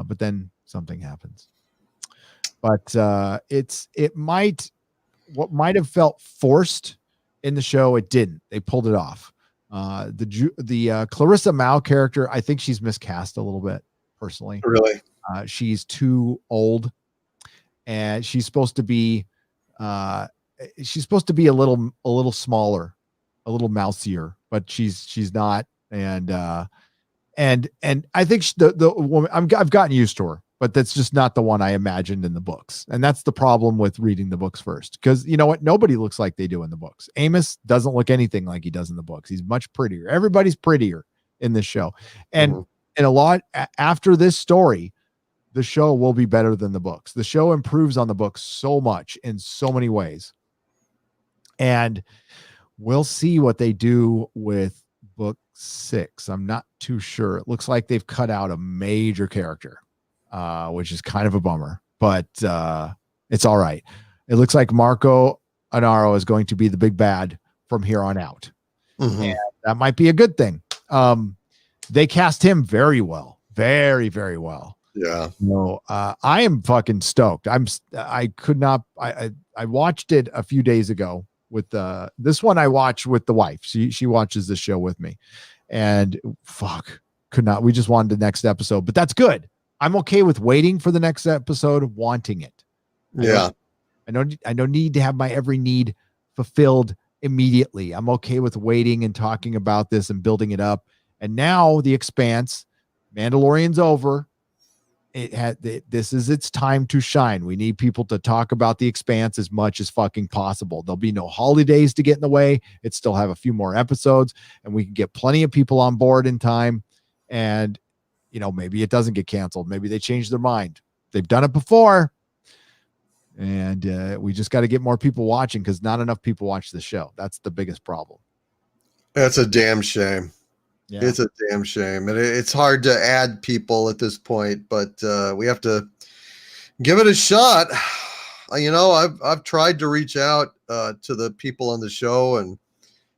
But then something happens. But what might have felt forced in the show, it didn't. They pulled it off. The Clarissa Mao character, I think she's miscast a little bit, personally. Really? She's too old, and she's supposed to be a little smaller, a little mousier, but she's not. And I think the woman, I've gotten used to her, but that's just not the one I imagined in the books. And that's the problem with reading the books first, because you know what? Nobody looks like they do in the books. Amos doesn't look anything like he does in the books. He's much prettier. Everybody's prettier in this show. And a lot after this story, the show will be better than the books. The show improves on the books so much in so many ways. And we'll see what they do with book 6. I'm not too sure. It looks like they've cut out a major character, which is kind of a bummer, but it's all right. It looks like Marco Anaro is going to be the big bad from here on out. And that might be a good thing. They cast him very well, very, very well. Yeah. No, I am fucking stoked. I watched it a few days ago with this one I watched with the wife. She watches this show with me, and we just wanted the next episode, but that's good. I'm okay with waiting for the next episode, wanting it. I don't need to have my every need fulfilled immediately. I'm okay with waiting and talking about this and building it up. And now The Expanse, Mandalorian's over. This is its time to shine. We need people to talk about The Expanse as much as fucking possible. There'll be no holidays to get in the way. It still have a few more episodes, and we can get plenty of people on board in time. And maybe it doesn't get canceled. Maybe they change their mind. They've done it before, and we just got to get more people watching, because not enough people watch the show. That's the biggest problem. That's a damn shame. Yeah. It's a damn shame. And it's hard to add people at this point, but we have to give it a shot. I've tried to reach out to the people on the show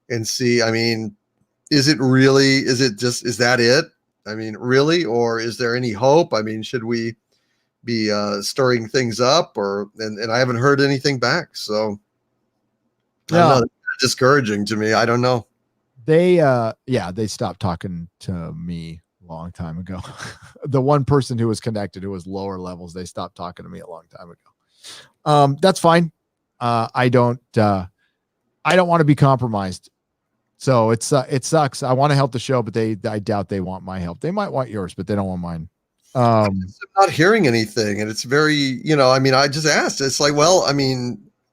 and see, is that it? Really? Or is there any hope? Should we be stirring things up, and I haven't heard anything back. So I don't know, it's discouraging to me. I don't know. They stopped talking to me a long time ago. The one person who was connected, who was lower levels, they stopped talking to me a long time ago. That's fine. I don't want to be compromised. So it sucks. I want to help the show, but I doubt they want my help. They might want yours, but they don't want mine. I'm not hearing anything, and it's very, I just asked. It's like, well,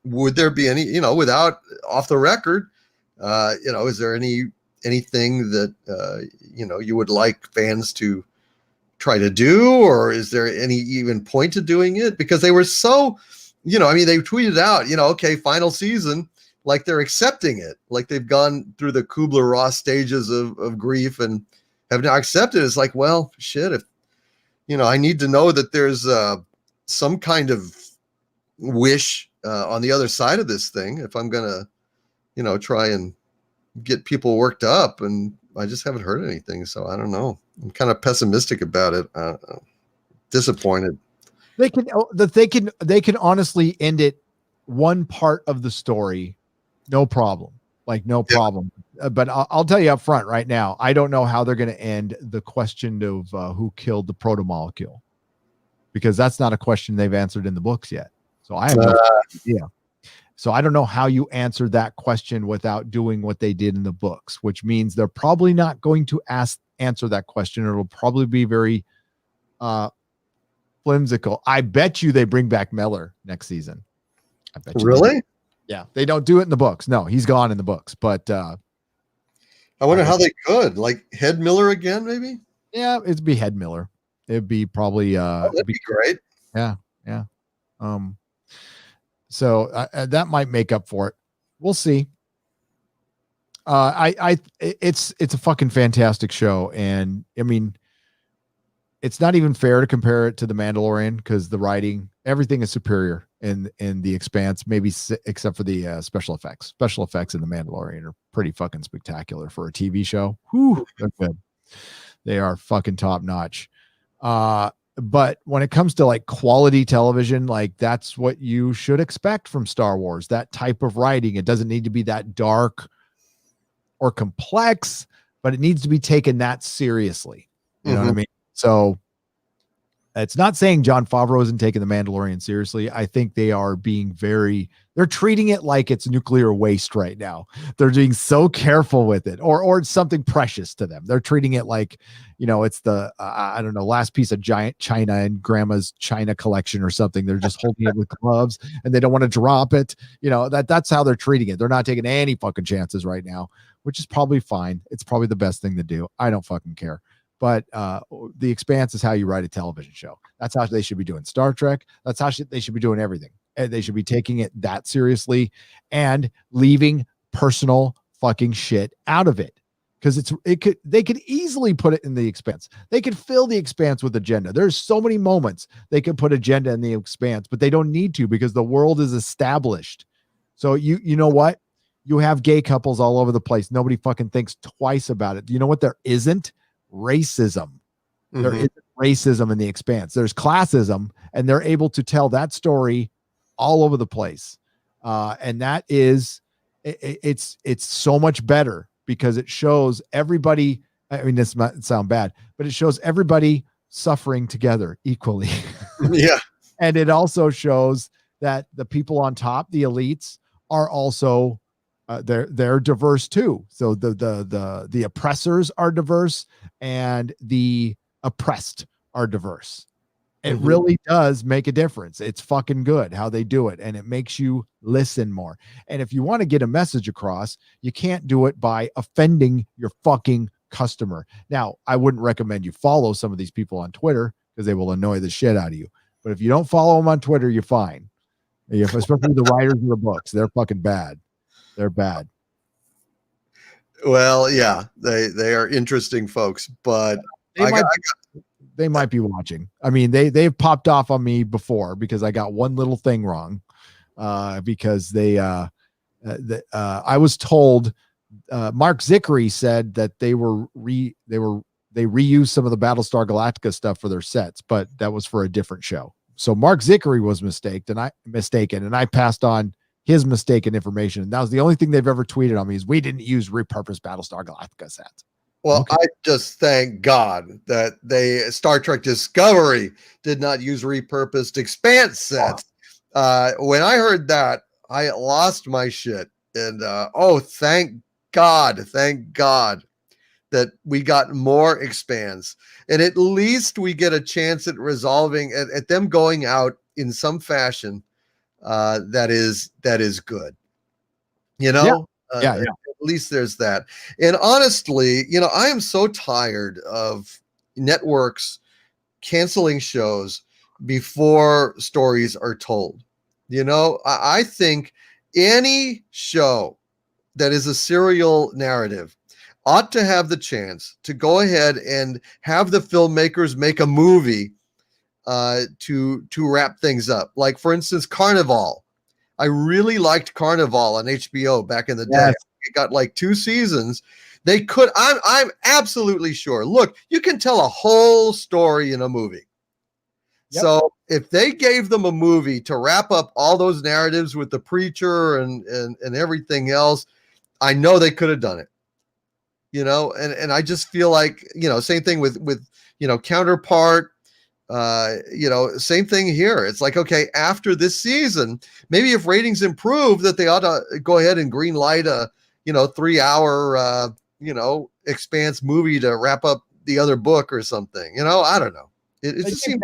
would there be any, without off the record, is there anything that you would like fans to try to do, or is there any even point to doing it? Because they were so, they tweeted out, okay, final season, like they're accepting it, like they've gone through the Kubler-Ross stages of grief and have now accepted it. It's like, well, shit, if I need to know that there's some kind of wish on the other side of this thing if I'm gonna try and get people worked up, and I just haven't heard anything, so I don't know. I'm kind of pessimistic about it. Disappointed. They can honestly end it one part of the story, no problem. Like no Yeah. problem. But I'll tell you up front right now, I don't know how they're going to end the question of who killed the protomolecule, because that's not a question they've answered in the books yet. So I have no idea. So I don't know how you answer that question without doing what they did in the books, which means they're probably not going to answer that question. It'll probably be very flimsical. I bet you they bring back Miller next season. I bet you. Really? Yeah, they don't do it in the books. No, he's gone in the books. But I wonder how they could, like Head Miller again, maybe. Yeah, it'd be Head Miller. It'd be probably. That'd be great. Yeah. So that might make up for it. We'll see. It's a fucking fantastic show, and I mean, it's not even fair to compare it to The Mandalorian because the writing, everything is superior in The Expanse, maybe except for the special effects. Special effects in The Mandalorian are pretty fucking spectacular for a TV show. Whew, they're good. They are fucking top notch. But when it comes to like quality television, like that's what you should expect from Star Wars, that type of writing. It doesn't need to be that dark or complex, but it needs to be taken that seriously. You know what I mean? So it's not saying Jon Favreau isn't taking The Mandalorian seriously. I think they are being they're treating it like it's nuclear waste right now. They're being so careful with it, or it's something precious to them. They're treating it like, it's the, I don't know, last piece of giant china in grandma's china collection or something. They're just holding it with gloves and they don't want to drop it. That's how they're treating it. They're not taking any fucking chances right now, which is probably fine. It's probably the best thing to do. I don't fucking care. But The Expanse is how you write a television show. That's how they should be doing Star Trek. That's how they should be doing everything. And they should be taking it that seriously and leaving personal fucking shit out of it. Because they could easily put it in The Expanse. They could fill The Expanse with agenda. There's so many moments they could put agenda in The Expanse, but they don't need to because the world is established. So you know what? You have gay couples all over the place. Nobody fucking thinks twice about it. You know what there isn't? Racism. There isn't racism in The Expanse. There's classism, and they're able to tell that story all over the place. And that is, it's so much better because it shows everybody. I mean, this might sound bad, but it shows everybody suffering together equally. Yeah. And it also shows that the people on top, the elites, are also they're diverse too. So the oppressors are diverse and the oppressed are diverse. It really does make a difference. It's fucking good how they do it, and it makes you listen more. And if you want to get a message across, you can't do it by offending your fucking customer. Now, I wouldn't recommend you follow some of these people on Twitter because they will annoy the shit out of you. But if you don't follow them on Twitter, you're fine. Especially the writers of the books, they're fucking bad. They're bad. Well, yeah, they are interesting folks, but they might be watching. I mean, they've popped off on me before because I got one little thing wrong. Because I was told Mark Zickery said that they reused some of the Battlestar Galactica stuff for their sets, but that was for a different show. So Mark Zickery was mistaken, and I passed on his mistaken information. And that was the only thing they've ever tweeted on me is we didn't use repurposed Battlestar Galactica sets. Well, okay. I just thank God that Star Trek Discovery did not use repurposed Expanse sets. When I heard that, I lost my shit. And thank God that we got more Expanse. And at least we get a chance at resolving at them going out in some fashion that is good. At least there's that. And honestly, I am so tired of networks canceling shows before stories are told. I think any show that is a serial narrative ought to have the chance to go ahead and have the filmmakers make a movie to wrap things up. Like, for instance, Carnival. I really liked Carnival on HBO back in the day. It got like 2 seasons. They could. I'm absolutely sure. Look, you can tell a whole story in a movie. Yep. So if they gave them a movie to wrap up all those narratives with the preacher and everything else, I know they could have done it. And I just feel like, same thing with Counterpart. Same thing here. It's like, okay, after this season, maybe if ratings improve, that they ought to go ahead and green light a 3-hour Expanse movie to wrap up the other book or something. I don't know. It just seemed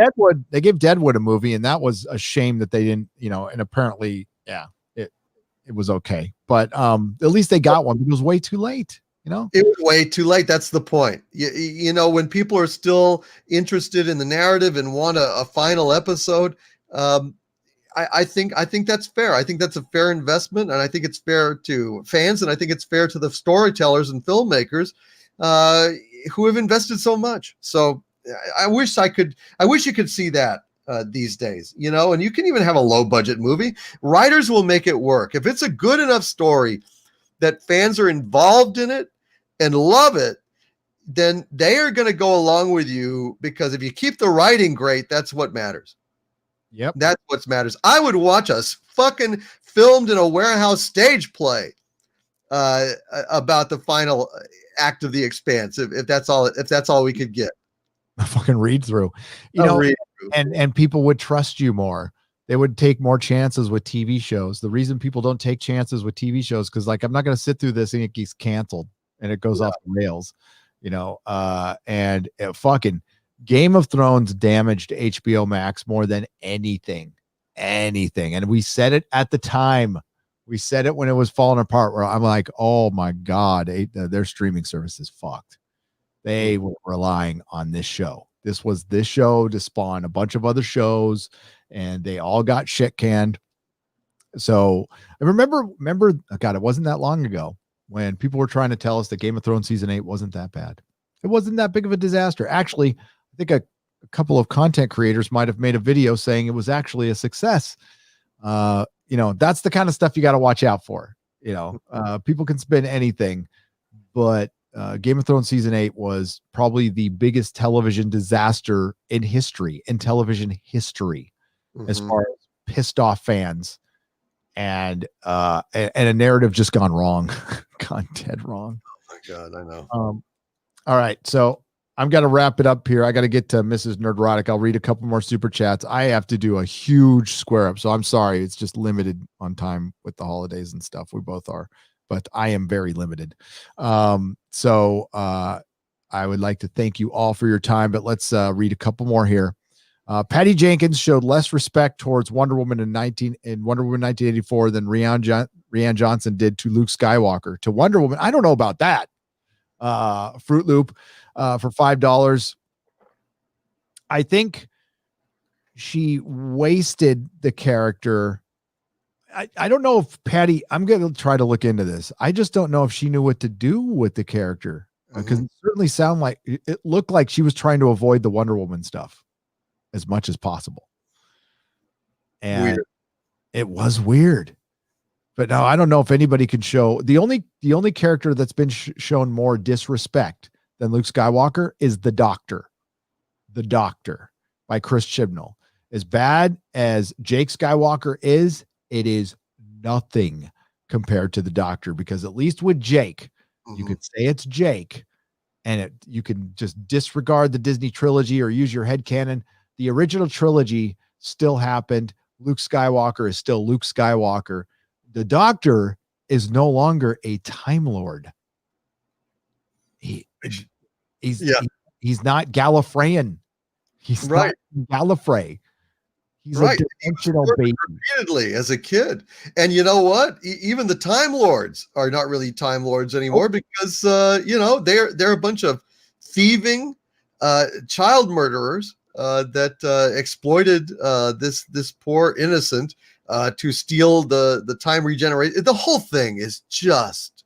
they gave Deadwood a movie, and that was a shame that they didn't, and apparently, it was okay. But at least they got one. It was way too late. It was way too late. That's the point. When people are still interested in the narrative and want a final episode, I think that's fair. I think that's a fair investment, and I think it's fair to fans, and I think it's fair to the storytellers and filmmakers who have invested so much. So I wish you could see that these days, and you can even have a low budget movie. Writers will make it work. If it's a good enough story that fans are involved in it and love it, then they are going to go along with you, because if you keep the writing great, that's what matters. Yep. That's what matters. I would watch us fucking filmed in a warehouse stage play about the final act of The Expanse. If that's all we could get. A fucking read through, and people would trust you more. They would take more chances with TV shows. The reason people don't take chances with TV shows, because I'm not going to sit through this and it gets canceled and it goes off the rails, and fucking Game of Thrones damaged HBO Max more than anything. And we said it at the time. We said it when it was falling apart, where I'm like, oh my God, their streaming service is fucked. They were relying on this show. This was this show to spawn a bunch of other shows, and they all got shit canned. So I remember, God, it wasn't that long ago when people were trying to tell us that Game of Thrones season 8 wasn't that bad. It wasn't that big of a disaster. Actually, I think a couple of content creators might have made a video saying it was actually a success. That's the kind of stuff you got to watch out for. People can spin anything, but Game of Thrones season 8 was probably the biggest television disaster in television history, as far as pissed off fans and a narrative just gone wrong, gone dead wrong. Oh my God, I know. All right, so I'm gonna wrap it up here. I got to get to Mrs. Nerdrotic. I'll read a couple more super chats. I have to do a huge square up, so I'm sorry. It's just limited on time with the holidays and stuff. We both are, but I am very limited. So I would like to thank you all for your time, but let's read a couple more here. Patty Jenkins showed less respect towards Wonder Woman in Wonder Woman 1984 than Rian Johnson did to Luke Skywalker. To Wonder Woman, I don't know about that. Fruit Loop for $5. I think she wasted the character. I don't know if Patty, I'm going to try to look into this. I just don't know if she knew what to do with the character, because it certainly it looked like she was trying to avoid the Wonder Woman stuff as much as possible. And it was weird. But no, I don't know if anybody could show the only character that's been shown more disrespect than Luke Skywalker is the Doctor. The Doctor by Chris Chibnall. As bad as Jake Skywalker is, it is nothing compared to the Doctor, because at least with Jake, you could say it's Jake, and you can just disregard the Disney trilogy or use your headcanon. The original trilogy still happened. Luke Skywalker is still Luke Skywalker. The Doctor is no longer a Time Lord. He's not Gallifreyan. He's not Gallifrey. He's a dimensional baby. Repeatedly as a kid. And you know what? Even the Time Lords are not really Time Lords anymore, because they're a bunch of thieving child murderers that exploited this poor innocent to steal the time regeneration. The whole thing is just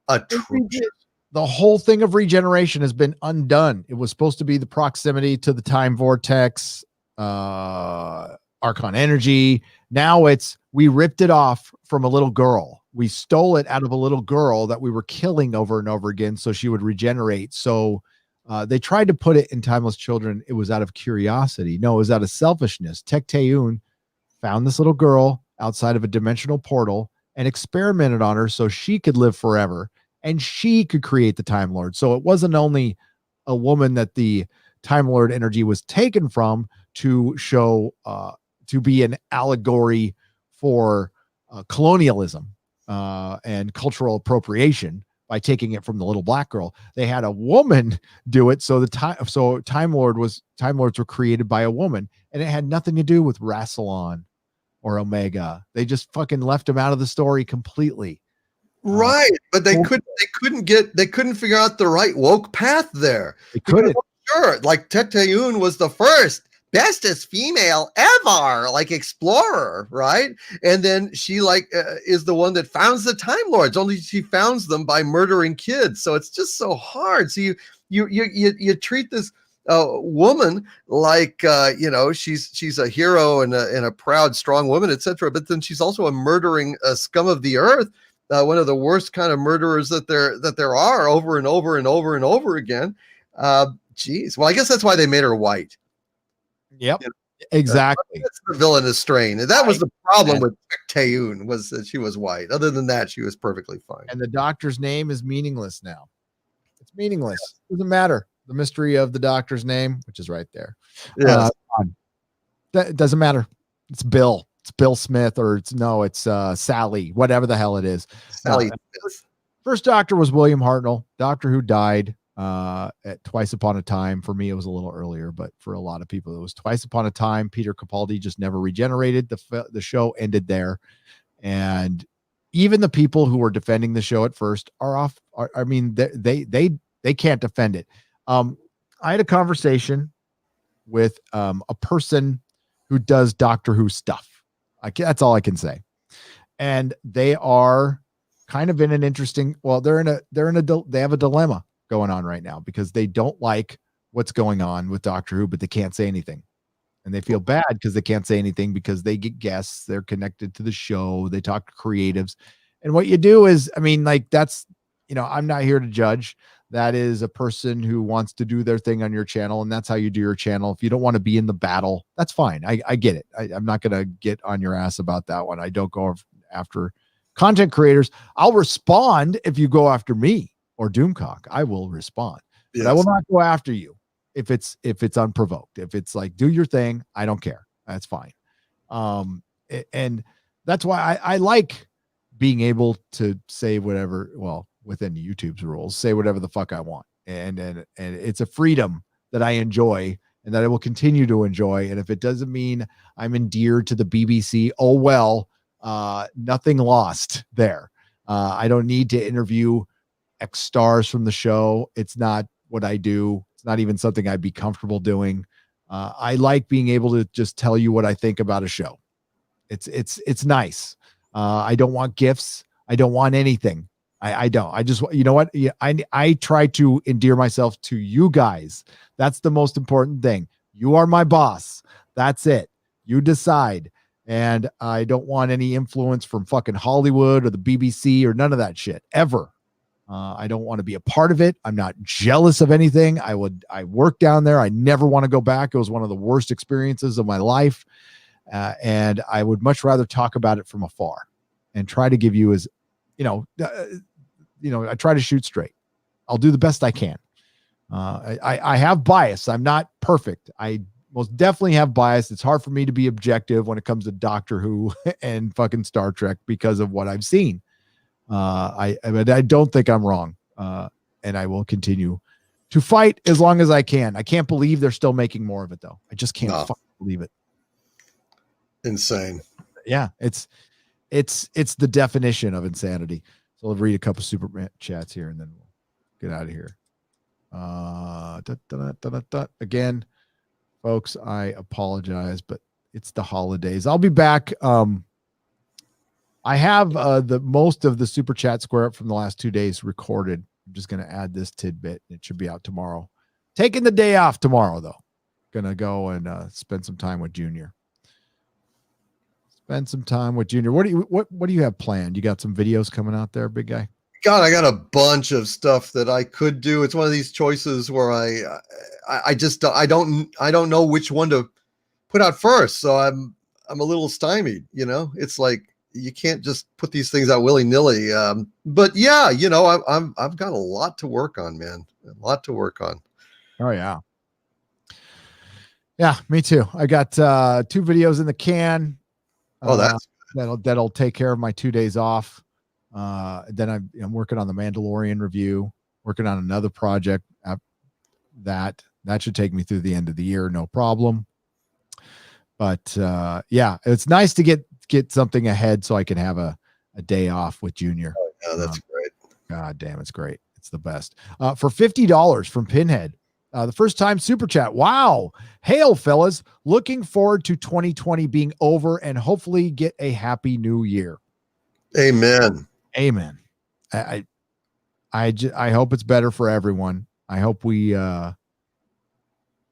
atrocious. The whole thing of regeneration has been undone. It was supposed to be the proximity to the time vortex, Archon energy. Now we ripped it off from a little girl. we stole it out of a little girl that we were killing over and over again so she would regenerate. So they tried to put it in Timeless Children. It was out of curiosity. No, it was out of selfishness. Tecteun found this little girl outside of a dimensional portal and experimented on her so she could live forever and she could create the Time Lord. So it wasn't only a woman that the Time Lord energy was taken from to show, to be an allegory for colonialism and cultural appropriation by taking it from the little black girl. They had a woman do it. So Time Lords were created by a woman, and it had nothing to do with Rassilon or Omega. They just fucking left him out of the story completely. Right, but they couldn't figure out the right woke path there. They couldn't. Sure, like Tecteun was the first bestest female ever, like explorer, right? And then she is the one that founds the Time Lords. Only she founds them by murdering kids. So it's just so hard. So you treat this woman like she's a hero and a proud, strong woman, etc. But then she's also a murdering scum of the earth. One of the worst kind of murderers that there are, over and over and over and over again. Geez. Well, I guess that's why they made her white. Yep. Exactly. That's the villainous strain. And that was the problem with Tecteun, was that she was white. Other than that, she was perfectly fine. And the doctor's name is meaningless now. It's meaningless. It doesn't matter. The mystery of the doctor's name, which is right there. Yes. That doesn't matter. It's Bill. It's Bill Smith, or it's Sally, whatever the hell it is. Sally. First Doctor was William Hartnell, Doctor Who died at Twice Upon a Time. For me, it was a little earlier, but for a lot of people, it was Twice Upon a Time. Peter Capaldi just never regenerated. The show ended there, and even the people who were defending the show at first are off. They can't defend it. I had a conversation with a person who does Doctor Who stuff. That's all I can say, and they are kind of in an interesting. Well, they have a dilemma going on right now because they don't like what's going on with Doctor Who, but they can't say anything. And they feel bad because they can't say anything because they get guests, they're connected to the show, they talk to creatives. And what you do is, that's, I'm not here to judge. That is a person who wants to do their thing on your channel, and that's how you do your channel. If you don't want to be in the battle, that's fine. I get it. I'm not going to get on your ass about that one. I don't go after content creators. I'll respond if you go after me or Doomcock. I will respond. Yes. But I will not go after you if it's unprovoked. If it's like, do your thing, I don't care. That's fine. And that's why I like being able to say whatever, well, within YouTube's rules, say whatever the fuck I want. And it's a freedom that I enjoy and that I will continue to enjoy. And if it doesn't mean I'm endeared to the BBC, oh, well, nothing lost there. I don't need to interview X stars from the show. It's not what I do. It's not even something I'd be comfortable doing. I like being able to just tell you what I think about a show. It's nice. I don't want gifts. I don't want anything. I don't. I just, you know what? I try to endear myself to you guys. That's the most important thing. You are my boss. That's it. You decide. And I don't want any influence from fucking Hollywood or the BBC or none of that shit ever. I don't want to be a part of it. I'm not jealous of anything. I worked down there. I never want to go back. It was one of the worst experiences of my life. And I would much rather talk about it from afar and try to give you as, I try to shoot straight. I'll do the best I can. I have bias. I'm not perfect. I most definitely have bias. It's hard for me to be objective when it comes to Doctor Who and fucking Star Trek because of what I've seen. I don't think I'm wrong. And I will continue to fight as long as I can. I can't believe they're still making more of it though. I just can't fucking believe it. Insane. Yeah. It's the definition of insanity. So I'll read a couple super chats here and then we'll get out of here. Again, folks, I apologize, but it's the holidays. I'll be back. I have the most of the super chat square up from the last 2 days recorded. I'm just going to add this tidbit. It should be out tomorrow. Taking the day off tomorrow, though. Going to go and spend some time with Junior. spend some time with Junior. What do you have planned? You got some videos coming out there, big guy? God, I got a bunch of stuff that I could do. It's one of these choices where I just I don't know which one to put out first. So I'm a little stymied, you know. It's like you can't just put these things out willy-nilly. But yeah, you know, I've got a lot to work on, man. A lot to work on. Oh yeah. Yeah, me too. I got 2 videos in the can. Oh, that'll take care of my 2 days off. Then I'm working on the Mandalorian review, working on another project that should take me through the end of the year, no problem. But yeah, it's nice to get something ahead so I can have a day off with Junior. Oh, yeah, that's great. God damn, it's great. It's the best. For $50 from Pinhead. The first time super chat. Wow. Hail, fellas. Looking forward to 2020 being over and hopefully get a happy new year. Amen. Amen. I hope it's better for everyone. I hope we I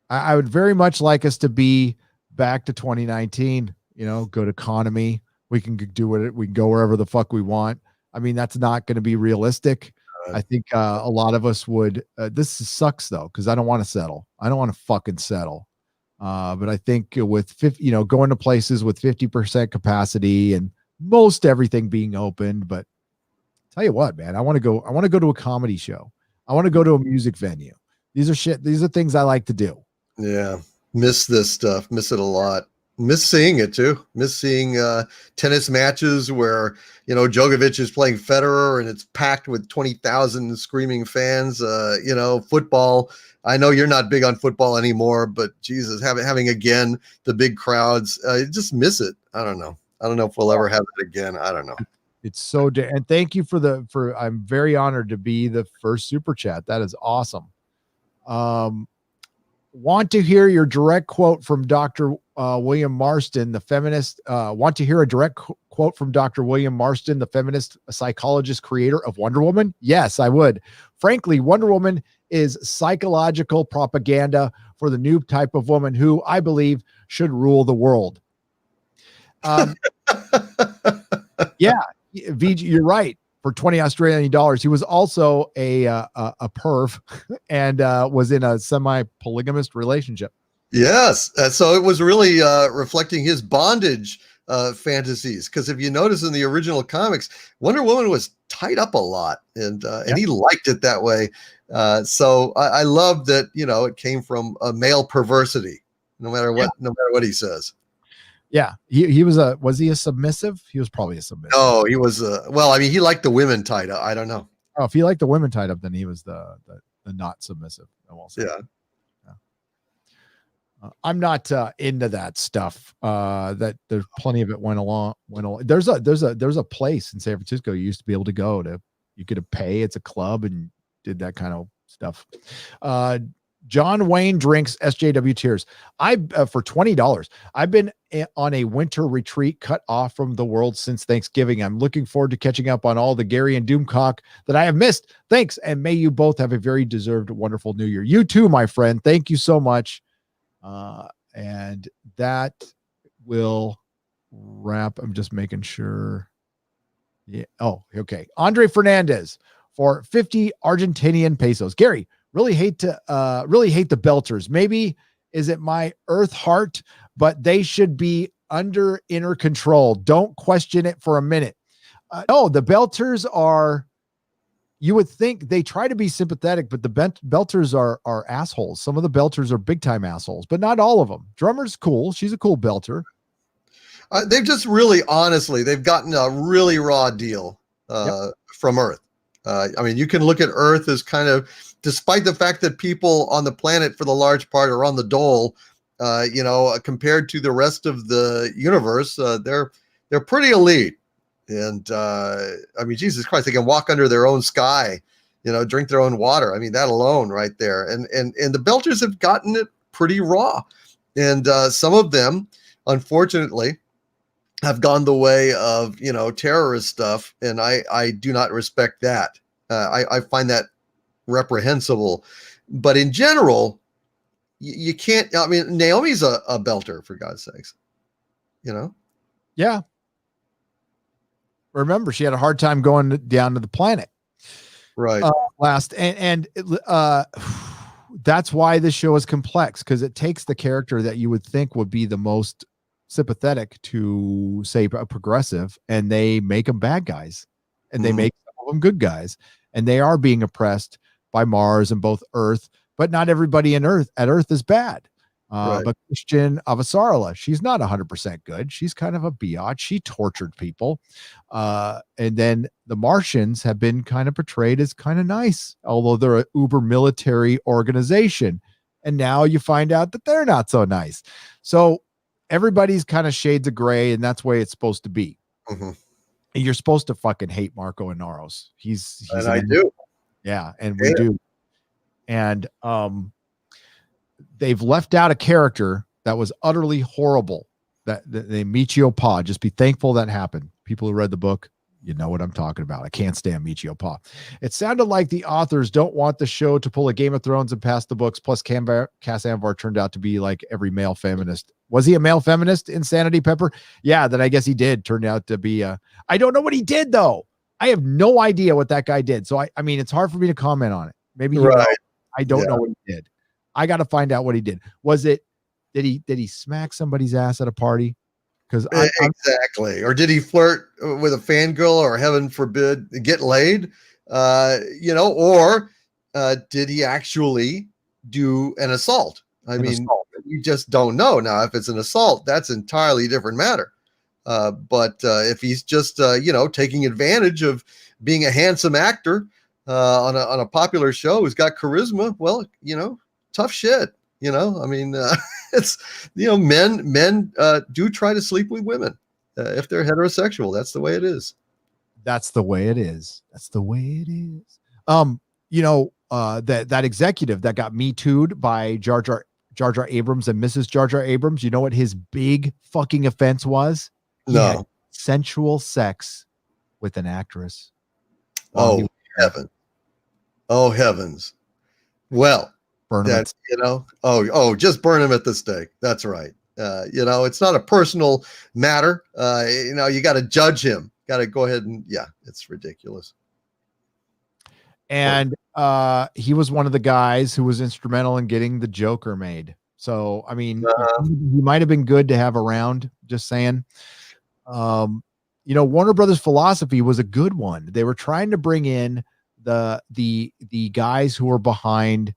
would very much like us to be back to 2019, you know, good economy. We can do it. We can go wherever the fuck we want. I mean, that's not going to be realistic. I think a lot of us would. This sucks though, because I don't want to settle. I don't want to fucking settle. But I think with 50, you know, going to places with 50% capacity and most everything being opened. But tell you what, man, I want to go to a comedy show. I want to go to a music venue. These are things I like to do. Yeah. Miss this stuff. Miss it a lot. Miss seeing it too. Miss seeing tennis matches where, you know, Djokovic is playing Federer and it's packed with 20,000 screaming fans. You know, football. I know you're not big on football anymore, but Jesus, having again the big crowds, just miss it. I don't know. I don't know if we'll ever have it again. I don't know. It's so and thank you for I'm very honored to be the first super chat. That is awesome. Want to hear your direct quote from Dr. William Marston, the feminist. Want to hear a direct quote from Dr. William Marston, the feminist psychologist, creator of Wonder Woman? Yes, I would. Frankly, Wonder Woman is psychological propaganda for the new type of woman who I believe should rule the world. Yeah, VG, you're right. For 20 Australian dollars, he was also a perv and was in a semi-polygamous relationship. Yes, so it was really reflecting his bondage fantasies. Because if you notice in the original comics, Wonder Woman was tied up a lot, and he liked it that way. So I love that, you know, it came from a male perversity, no matter what he says. Yeah, he was he a submissive? He was probably a submissive. No, he was well, I mean, he liked the women tied up. I don't know. Oh, if he liked the women tied up, then he was the not submissive. Yeah. I'm not into that stuff. That there's plenty of it went along. There's a place in San Francisco you used to be able to go to. You could pay. It's a club and did that kind of stuff. John Wayne drinks SJW tears. For $20. I've been on a winter retreat cut off from the world since Thanksgiving. I'm looking forward to catching up on all the Gary and Doomcock that I have missed. Thanks. And may you both have a very deserved, wonderful new year. You too, my friend. Thank you so much. And that will wrap. I'm just making sure. Yeah. Oh, okay. Andre Fernandez for 50 Argentinian pesos. Gary, really hate the Belters. Maybe is it my earth heart, but they should be under inner control. Don't question it for a minute. No, the Belters are, you would think they try to be sympathetic, but the Belters are assholes. Some of the Belters are big time assholes, but not all of them. Drummer's cool. She's a cool Belter. They've just really, honestly, they've gotten a really raw deal from Earth. I mean, you can look at Earth as kind of, despite the fact that people on the planet for the large part are on the dole, you know, compared to the rest of the universe, they're pretty elite. And I mean, Jesus Christ, they can walk under their own sky, you know, drink their own water. I mean, that alone right there. And the Belters have gotten it pretty raw. And some of them, unfortunately, have gone the way of, you know, terrorist stuff. And I do not respect that. I find that reprehensible. But in general, you can't, I mean, Naomi's a Belter, for God's sakes, you know? Yeah. Remember, she had a hard time going down to the planet. Right. That's why this show is complex, because it takes the character that you would think would be the most sympathetic to, say, a progressive, and they make them bad guys, and they make some of them good guys, and they are being oppressed by Mars and both Earth, but not everybody at Earth is bad. Right. But Christian Avasarala, she's not 100% good. She's kind of a biatch. She tortured people. And then the Martians have been kind of portrayed as kind of nice, although they're an uber military organization. And now you find out that they're not so nice. So everybody's kind of shades of gray, and that's the way it's supposed to be. Mm-hmm. And you're supposed to fucking hate Marco Inaros. He's and I do. Yeah, and we do. And they've left out a character that was utterly horrible. That they Michio Pa. Just be thankful that happened. People who read the book, you know what I'm talking about. I can't stand Michio Pa. It sounded like the authors don't want the show to pull a Game of Thrones and pass the books. Plus, Cass Anvar turned out to be like every male feminist. Was he a male feminist in Sanity Pepper? Yeah, that I guess he did. Turned out to be I don't know what he did, though. I have no idea what that guy did. So I mean, it's hard for me to comment on it. Maybe you know. I don't know what he did. I got to find out what he did. Did he smack somebody's ass at a party? Because exactly. Or did he flirt with a fangirl, or heaven forbid get laid? Or did he actually do an assault? I mean, you just don't know. Now, if it's an assault, that's an entirely different matter. But if he's just taking advantage of being a handsome actor on a popular show who's got charisma, well, tough shit. I mean, it's men do try to sleep with women if they're heterosexual. That's the way it is. That's the way it is. That executive that got Me Too'd by Jar Jar Abrams and Mrs. Jar Jar Abrams, you know what his big fucking offense was? No. Sensual sex with an actress. Oh heavens. Well, burn him just burn him at the stake. That's right. It's not a personal matter. You got to judge him. Got to go ahead and it's ridiculous. And he was one of the guys who was instrumental in getting the Joker made. So, I mean, he might have been good to have around, just saying. Warner Brothers philosophy was a good one. They were trying to bring in the guys who were behind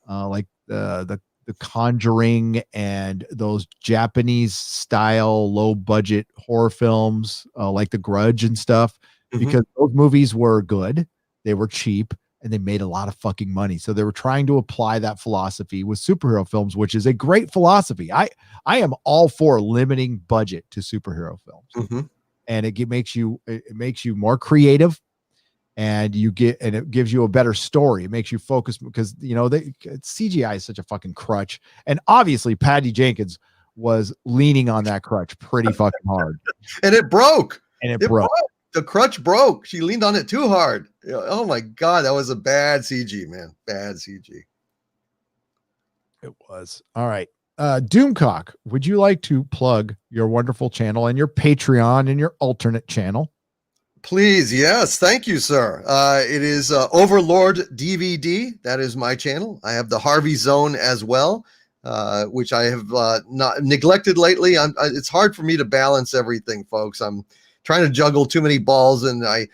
like the Conjuring and those Japanese style low budget horror films like The Grudge and stuff, because those movies were good, they were cheap, and they made a lot of fucking money. So they were trying to apply that philosophy with superhero films, which is a great philosophy. I am all for limiting budget to superhero films. And it makes you more creative, and it gives you a better story. It makes you focus, because CGI is such a fucking crutch. And obviously Patty Jenkins was leaning on that crutch pretty fucking hard. And it broke. It broke. The crutch broke. She leaned on it too hard. Oh my God, that was a bad CG, man. Bad CG. It was. All right. Doomcock, would you like to plug your wonderful channel and your Patreon and your alternate channel? Please, yes. Thank you, sir. It is Overlord DVD. That is my channel. I have the Harvey Zone as well, which I have not neglected lately. It's hard for me to balance everything, folks. I'm trying to juggle too many balls, and I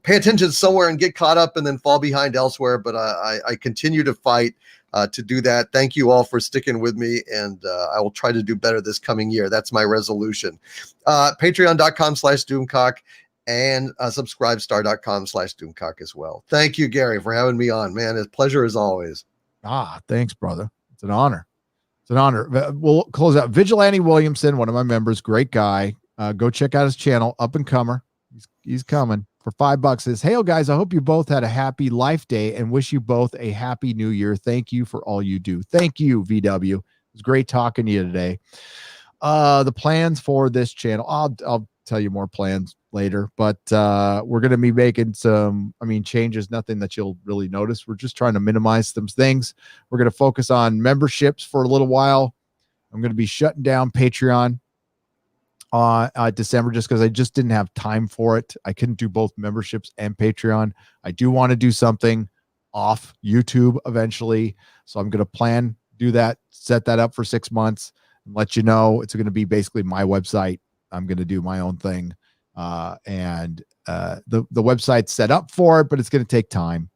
pay attention somewhere and get caught up and then fall behind elsewhere. But I continue to fight to do that. Thank you all for sticking with me, and I will try to do better this coming year. That's my resolution. Patreon.com/Doomcock and subscribestar.com/Doomcock as well. Thank you, Gary, for having me on, man. It's a pleasure as always. Thanks, brother. It's an honor. We'll close out. Vigilante Williamson, one of my members, great guy. Go check out his channel, Up and Comer. He's coming for $5. Says, hey, guys, I hope you both had a happy Life Day and wish you both a happy new year. Thank you for all you do. Thank you, VW. It was great talking to you today. The plans for this channel, I'll tell you more plans later, but we're going to be making some changes, nothing that you'll really notice. We're just trying to minimize some things. We're going to focus on memberships for a little while. I'm going to be shutting down Patreon. December, just because I just didn't have time for it. I couldn't do both memberships and Patreon. I do want to do something off YouTube eventually, so I'm going to do that, set that up for 6 months, and let you know. It's going to be basically my website. I'm going to do my own thing, and the website's set up for it, but it's going to take time.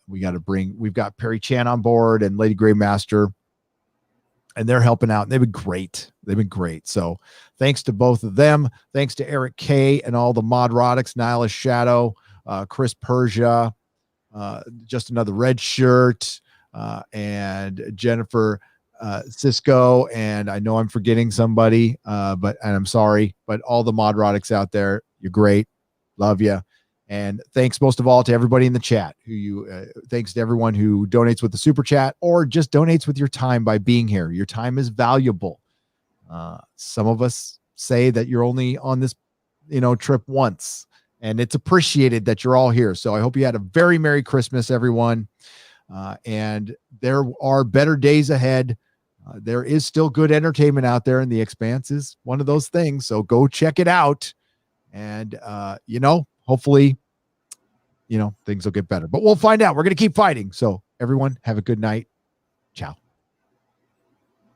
We've got Perry Chan on board and Lady Grey Master, and they're helping out. They've been great. So thanks to both of them. Thanks to Eric K and all the Modrotics, Nihilist Shadow, Chris Persia, just another red shirt, and Jennifer Cisco. And I know I'm forgetting somebody, and I'm sorry, but all the Modrotics out there, you're great. Love you. And thanks most of all to everybody in the chat thanks to everyone who donates with the super chat or just donates with your time by being here. Your time is valuable. Some of us say that you're only on this, trip once, and it's appreciated that you're all here. So I hope you had a very Merry Christmas, everyone. And there are better days ahead. There is still good entertainment out there, and The Expanse is one of those things. So go check it out. And, hopefully, things will get better, but we'll find out. We're going to keep fighting. So everyone have a good night. Ciao.